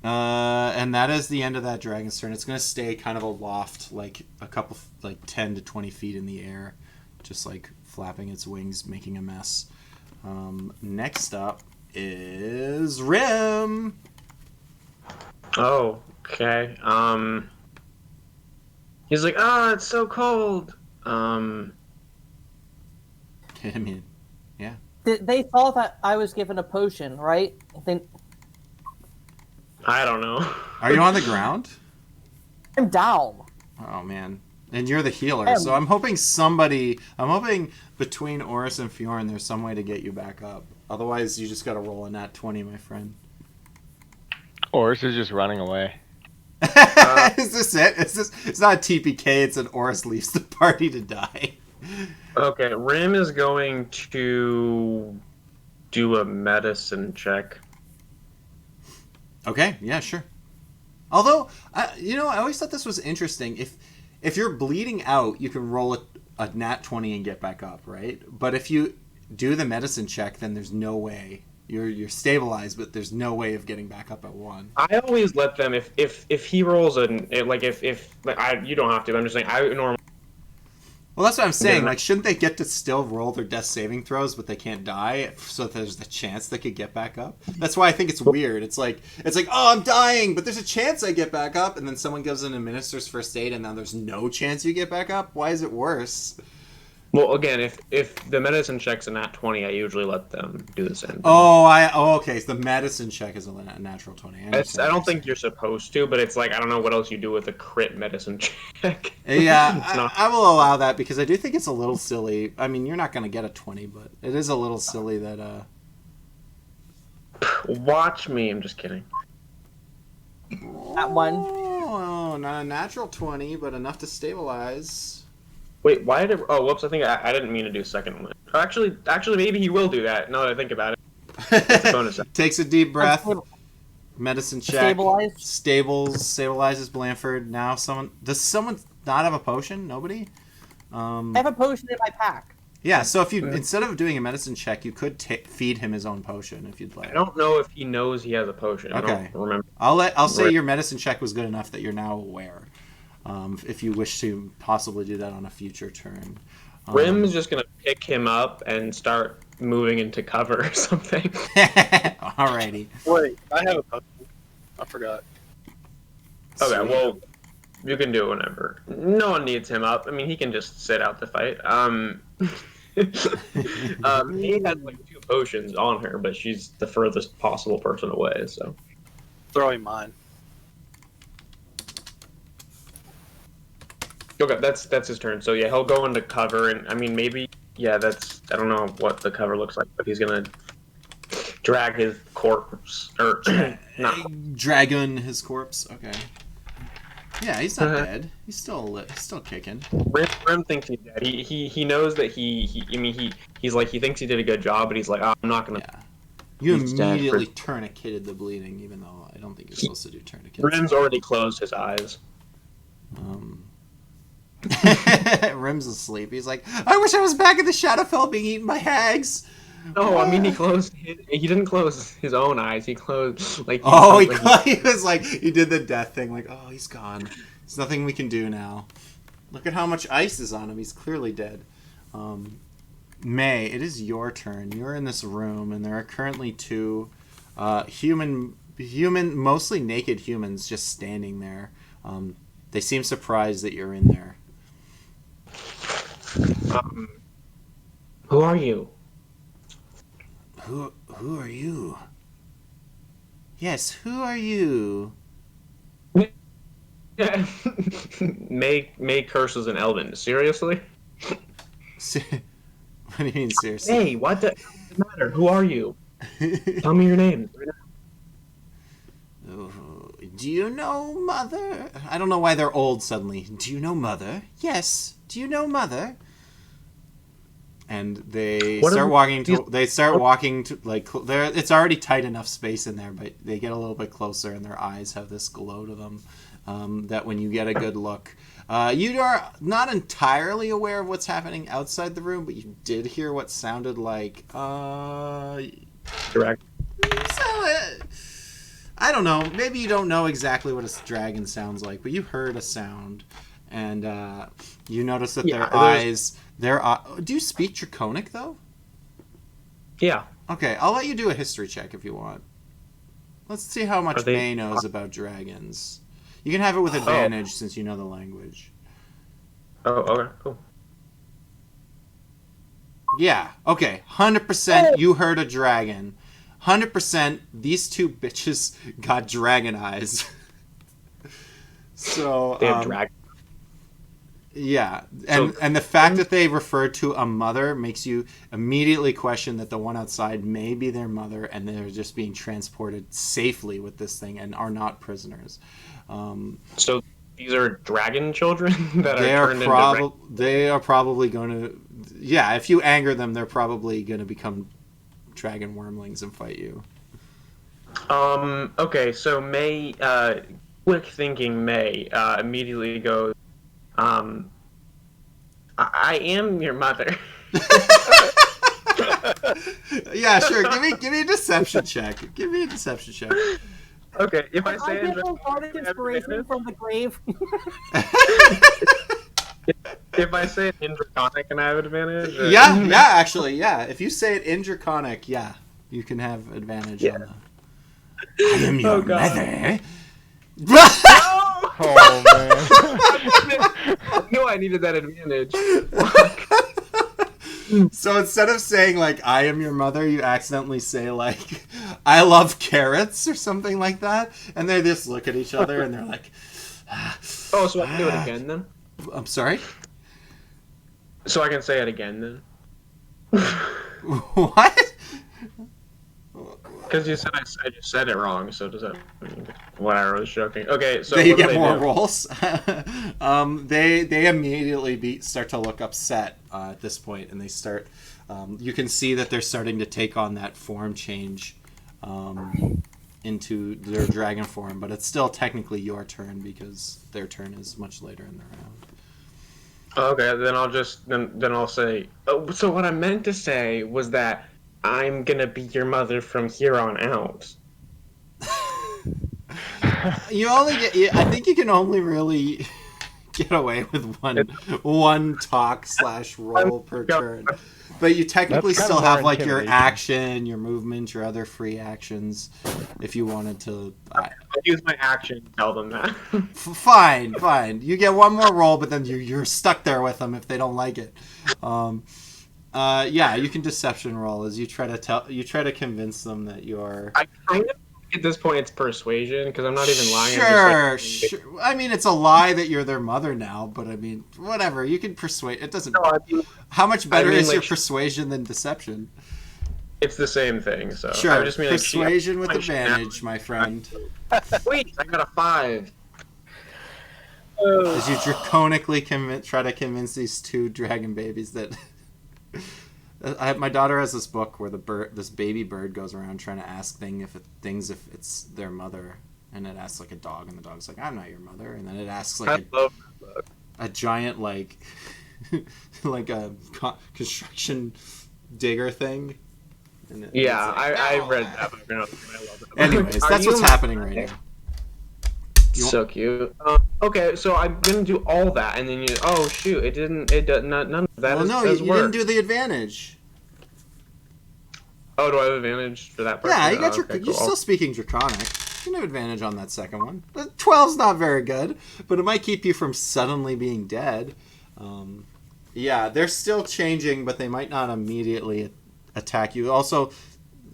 And that is the end of that dragon's turn. It's going to stay kind of aloft, like a couple, like 10 to 20 feet in the air, just like flapping its wings, making a mess. Next up is Rim. Oh, okay. He's like, it's so cold. I mean, yeah. They thought that I was given a potion, right? I think I don't know. Are you on the ground? I'm down. Oh man. And you're the healer, so I'm hoping between Oris and Fjorn there's some way to get you back up. Otherwise you just gotta roll a nat 20, my friend. Oris is just running away. Is this it? It's not a TPK, it's an Oris leaves the party to die. Okay, Rim is going to do a medicine check. Okay, yeah, sure. Although, I always thought this was interesting. If you're bleeding out, you can roll a nat 20 and get back up, right? But if you do the medicine check, then there's no way. You're stabilized, but there's no way of getting back up at 1. I always let them if he rolls you don't have to. I'm just saying I normally. Well, that's what I'm saying. Yeah. Like, shouldn't they get to still roll their death saving throws, but they can't die, so that there's the chance they could get back up? That's why I think it's weird. It's like, oh, I'm dying, but there's a chance I get back up, and then someone goes and administers first aid, and now there's no chance you get back up? Why is it worse? Well, again, if the medicine check's a nat 20, I usually let them do the same thing. Okay. So the medicine check is a natural 20. I don't think you're supposed to, but it's like, I don't know what else you do with a crit medicine check. Yeah, I will allow that because I do think it's a little silly. I mean, you're not going to get a 20, but it is a little silly that... Watch me. I'm just kidding. At 1. Oh, not a natural 20, but enough to stabilize. Wait, why did? Oh, whoops! I think I didn't mean to do second one. Actually, maybe he will do that. Now that I think about it, it's a bonus. Takes a deep breath. Medicine check. Stabilizes Blanford. Now does someone not have a potion? Nobody. I have a potion in my pack. Yeah. So if you instead of doing a medicine check, you could feed him his own potion if you'd like. I don't know if he knows he has a potion. Okay. I don't remember. I'll say your medicine check was good enough that you're now aware. If you wish to possibly do that on a future turn. Rim's just going to pick him up and start moving into cover or something. Alrighty. Wait, I have a potion. I forgot. Okay, well, you can do it whenever. No one needs him up. I mean, he can just sit out the fight. He has like 2 potions on her, but she's the furthest possible person away, so. Throwing mine. Okay, that's his turn. So yeah, he'll go into cover, and I mean maybe I don't know what the cover looks like, but he's gonna drag his corpse or dragon his corpse. Okay. Yeah, he's not dead. He's still kicking. Rim thinks he's dead. He knows that he's like he thinks he did a good job, but he's like, I'm not gonna. Yeah. You immediately tourniqueted the bleeding, even though I don't think you're supposed to do tourniquets. Rim's already closed his eyes. Rim's asleep. He's like, I wish I was back in the Shadowfell being eaten by hags. No, I mean he didn't close his own eyes. He closed like. He was like he did the death thing. Like, oh, he's gone. There's nothing we can do now. Look at how much ice is on him. He's clearly dead. May, it is your turn. You're in this room, and there are currently two human, mostly naked humans just standing there. They seem surprised that you're in there. Who are you? Who are you? Yes, who are you? May curses in Elven. Seriously? What do you mean, seriously? Hey, what the matter? Who are you? Tell me your name. Oh, do you know Mother? I don't know why they're old suddenly. Do you know Mother? Yes. Do you know Mother? And they start walking to. They start walking to like. It's already tight enough space in there, but they get a little bit closer, and their eyes have this glow to them. That when you get a good look, you are not entirely aware of what's happening outside the room, but you did hear what sounded like. Direct. I don't know. Maybe you don't know exactly what a dragon sounds like, but you heard a sound, and you notice that their eyes. Do you speak Draconic though? Yeah. Okay, I'll let you do a history check if you want. Let's see how much May knows about dragons. You can have it with advantage since you know the language. Oh, okay, cool. Yeah, okay. 100% you heard a dragon. 100% these two bitches got dragon eyes. So they have dragon. Yeah, and the fact that they refer to a mother makes you immediately question that the one outside may be their mother, and they're just being transported safely with this thing and are not prisoners. So these are dragon children that they are turned into. They are probably going to. Yeah, if you anger them, they're probably going to become dragon wormlings and fight you. Okay, so May, quick thinking May, immediately goes. I am your mother. Yeah, sure. Give me a deception check. Give me a deception check. Okay, if I say get a lot of inspiration from the grave. If I say it in Draconic, can I have advantage? Or? Yeah, actually, yeah. If you say it in Draconic, yeah, you can have advantage on that. I am your mother. Oh man! I knew I needed that advantage. So instead of saying like "I am your mother," you accidentally say like "I love carrots" or something like that, and they just look at each other and they're like, "Oh, so I can do it again then?" I'm sorry. So I can say it again then? What? Because you said I just said it wrong, so does that mean whatever, I was joking. Okay, so you get more rolls. They immediately start to look upset at this point, and they start. You can see that they're starting to take on that form change into their dragon form, but it's still technically your turn because their turn is much later in the round. Okay, then I'll just then I'll say. Oh, so what I meant to say was that I'm gonna be your mother from here on out. You only get. I think you can only really get away with one talk / roll per turn. But you technically still have like your action, your movement, your other free actions, if you wanted to. I'll use my action to tell them that. Fine. You get one more roll, but then you're stuck there with them if they don't like it. Yeah, you can deception roll as you try to convince them that you're. I kind of at this point it's persuasion because I'm not even lying. Sure. I mean, it's a lie that you're their mother now, but I mean, whatever. You can persuade. It doesn't. No, how much better is your persuasion than deception? It's the same thing. So sure. I just mean persuasion with advantage, my friend. Wait, I got a 5. As you draconically try to convince these two dragon babies that. My daughter has this book where this baby bird goes around trying to ask things if it's their mother, and it asks like a dog, and the dog's like, "I'm not your mother," and then it asks like a giant like like a construction digger thing. And yeah, like, I read that book. I love it. Anyways, that's what's happening right now. So cute. Okay, so I'm gonna do all that, and then you. Oh shoot! It didn't. It does not. None of that. Well, no, does you work. didn't do the advantage. Oh, do I have advantage for that part? Yeah, you got Oh, your. okay, You're cool. still speaking Draconic. You have advantage on that second one. 12's not very good, but it might keep you from suddenly being dead. Yeah, they're still changing, but they might not immediately attack you. Also,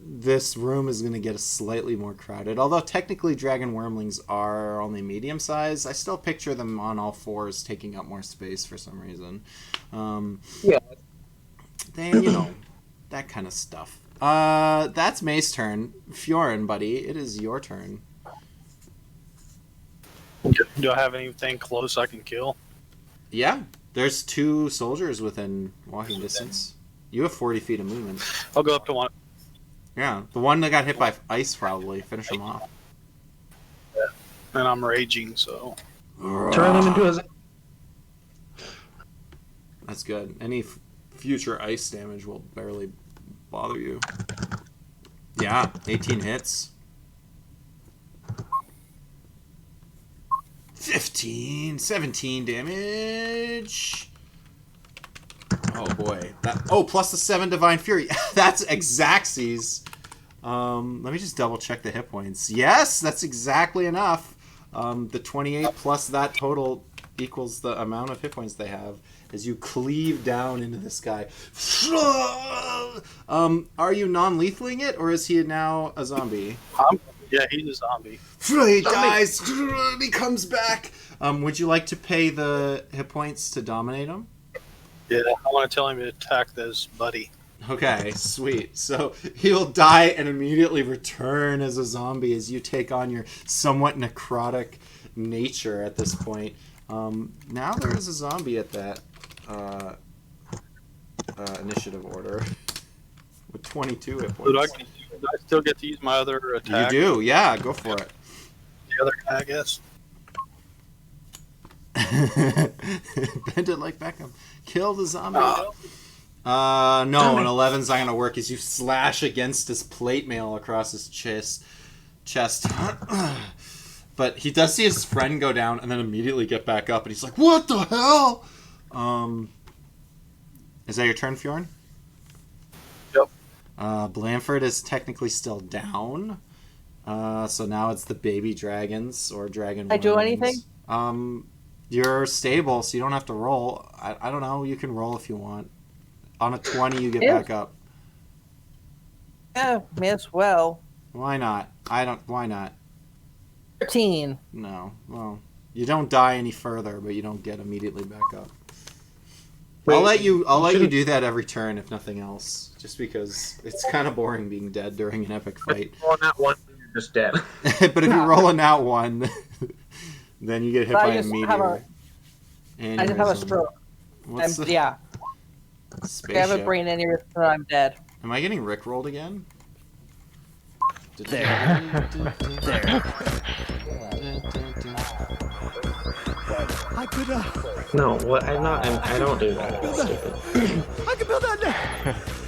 this room is going to get slightly more crowded. Although technically dragon wormlings are only medium size, I still picture them on all fours taking up more space for some reason. Yeah. Then, that kind of stuff. That's May's turn. Fiorin, buddy, it is your turn. Do I have anything close I can kill? Yeah, there's 2 soldiers within walking distance. You have 40 feet of movement. I'll go up to one. Yeah, the one that got hit by ice probably. Finish him off. And I'm raging, so. Turn them into a. That's good. Any future ice damage will barely bother you. Yeah, 18 hits. 15, 17 damage. Oh boy. Plus the 7 Divine Fury. That's Xaxes. Let me just double check the hit points. Yes, that's exactly enough. The 28 plus that total equals the amount of hit points they have as you cleave down into this guy. Are you non-lethaling it, or is he now a zombie? Yeah, he's a zombie. He dies. He comes back. Would you like to pay the hit points to dominate him? Yeah, I want to tell him to attack this buddy. Okay, sweet. So he'll die and immediately return as a zombie as you take on your somewhat necrotic nature at this point. Now there is a zombie at that initiative order with 22 hit points. Do I still get to use my other attack? You do, yeah. Go for it. The other guy, I guess. Bend it like Beckham. Kill the zombie. No, an 11's not going to work as you slash against his plate mail across his chest. But he does see his friend go down and then immediately get back up, and he's like, what the hell? Is that your turn, Fjorn? Yep. Blanford is technically still down. So now it's the baby dragons or dragon I do worms. anything? You're stable, so you don't have to roll. I don't know. You can roll if you want. On a 20, you get back up. Yeah, may as well. Why not? Why not? 13. No. Well, you don't die any further, but you don't get immediately back up. Wait, I'll let you do that every turn, if nothing else. Just because it's kind of boring being dead during an epic fight. On that one, you're just dead. But if you roll a nat 1, then you get hit by a meteor. I just have a stroke. What's the Yeah. I spaceship? have a brain aneurysm and I'm dead. Am I getting rickrolled again? I could No, what? I don't do that. It's stupid. I could build that now.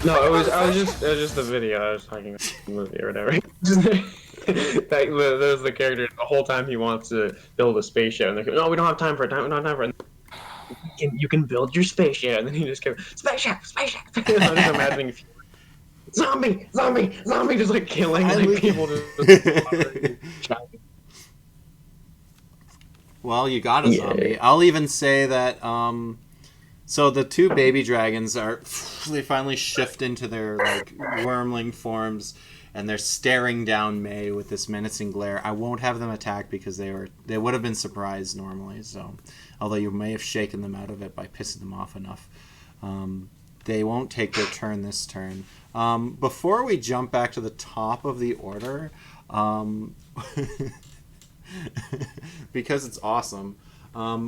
No, it was just the video. I was talking about the movie or whatever. There's the character the whole time he wants to build a spaceship, and they're like, no, we don't have time for it. We don't have time for it. You can build your spaceship, and then he just goes spaceship. I'm just imagining zombie, just like killing people. Well, you got a zombie. Yeah. I'll even say that. So the 2 baby dragons they finally shift into their wormling forms, and they're staring down May with this menacing glare. I won't have them attack because they would have been surprised normally. So, although you may have shaken them out of it by pissing them off enough, they won't take their turn this turn. Before we jump back to the top of the order, because it's awesome.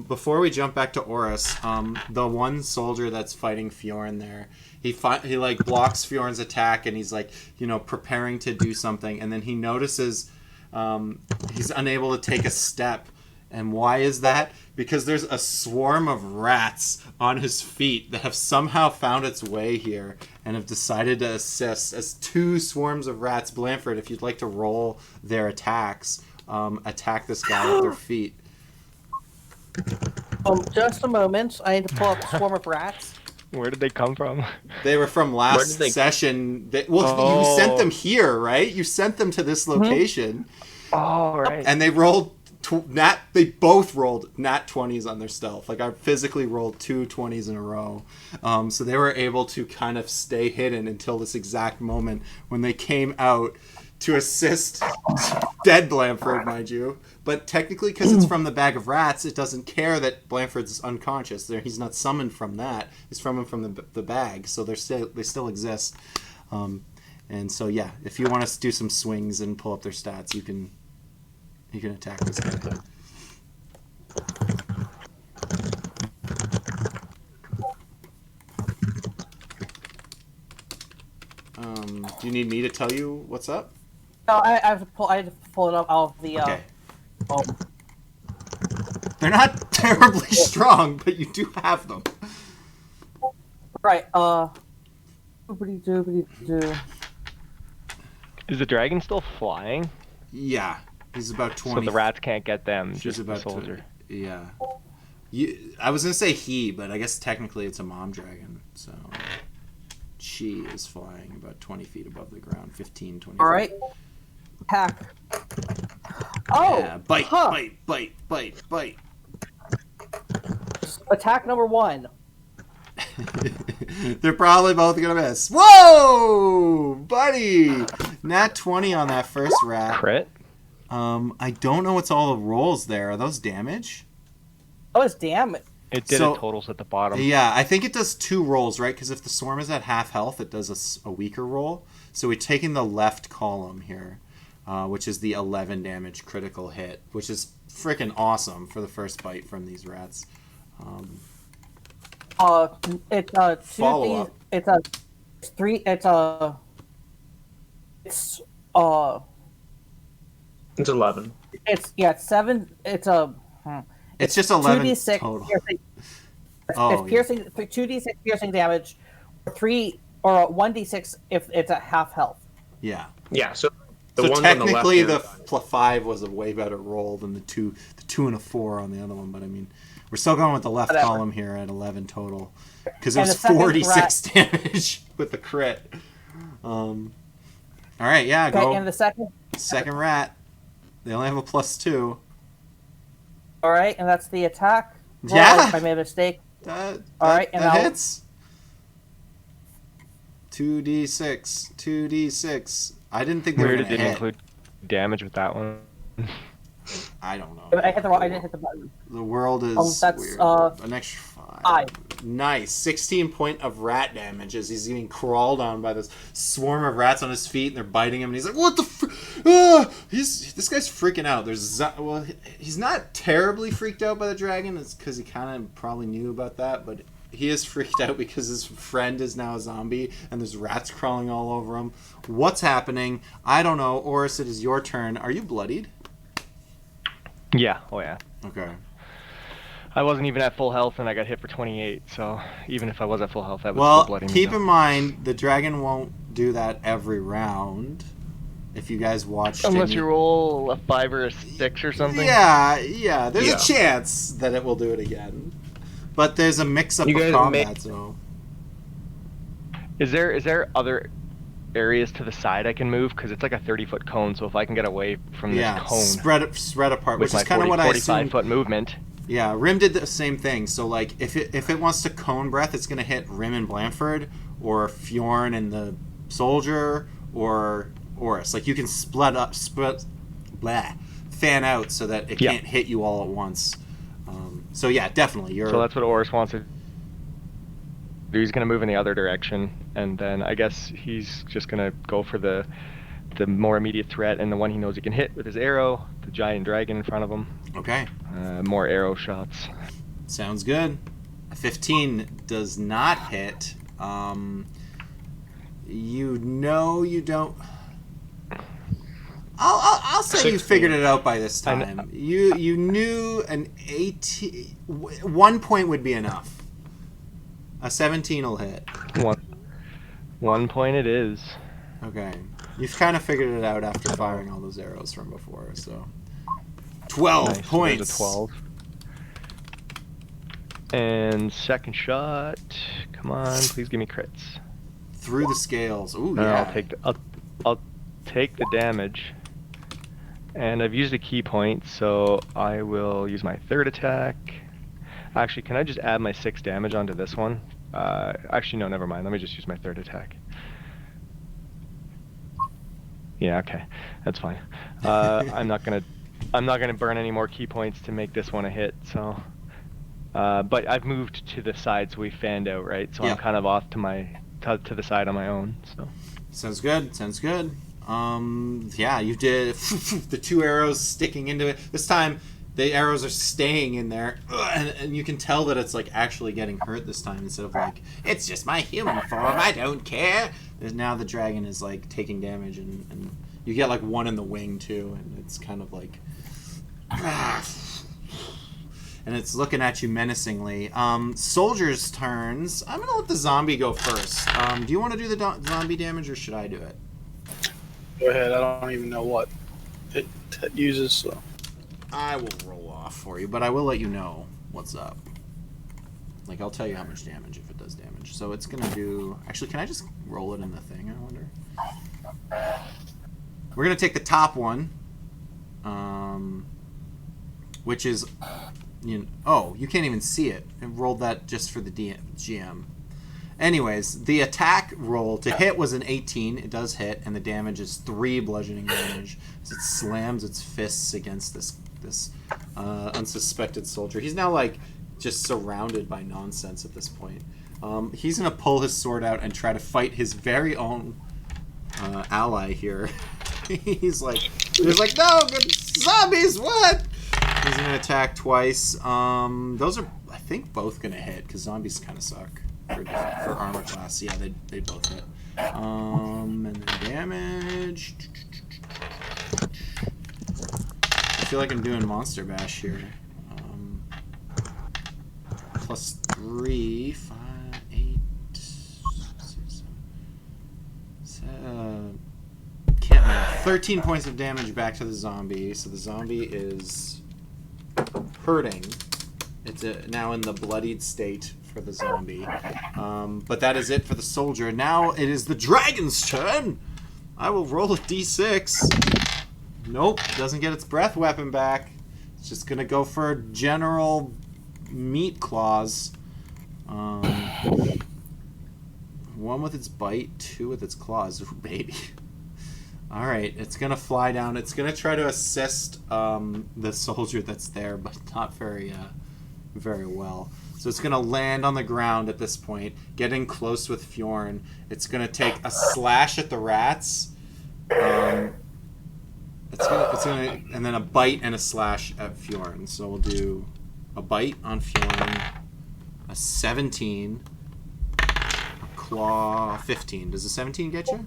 Before we jump back to Oris, the one soldier that's fighting Fjorn there, he blocks Fjorn's attack, and he's preparing to do something, and then he notices he's unable to take a step. And why is that? Because there's a swarm of rats on his feet that have somehow found its way here and have decided to assist as 2 swarms of rats. Blanford, if you'd like to roll their attacks, attack this guy at their feet. Just a moment. I need to pull up a swarm of rats. Where did they come from? They were from Where last did they- session. Well, you sent them here, right? You sent them to this location, Oh, right. and they rolled. They both rolled nat 20s on their stealth. Like I physically rolled 2 20s in a row, so they were able to kind of stay hidden until this exact moment when they came out to assist dead Blanford, mind you. But technically, because it's from the bag of rats, it doesn't care that Blanford's unconscious. He's not summoned from that. It's from him from the bag, so they still exist. And so yeah, if you want to do some swings and pull up their stats, you can attack this guy. Do you need me to tell you what's up? No, I have to pull it up out of the. Okay. They're not terribly strong, but you do have them. Right. Doobity doo. Is the dragon still flying? Yeah, he's about 20. So the rats can't get them, She's just the about soldier. Yeah. I was gonna say he, but I guess technically it's a mom dragon, so she is flying about 20 feet above the ground, 15, 20 All feet. right. Attack. Oh. Yeah, bite, huh. bite. Attack number 1. They're probably both gonna miss. Whoa, buddy! Nat 20 on that first rat. Crit? I don't know what's all the rolls there. Are those damage? Oh, it's damn it. It did So- a totals at the bottom. Yeah, I think it does 2 rolls, right? Because if the swarm is at half health, it does a weaker roll. So we're taking the left column here, which is the 11 damage critical hit, which is freaking awesome for the first bite from these rats. It's 2D. Follow up. It's 3. It's 11. It's 7. It's It's just 11 2d6 total. piercing. Oh, It's piercing 2d6 piercing damage, 3 or 1d6 if it's at half health. Yeah. Yeah, so the So ones technically, on the the left 5 was a way better roll than the 2 and a 4 on the other one. But I mean, we're still going with the left Whatever. column here at 11 total because it And was the second 46 damage with the crit. All right, yeah, Okay, go and the second. second rat. They only have a +2. All right, and that's the attack. Roll. Yeah. I made a mistake. All right, and that I'll- hits. 2d6. I didn't think they were Weird going it to didn't hit. include damage with that one. I don't know. I hit the wrong. I didn't hit the button. The world is that's, weird. An extra 5. 5. Nice. 16 point of rat damage as he's getting crawled on by this swarm of rats on his feet, and they're biting him, and he's like, "What the? This guy's freaking out." He's not terribly freaked out by the dragon. It's because he kind of probably knew about that, but he is freaked out because his friend is now a zombie, and there's rats crawling all over him. What's happening? I don't know. Oris, it is your turn. Are you bloodied? Yeah, oh yeah. Okay. I wasn't even at full health and I got hit for 28, so even if I was at full health, that would still Well, bloody me. keep though. in mind, the dragon won't do that every round. If you guys watched Unless any- you roll a 5 or a 6 or something. Yeah, there's Yeah. a chance that it will do it again. But there's a mix-up You of guys combat, so... Is there other areas to the side I can move? Because it's like a 30-foot cone, so if I can get away from this Yeah, cone spread apart, with which my is kind of what I assumed. 45-foot movement. Yeah, Rim did the same thing. So, like, if it wants to cone breath, it's going to hit Rim and Blanford, or Fjorn and the soldier, or Oris. Like, you can fan out so that it Yeah. can't hit you all at once. So, yeah, definitely. So that's what Oris wants to do. He's going to move in the other direction, and then I guess he's just going to go for the more immediate threat and the one he knows he can hit with his arrow, the giant dragon in front of him. Okay. More arrow shots. Sounds good. A 15 does not hit. You don't. I'll say you 16. figured it out by this I know. time. You knew an 18. 1 point would be enough. A 17 will hit. 1 point it is. Okay. You've kind of figured it out after firing all those arrows from before, so. 12 Nice. points. There's a 12. And second shot. Come on, please give me crits. Through the scales. Ooh, And yeah. I'll take the damage. And I've used a key point, so I will use my third attack. Actually, can I just add my 6 damage onto this one? Actually, no, never mind. Let me just use my third attack. Yeah, okay, that's fine. I'm not gonna burn any more key points to make this one a hit. So, but I've moved to the side, so we fanned out, right? So Yeah. I'm kind of off to the side on my own. So Sounds good. Sounds good. Yeah, you did the 2 arrows sticking into it. This time, the arrows are staying in there, and you can tell that it's like actually getting hurt this time instead of like, it's just my human form, I don't care. Now the dragon is like taking damage, and you get like 1 in the wing too, and it's kind of like, and it's looking at you menacingly. Soldiers' turns. I'm gonna let the zombie go first. Do you want to do the zombie damage, or should I do it? Go ahead. I don't even know what it uses. So. I will roll off for you, but I will let you know what's up. Like, I'll tell you how much damage if it does damage. So it's gonna do... Actually, can I just roll it in the thing, I wonder? We're gonna take the top one. Which is... oh, you can't even see it. I rolled that just for the GM. Anyways, the attack roll to hit was an 18. It does hit, and the damage is 3 bludgeoning damage as it slams its fists against this unsuspected soldier. He's now like just surrounded by nonsense at this point. He's gonna pull his sword out and try to fight his very own ally here. he's like, no, good zombies, what? He's gonna attack twice. Those are, I think, both gonna hit because zombies kind of suck for armor class. Yeah, they both hit. And then damage. I feel like I'm doing Monster Bash here. Plus 3, 5, 8, 6, 7. Can't math. 13 points of damage back to the zombie. So the zombie is hurting. It's now in the bloodied state for the zombie. But that is it for the soldier. Now it is the dragon's turn. I will roll a d6. Nope, doesn't get its breath weapon back. It's just gonna go for general meat claws. 1 with its bite, 2 with its claws. Ooh, baby. Alright, it's gonna fly down. It's gonna try to assist the soldier that's there, but not very well. So it's gonna land on the ground at this point, getting close with Fjorn. It's gonna take a slash at the rats. It's gonna, and then a bite and a slash at Fjorn. So we'll do a bite on Fjorn, a 17, a claw, 15. Does a 17 get you?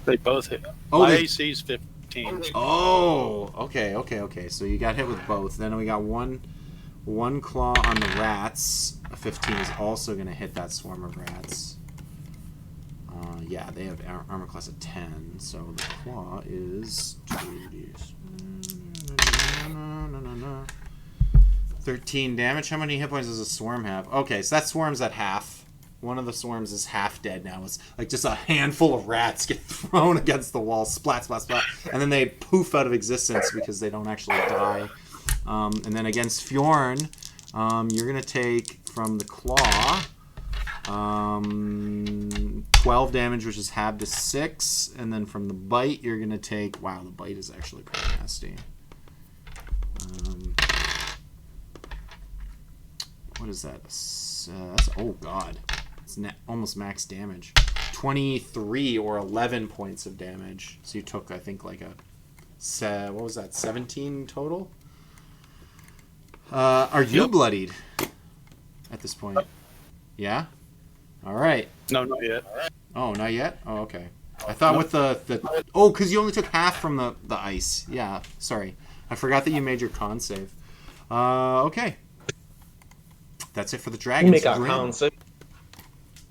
They both hit. Oh, My they- AC's 15. Oh, okay. So you got hit with both. Then we got one claw on the rats. A 15 is also gonna hit that swarm of rats. Yeah, they have armor class of 10, so the claw is 13 damage. How many hit points does a swarm have? Okay, so that swarm's at half. One of the swarms is half dead now. It's like just a handful of rats get thrown against the wall, splat, splat, splat, and then they poof out of existence because they don't actually die. And then against Fjorn, you're going to take from the claw 12 damage, which is halved to 6, and then from the bite, you're going to take... Wow, the bite is actually pretty nasty. What is that? That's, oh, God. It's almost max damage. 23 or 11 points of damage. So you took, I think, like a... what was that? 17 total? Are you bloodied at this point? Yeah? All right. No, not yet. Oh, not yet? Oh, okay. I thought with the oh, because you only took half from the ice. Yeah, sorry. I forgot that you made your con save. Okay. That's it for the dragons. Make a Grim, con save.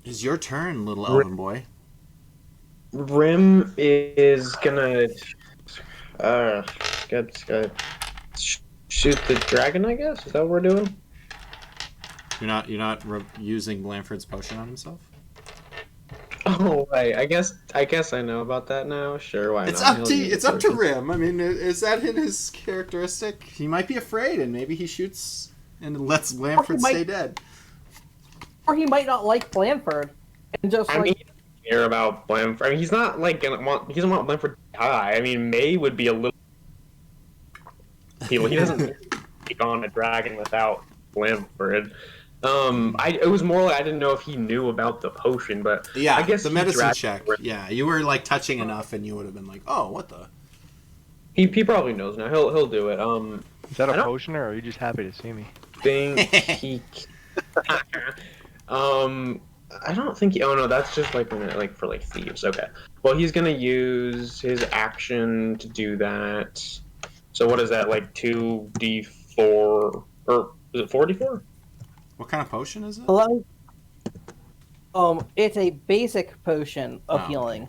it's your turn, little elven boy. Rim is gonna shoot the dragon, I guess. Is that what we're doing? You're not using Blanford's potion on himself. Oh right, I guess I know about that now. Sure, why It's not? up to Rim. I mean, is that in his characteristic? He might be afraid, and maybe he shoots and lets Blanford stay dead. Or he might not like Blanford, and just I mean, he doesn't care about Blanford. I mean, he's not like he doesn't want Blanford to die. I mean, May would be a little. He doesn't take on a dragon without Blanford. It was more like I didn't know if he knew about the potion, but yeah, I guess the medicine check. Yeah, you were like touching enough, and you would have been like, "Oh, what the." He probably knows now. He'll do it. Is that a potion, or are you just happy to see me? Think he. I don't think. Oh no, that's just like for like thieves. Okay. Well, he's gonna use his action to do that. So what is that? Like 2d4 or is it 4d4? What kind of potion is it? Hello? It's a basic potion of healing.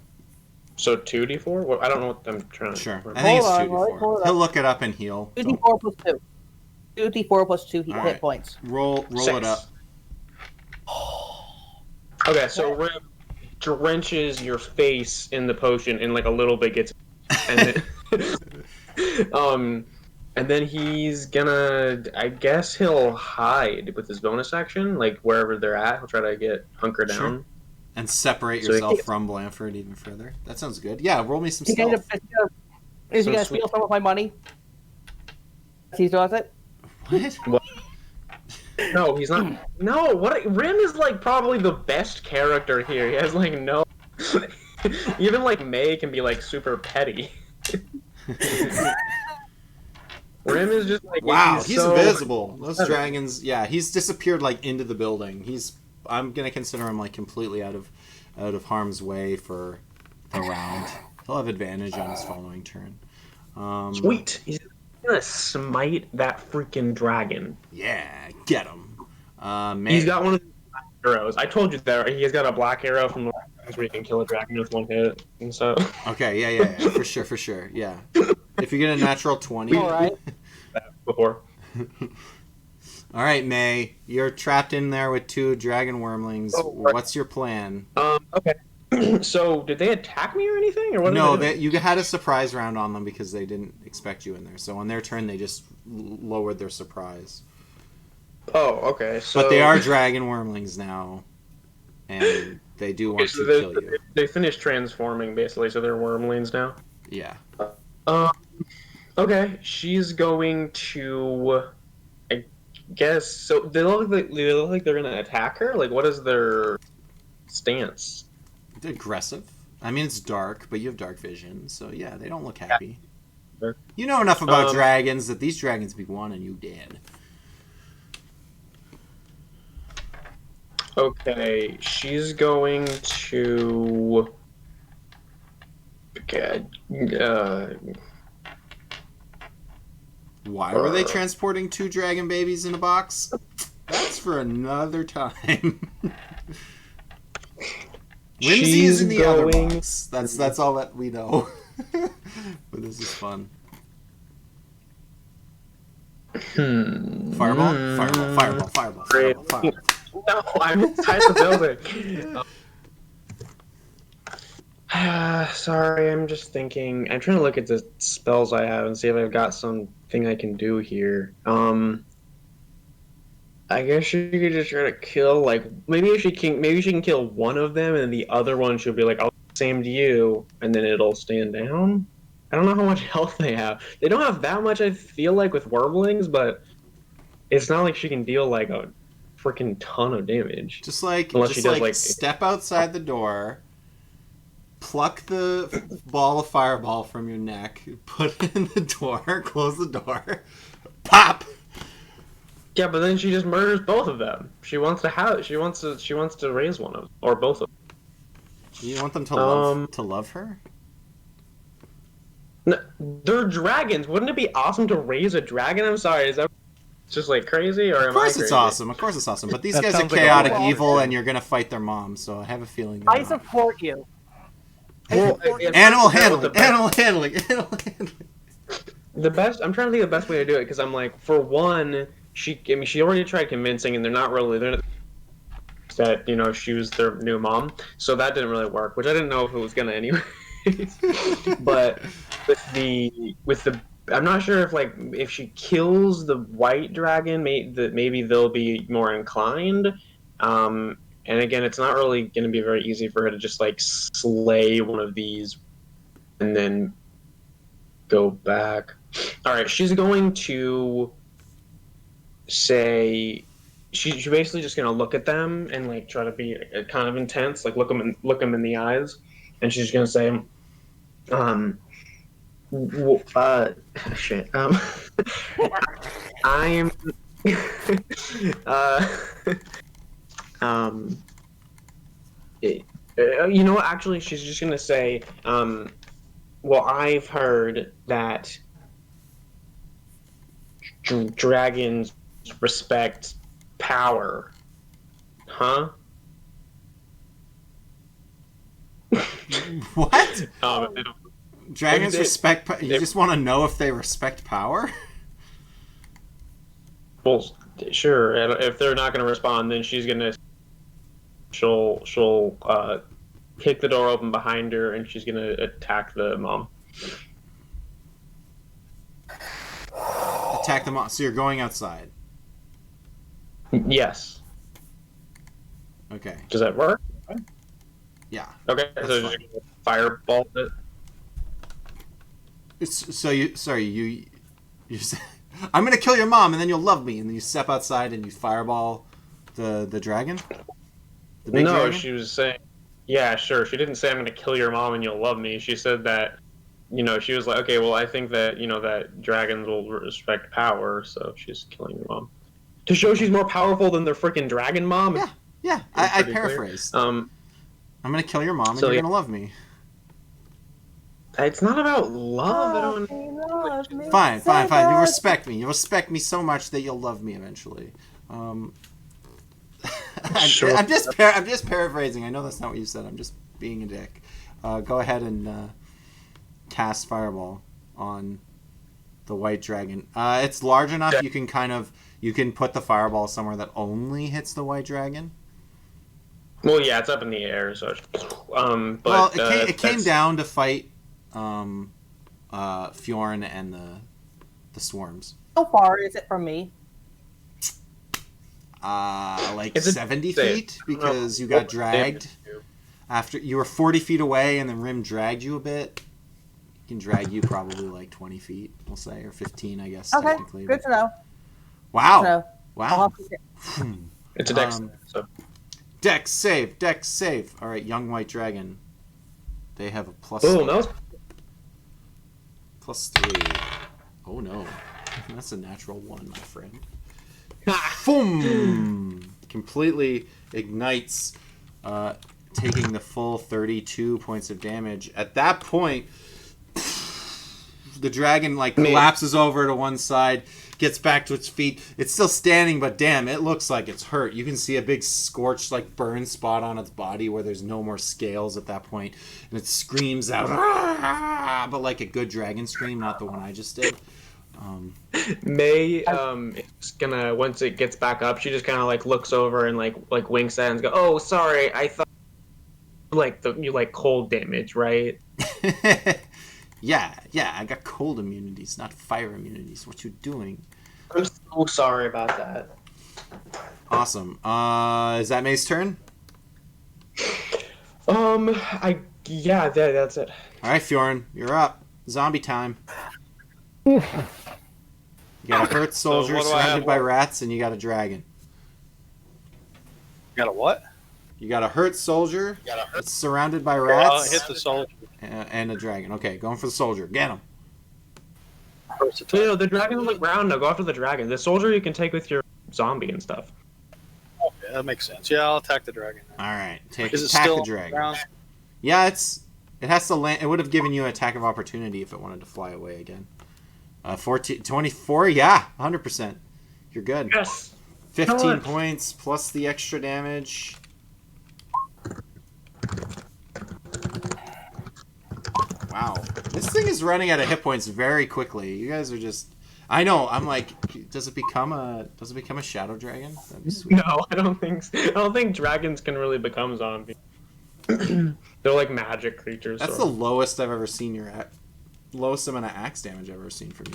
So 2d4? Well, I don't know what I'm trying to... Sure. I think it's 2d4. He'll look it up and heal. 2d4 plus 2. 2d4 plus 2 hit points. Roll 6. it up. Okay, so Rib drenches your face in the potion and like a little bit gets... And then, and then he's gonna... I guess he'll hide with his bonus action, like wherever they're at. He'll try to get hunker down. Sure. And separate yourself from Blanford even further. That sounds good. Yeah, roll me some stealth. Is he gonna steal some of my money? He does it? What? No, he's not. No, what? Rim is like probably the best character here. He has like no. Even like May can be like super petty. Rim is just like wow. He's invisible. Those dragons. Yeah, he's disappeared like into the building. I'm gonna consider him like completely out of harm's way for the round. He'll have advantage on his following turn. Sweet. He's gonna smite that freaking dragon. Yeah, get him. May. He's got one of the black arrows. I told you that he's got a black arrow from the where you can kill a dragon with one hit, and so. Okay, yeah, for sure, yeah. If you get a natural 20. All right. Before. All right, May, you're trapped in there with 2 dragon wormlings. Oh, right. What's your plan? Okay. So, did they attack me or anything, or what? No, you had a surprise round on them because they didn't expect you in there. So on their turn, they just lowered their surprise. Oh, okay. So... But they are dragon wormlings now, and they do want to kill you. They finished transforming basically, so they're wormlings now. Yeah. Okay, she's going to. I guess so. They look like they're gonna attack her. Like, what is their stance? They're aggressive. I mean, it's dark, but you have dark vision, so yeah, they don't look happy. Yeah. You know enough about dragons that these dragons be wanting you dead. Okay, she's going to. Okay. Why were they transporting 2 dragon babies in a box? That's for another time. Whimsy's in the other box. That's all that we know. But this is fun. Fireball? Fireball. No, I'm inside the building. Sorry, I'm just thinking. I'm trying to look at the spells I have and see if I've got something I can do here. I guess she could just try to kill, like, maybe she can kill one of them, and then the other one she'll be like, "Oh, same to you," and then it'll stand down. I don't know how much health they have. They don't have that much, I feel like, with wormlings, but it's not like she can deal like a freaking ton of damage. Just step outside the door, pluck the ball of fireball from your neck, put it in the door, close the door, pop. Yeah, but then she just murders both of them. She wants to raise one of them, or both of them. You want them to love her? No, they're dragons. Wouldn't it be awesome to raise a dragon? I'm sorry, is that just like crazy, or Of course it's awesome. But these guys are chaotic evil, and you're gonna fight their mom. So I have a feeling. I support you. Animal handling. The best. I'm trying to think of the best way to do it because I'm like, for one, she already tried convincing, and they're not that she was their new mom, so that didn't really work, which I didn't know if it was gonna anyway. But with the I'm not sure if she kills the white dragon, maybe they'll be more inclined. And again, it's not really going to be very easy for her to just slay one of these and then go back. All right, she's going to say she's basically just going to look at them and try to be kind of intense, look them in the eyes, and she's going to say, shit. I am. Actually, she's just gonna say, well, I've heard that dragons respect power, huh? What? Dragons respect. You just want to know if they respect power? Well, sure. And if they're not going to respond, then she'll kick the door open behind her, and she's going to attack the mom. Attack the mom. So you're going outside. Yes. Okay. Does that work? Yeah. Okay. So just fireball it. You say, I'm gonna kill your mom and then you'll love me, and then you step outside and you fireball the dragon. The big dragon? She was saying, yeah, sure. She didn't say I'm gonna kill your mom and you'll love me. She said that, she was like, okay, well, I think that that dragons will respect power, so she's killing your mom to show she's more powerful than their freaking dragon mom. Yeah. I paraphrased. I'm gonna kill your mom and you're gonna love me. It's not about love. Fine. You respect me. You respect me so much that you'll love me eventually. Sure. I'm just paraphrasing. I know that's not what you said. I'm just being a dick. Go ahead and cast fireball on the white dragon. It's large enough you can put the fireball somewhere that only hits the white dragon. Well, yeah, it's up in the air, so. But it came down to fight Fjorn and the swarms. How far is it from me? 70 feet, because you got dragged after you were 40 feet away, and the rim dragged you a bit. It can drag you probably 20 feet, we'll say, or 15, I guess. Okay, technically. good to know. Wow. Good to know. Wow. It's a dex. Dex save. All right, young white dragon. They have a plus. Oh no. +3. Oh no, that's a natural 1, my friend. Boom! Completely ignites, taking the full 32 points of damage. At that point, the dragon collapses over to one side, gets back to its feet. It's still standing, but damn, it looks like it's hurt. You can see a big scorched burn spot on its body where there's no more scales at that point, and it screams out, but like a good dragon scream, not the one I just did. May is gonna, once it gets back up, she just kind of looks over and winks at it and go, "Oh, sorry, I thought you cold damage, right?" Yeah, I got cold immunities, not fire immunities. What you doing? I'm so sorry about that. Awesome. Is that May's turn? Yeah, that's it. All right, Fjorn, you're up. Zombie time. You got a hurt soldier surrounded by rats, and you got a dragon. You got a what? You got a hurt soldier that's surrounded by rats. Hit the soldier. And a dragon. Okay, going for the soldier. Get him. The dragon's on the ground now. Go after the dragon. The soldier you can take with your zombie and stuff. Okay, that makes sense. Yeah, I'll attack the dragon. All right, attack still the dragon. On the ground? Yeah, it has to land. It would have given you an attack of opportunity if it wanted to fly away again. 24, yeah, 100%. You're good. Yes. 15 points plus the extra damage. Wow. This thing is running out of hit points very quickly. You guys are just... I know. I'm like, does it become a shadow dragon? That'd be sweet. No, I don't think so. I don't think dragons can really become zombies. They're like magic creatures. That's the lowest I've ever seen your lowest amount of axe damage I've ever seen from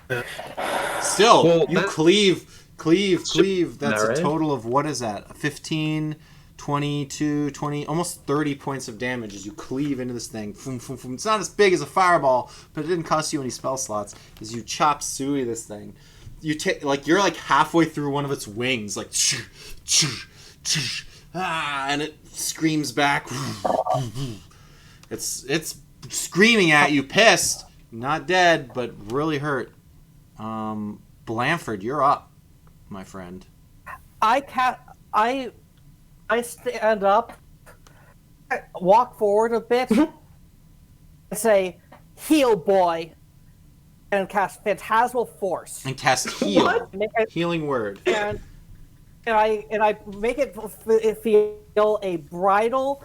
you. Still, Well, you cleave. That's a right? total of, what is that? 15, 22, 20, almost 30 points of damage as you cleave into this thing. Boom, boom, boom. It's not as big as a fireball, but it didn't cost you any spell slots. As you chop suey this thing, you're like halfway through one of its wings, like and it screams back. It's screaming at you, pissed, not dead, but really hurt. Blanford, you're up, my friend. I stand up, walk forward a bit, say, "Heal, boy," and cast Phantasmal Force. And cast heal. Healing word. And I make it feel a bridle,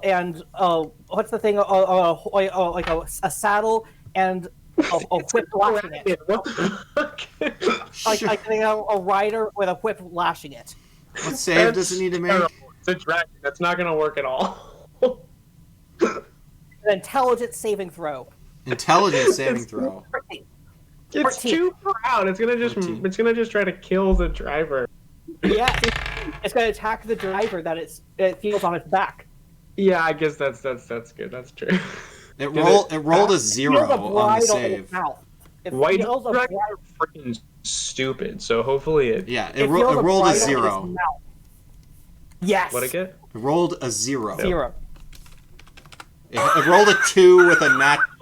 and what's the thing? Like a saddle and a whip lashing it. What the fuck? Like a rider with a whip lashing it. What save does it need to make? Terrible. It's a dragon. That's not gonna work at all. An intelligence saving throw. Intelligence saving throw. It's 14. too proud. It's gonna just 14. it's gonna just try to kill the driver. Yeah, it's going to attack the driver that it feels on its back. Yeah, I guess that's good. That's true. It rolled a 0 Feels a on the bridle in save. its mouth. It White feels a dragons bridle- are freaking stupid. So hopefully it. Yeah, it it feels rolled a bridle in its 0. mouth. Yes. What I get? It rolled a 0. 0. It rolled a 2 with a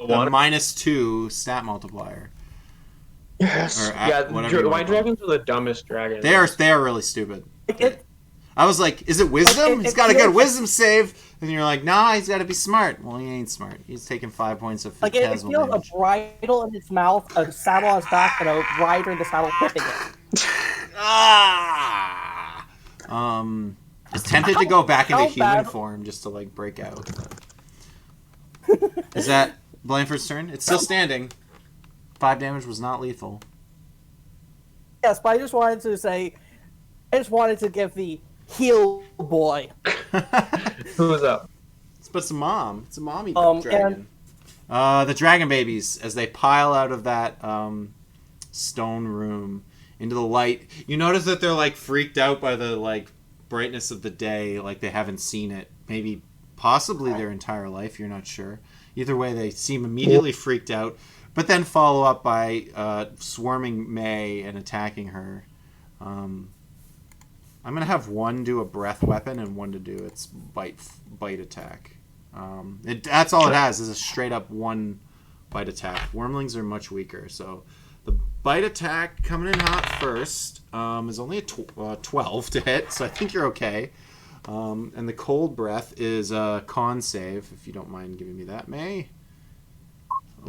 One. -2 stat multiplier. Yes. Or Yeah. whatever you wanna White call it. dragons are the dumbest dragons. They are really stupid. I was like, is it wisdom? It He's got a good feels- wisdom save. And you're like, nah, he's got to be smart. Well, he ain't smart. He's taking 5 points of Like it phantasmal feels damage. a bridle in its mouth, a saddle on its back, and a rider in the saddle whipping it. Ah! Is tempted to go back into How human bad- form just to like break out. Is that Blanford's turn? It's still standing. 5 damage was not lethal. Yes, but I just wanted to give the heal boy. Who was up? But it's a mom. It's a mommy And- dragon. The dragon babies, as they pile out of that stone room into the light, you notice that they're like freaked out by the like brightness of the day, like they haven't seen it maybe possibly their entire life, you're not sure. Either way, they seem immediately freaked out, but then follow up by swarming May and attacking her. I'm gonna have one do a breath weapon and one to do its bite attack. That's all it has, is a straight up one bite attack. Wormlings are much weaker, so the bite attack coming in hot first is only a 12 to hit, so I think you're okay. And the cold breath is a con save, if you don't mind giving me that, May.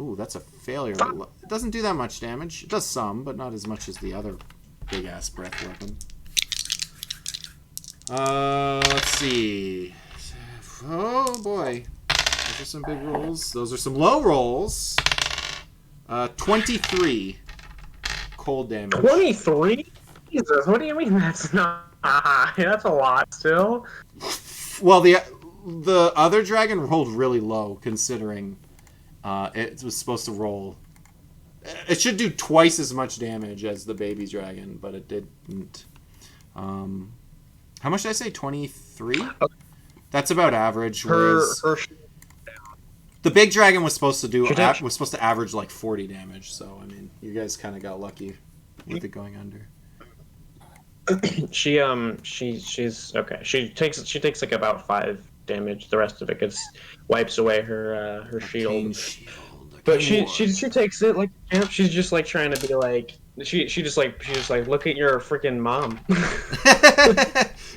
Ooh, that's a failure. It doesn't do that much damage. It does some, but not as much as the other big ass breath weapon. Let's see. Oh boy. Those are some big rolls. Those are some low rolls. 23 cold damage. 23? Jesus, what do you mean that's not? That's a lot still. Well, the other dragon rolled really low, considering it was supposed to roll. It should do twice as much damage as the baby dragon, but it didn't. How much did I say? 23? Okay. That's about average. Her The big dragon was supposed to She was supposed to average like 40 damage. So I mean, you guys kind of got lucky with it going under. she's okay. She takes like about 5 damage. The rest of it wipes away her shield. But she takes it like a champ. She's just like trying to be like she just like look at your freaking mom.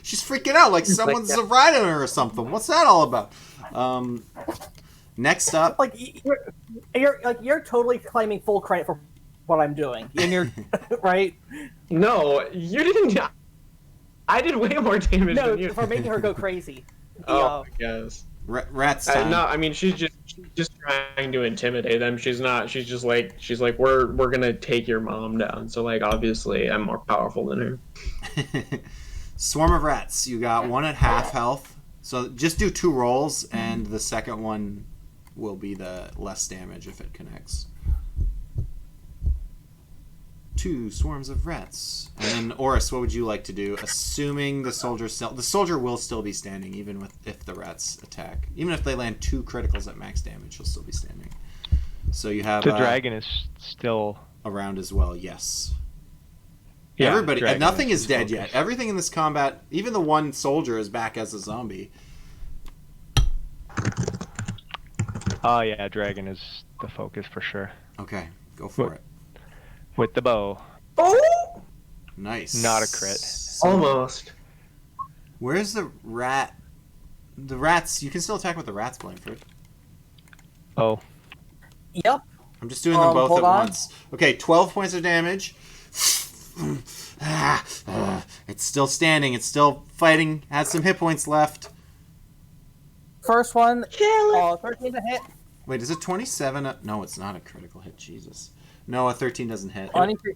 She's freaking out like someone's riding her or something. What's that all about? Next up, Like you're totally claiming full credit for what I'm doing, and you're right. No, you didn't. I did way more damage No, than you. for making her go crazy. Oh, I guess. Rats time. No, I mean she's just trying to intimidate them. She's not. She's like we're gonna take your mom down. So like obviously I'm more powerful than her. Swarm of rats. You got one at half health. So just do 2 rolls, and the second one will be the less damage if it connects. 2 swarms of rats. And then Oris, what would you like to do? Assuming the soldier will still be standing, even if the rats attack. Even if they land 2 criticals at max damage, he'll still be standing. So you have The dragon is still around as well. Yes. yeah, Everybody, dragon nothing is dead focused. yet. Everything in this combat, even the one soldier, is back as a zombie. Oh yeah, dragon is the focus for sure. Okay, go for it. With the bow. Oh, Nice. Not a crit. almost. Where's the rat? The rats. You can still attack with the rats, Blanford. Oh, Yep. I'm just doing them both hold at on. once. Okay, 12 points of damage. It's still standing. It's still fighting. Has some hit points left. First one, Kill it. 13 to hit. Wait, is it 27? No, it's not a critical hit. Jesus. No, a 13 doesn't hit. 23.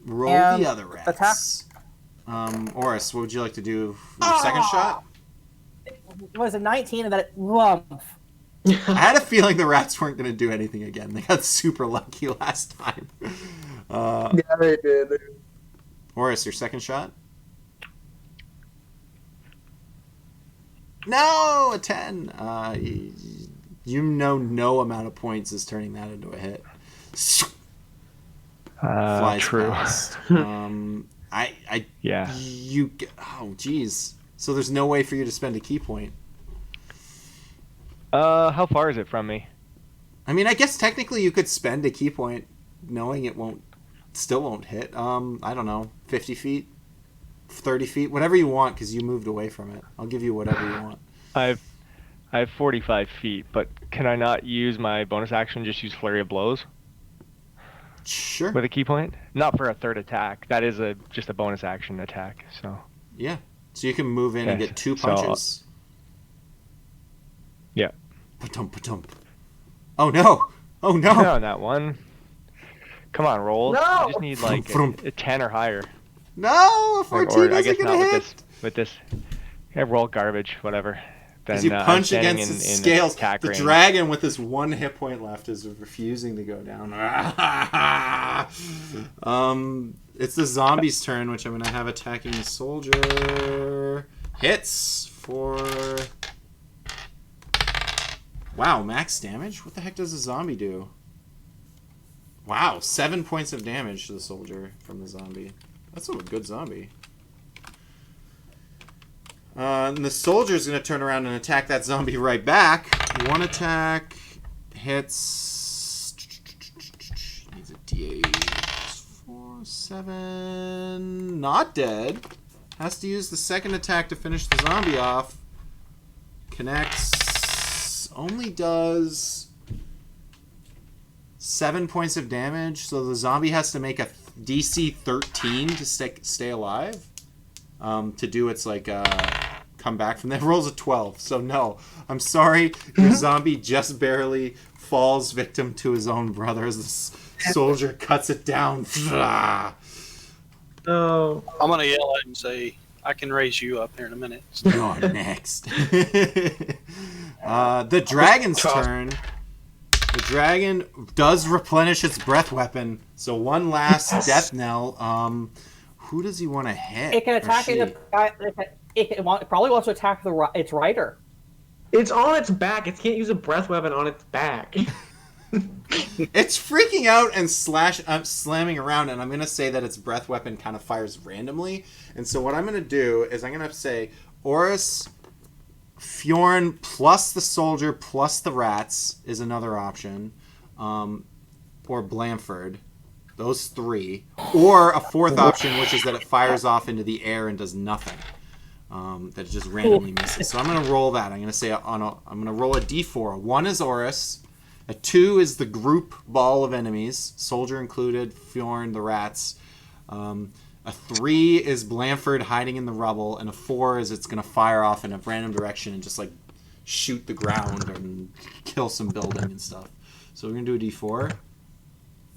Roll And the other rats. Oris, what would you like to do? Your second shot? Was it 19 and then it lump? I had a feeling the rats weren't going to do anything again. They got super lucky last time. Yeah, they did. Oris, your second shot? No, a 10. You know no amount of points is turning that into a hit. Flies true. past. Yeah. Oh, geez. So there's no way for you to spend a key point. How far is it from me? I mean, I guess technically you could spend a key point knowing it still won't hit. I don't know, 50 feet, 30 feet, whatever you want, because you moved away from it. I'll give you whatever you want. I have 45 feet, but can I not use my bonus action? Just use flurry of blows Sure. with a key point? Not for a third attack. That is just a bonus action attack. So Yeah. So you can move in and Okay, get 2 so- punches. yeah. Patump, patump. Oh no! Oh no! On that one. Come on, roll. No! I just need like a 10 or higher. No! A Or 14 I guess isn't not gonna hit! with this. Yeah, roll garbage, whatever. Then As you I'm punch standing against in its scales, attack the range. dragon with this 1 hit point left is refusing to go down. It's the zombie's turn, which I'm going to have attacking the soldier. Hits for... Wow, max damage? What the heck does a zombie do? Wow, 7 points of damage to the soldier from the zombie. That's a good zombie. And the soldier's going to turn around and attack that zombie right back. 1 attack hits. Needs a D8. 4, 7. Not dead. Has to use the second attack to finish the zombie off. Connects. Only does 7 points of damage. So the zombie has to make a DC 13 to stay alive. To do its like come back from that. Rolls a 12, so no, I'm sorry, your zombie just barely falls victim to his own brother as the soldier cuts it down. No. I'm gonna yell at him and say, "I can raise you up here in a minute." You're next. The dragon's turn. The dragon does replenish its breath weapon, so one last death knell. Who does he want to hit? It can attack it probably wants to attack its rider. It's on its back. It can't use a breath weapon on its back. It's freaking out and slamming around, and I'm going to say that its breath weapon kind of fires randomly. And so what I'm going to do is I'm going to say Oris, Fjorn plus the soldier plus the rats is another option. Or Blanford. Those 3. Or a 4th option, which is that it fires off into the air and does nothing. That it just randomly misses. So I'm going to roll that. I'm going to say I'm going to roll a d4. 1 is Oris. A 2 is the group ball of enemies, soldier included, Fjorn, the rats. A 3 is Blanford hiding in the rubble, and a 4 is it's going to fire off in a random direction and just like shoot the ground and kill some building and stuff. So we're gonna do a D4.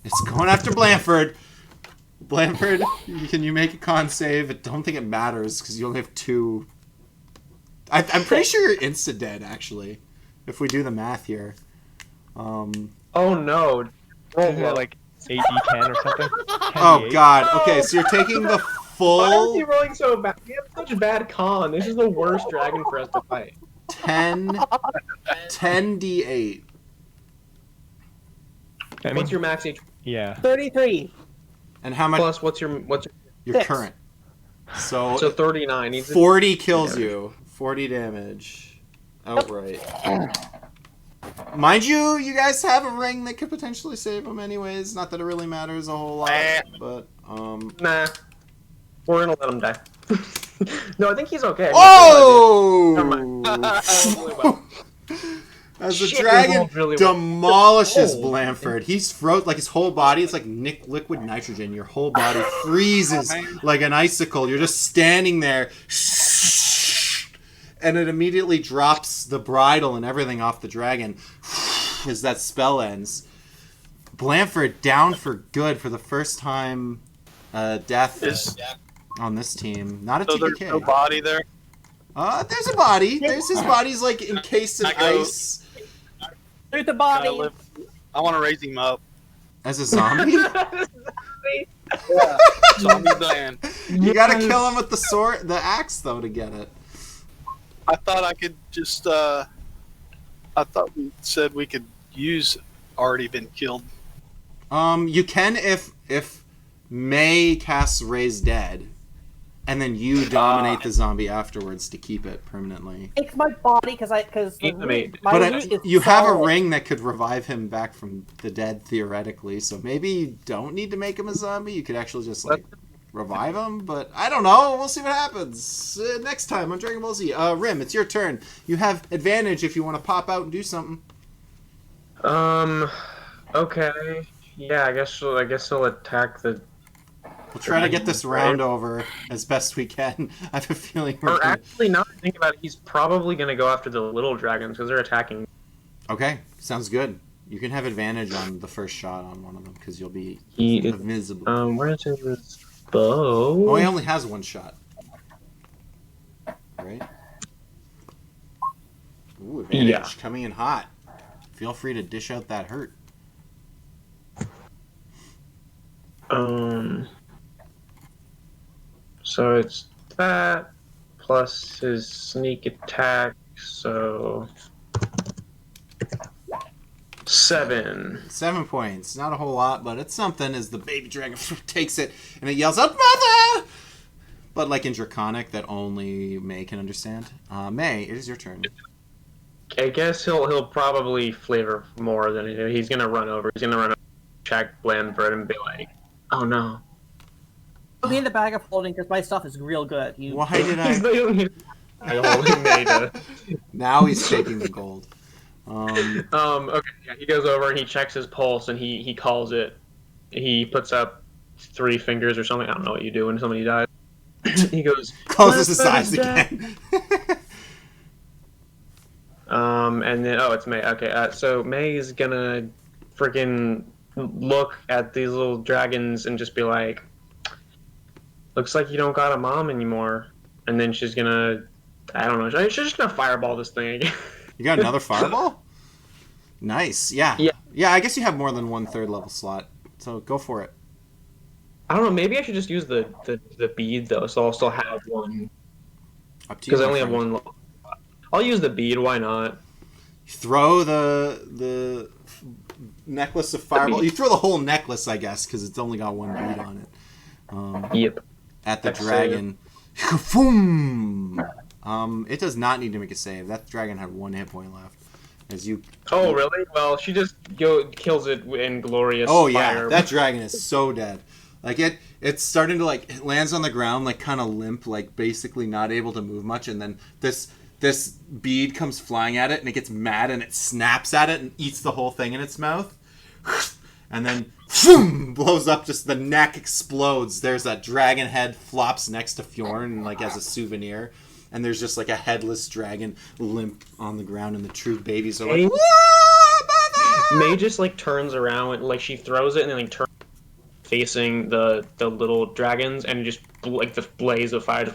It's going after Blanford. Blanford, can you make a con save? I don't think it matters because you only have 2. I'm pretty sure you're insta dead actually, if we do the math here. Oh no! Isn't it like 8d10 or something? Oh 10d8? god. Okay, so you're taking the Why is he full rolling so bad? We have such bad con. This is the worst dragon for us to fight. 10d8. I mean, What's your max HP? yeah. 33. And how much? Plus, what's your Your 6. current. So, so 39? Needs 40 kills you. 40 damage. Outright. Mind you, you guys have a ring that could potentially save him anyways. Not that it really matters a whole lot, but, Nah. We're gonna let him die. No, I think he's okay. Oh! As the Shit, dragon you rolled really well. demolishes Oh. Blanford, he's like his whole body. It's like liquid nitrogen. Your whole body freezes like an icicle. You're just standing there, and it immediately drops the bridle and everything off the dragon as that spell ends. Blanford down for good for the first time. Death on this team. Not a So there's TPK. no body there. There's a body. There's his body's like encased in I go- ice. Shoot the Gotta body. live- I want to raise him up. As a zombie? Zombie Bland. You gotta kill him with the sword, the axe, though, to get it. I thought I could just. I thought we said we could use already been killed. You can if May casts Raise Dead, and then you dominate the zombie afterwards to keep it permanently. Takes my body because Animate. my But loot is you have a solid. ring that could revive him back from the dead, theoretically, so maybe you don't need to make him a zombie. You could actually just, like, revive him, but I don't know. We'll see what happens next time on Dragon Ball Z. Rim, it's your turn. You have advantage if you want to pop out and do something. Okay. Yeah, I guess he'll attack the. We'll try to get this round over as best we can. I have a feeling we're Or gonna... actually, now that I think about it, he's probably gonna go after the little dragons because they're attacking. Okay, sounds good. You can have advantage on the first shot on one of them because you'll be He is. invisible. Where is his bow? Oh, he only has one shot. Right? Ooh, advantage Yeah. coming in hot. Feel free to dish out that hurt. So it's that plus his sneak attack. So 7. 7 points. Not a whole lot, but it's something as the baby dragon takes it and it yells out, "Mother!" But like in Draconic that only May can understand. May, it is your turn. I guess he'll probably flavor more than he's gonna run over. He's gonna run over, check Blandford, and be like, "Oh no." Put me in the bag of holding because my stuff is real good. You Why did He's I... not even holding Maida. Now he's taking the gold. Okay, yeah, he goes over and he checks his pulse and he calls it. He puts up 3 fingers or something. I don't know what you do when somebody dies. He goes, Closes his "Blandford eyes is dead." again. And then it's May. Okay, so May's gonna freaking look at these little dragons and just be like, "Looks like you don't got a mom anymore." And then she's gonna, I don't know, she's just gonna fireball this thing again. You got another fireball? Nice. Yeah. Yeah. Yeah, I guess you have more than 1/3 level slot. So go for it. I don't know. Maybe I should just use the bead though, so I'll still have one Up to you. because I my only have friend. one. I'll use the bead. Why not? Throw the necklace of fireball. You throw the whole necklace, I guess, because it's only got one bead on it. Yep. At the Dex dragon. Boom! It does not need to make a save. That dragon had 1 hit point left. As you. Oh really? Well, she just kills it in glorious. Oh yeah, fire. that dragon is so dead. Like it's starting to like it lands on the ground like kind of limp, like basically not able to move much, and then this bead comes flying at it and it gets mad and it snaps at it and eats the whole thing in its mouth, and then boom, blows up. Just the neck explodes. There's that dragon head flops next to Fjorn like as a souvenir, and there's just like a headless dragon limp on the ground, and the true babies are like, May just like turns around, and, like she throws it, and then like turns facing the little dragons, and just like the blaze of fire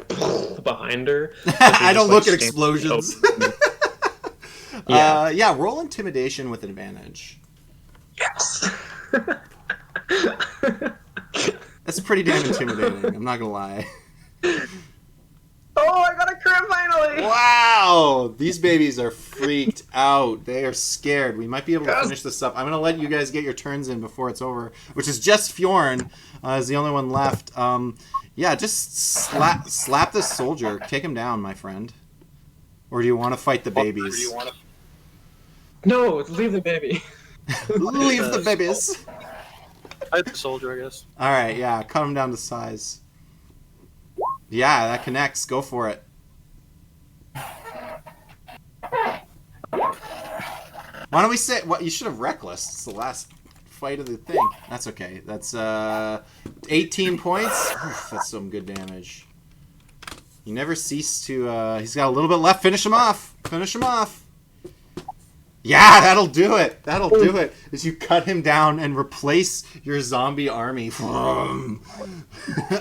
behind her. So I don't look at standing explosions. open. Yeah, roll intimidation with advantage. Yes. That's pretty damn intimidating, I'm not gonna lie. Oh, I got a crit finally! Wow! These babies are freaked out. They are scared. We might be able to finish this up. I'm going to let you guys get your turns in before it's over, which is just Fjorn is the only one left. Yeah, just slap this soldier. Kick him down, my friend. Or do you want to fight the babies? No, leave the baby. Leave the babies. Fight the soldier, I guess. Alright, yeah, cut him down to size. Yeah, that connects. Go for it. Why don't we say... What, you should have reckless. It's the last fight of the thing. That's okay. That's 18 points. Oof, that's some good damage. You never cease to... he's got a little bit left. Finish him off. Finish him off. Yeah, that'll do it. That'll do it. As you cut him down and replace your zombie army.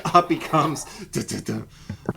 Up he comes.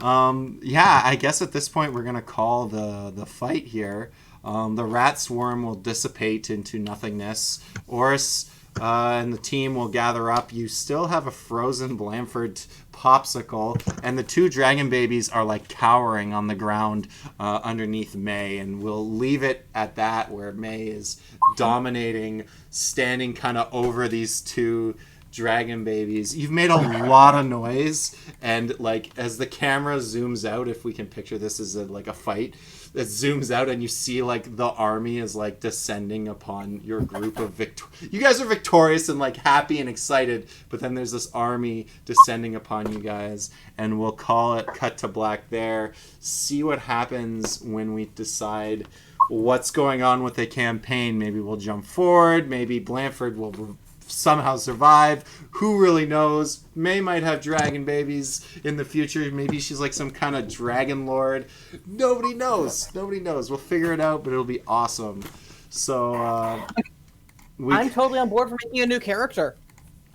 Yeah, I guess at this point we're going to call the fight here. The rat swarm will dissipate into nothingness. Oris and the team will gather up. You still have a frozen Blanford popsicle, and the two dragon babies are like cowering on the ground underneath May, and we'll leave it at that, where May is dominating, standing kind of over these two dragon babies. You've made a lot of noise, and like as the camera zooms out, if we can picture this as like a fight, it zooms out and you see like the army is like descending upon your group of you guys are victorious and like happy and excited, but then there's this army descending upon you guys, and we'll call it cut to black there. See what happens when we decide what's going on with the campaign. Maybe we'll jump forward, maybe Blanford will somehow survive. Who really knows? May might have dragon babies in the future. Maybe she's like some kind of dragon lord. Nobody knows. Nobody knows. We'll figure it out, but it'll be awesome. So I'm totally on board for making a new character.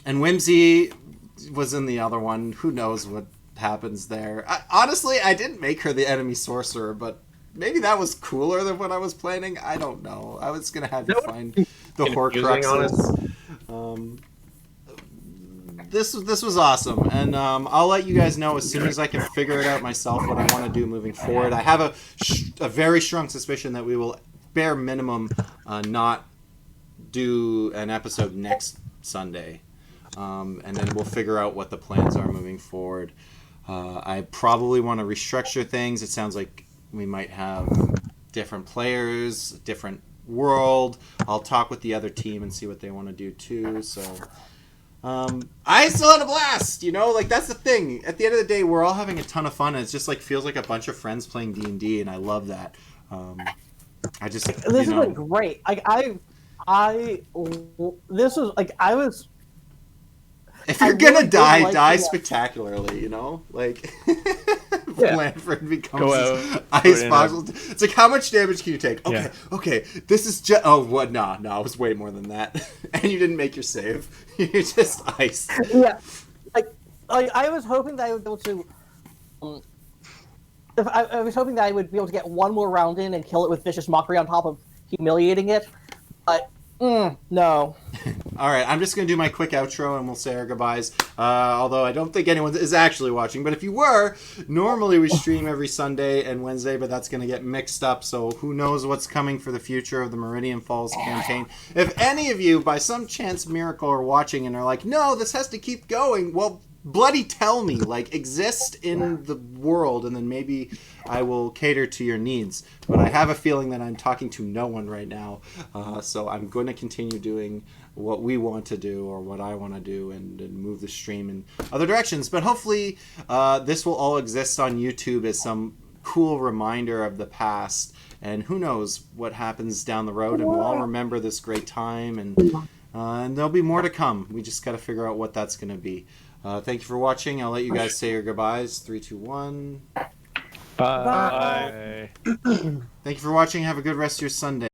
And Whimsy was in the other one. Who knows what happens there? Honestly, I didn't make her the enemy sorcerer, but maybe that was cooler than what I was planning. I don't know. I was gonna have you find the Horcruxes. This was awesome, and I'll let you guys know as soon as I can figure it out myself what I want to do moving forward. I have a very strong suspicion that we will, bare minimum, not do an episode next Sunday, and then we'll figure out what the plans are moving forward. I probably want to restructure things. It sounds like we might have different players, different world. I'll talk with the other team and see what they want to do too. So I still had a blast, you know, like that's the thing. At the end of the day, we're all having a ton of fun, and it's just like feels like a bunch of friends playing D&D, and I love that. I just This has been great. Like this was like I was. If you're gonna die spectacularly, you know, like Blanford becomes ice fossil. It's like, how much damage can you take? Okay, this is just. Oh, what? Nah, it was way more than that. And you didn't make your save. You're just ice. Yeah, like I was hoping that I would be able to. I was hoping that I would be able to get one more round in and kill it with vicious mockery on top of humiliating it, but. No. All right, I'm just going to do my quick outro and we'll say our goodbyes. Although I don't think anyone is actually watching. But if you were, normally we stream every Sunday and Wednesday, but that's going to get mixed up. So who knows what's coming for the future of the Meridian Falls campaign. If any of you, by some chance miracle, are watching and are like, no, this has to keep going, well, bloody tell me. Like, exist in the world, and then maybe I will cater to your needs. But I have a feeling that I'm talking to no one right now. So I'm going to continue doing what we want to do, or what I want to do, and move the stream in other directions. But hopefully this will all exist on YouTube as some cool reminder of the past. And who knows what happens down the road, and we'll all remember this great time. And there'll be more to come. We just got to figure out what that's going to be. Thank you for watching. I'll let you guys say your goodbyes. 3, 2, 1. Bye. Thank you for watching. Have a good rest of your Sunday.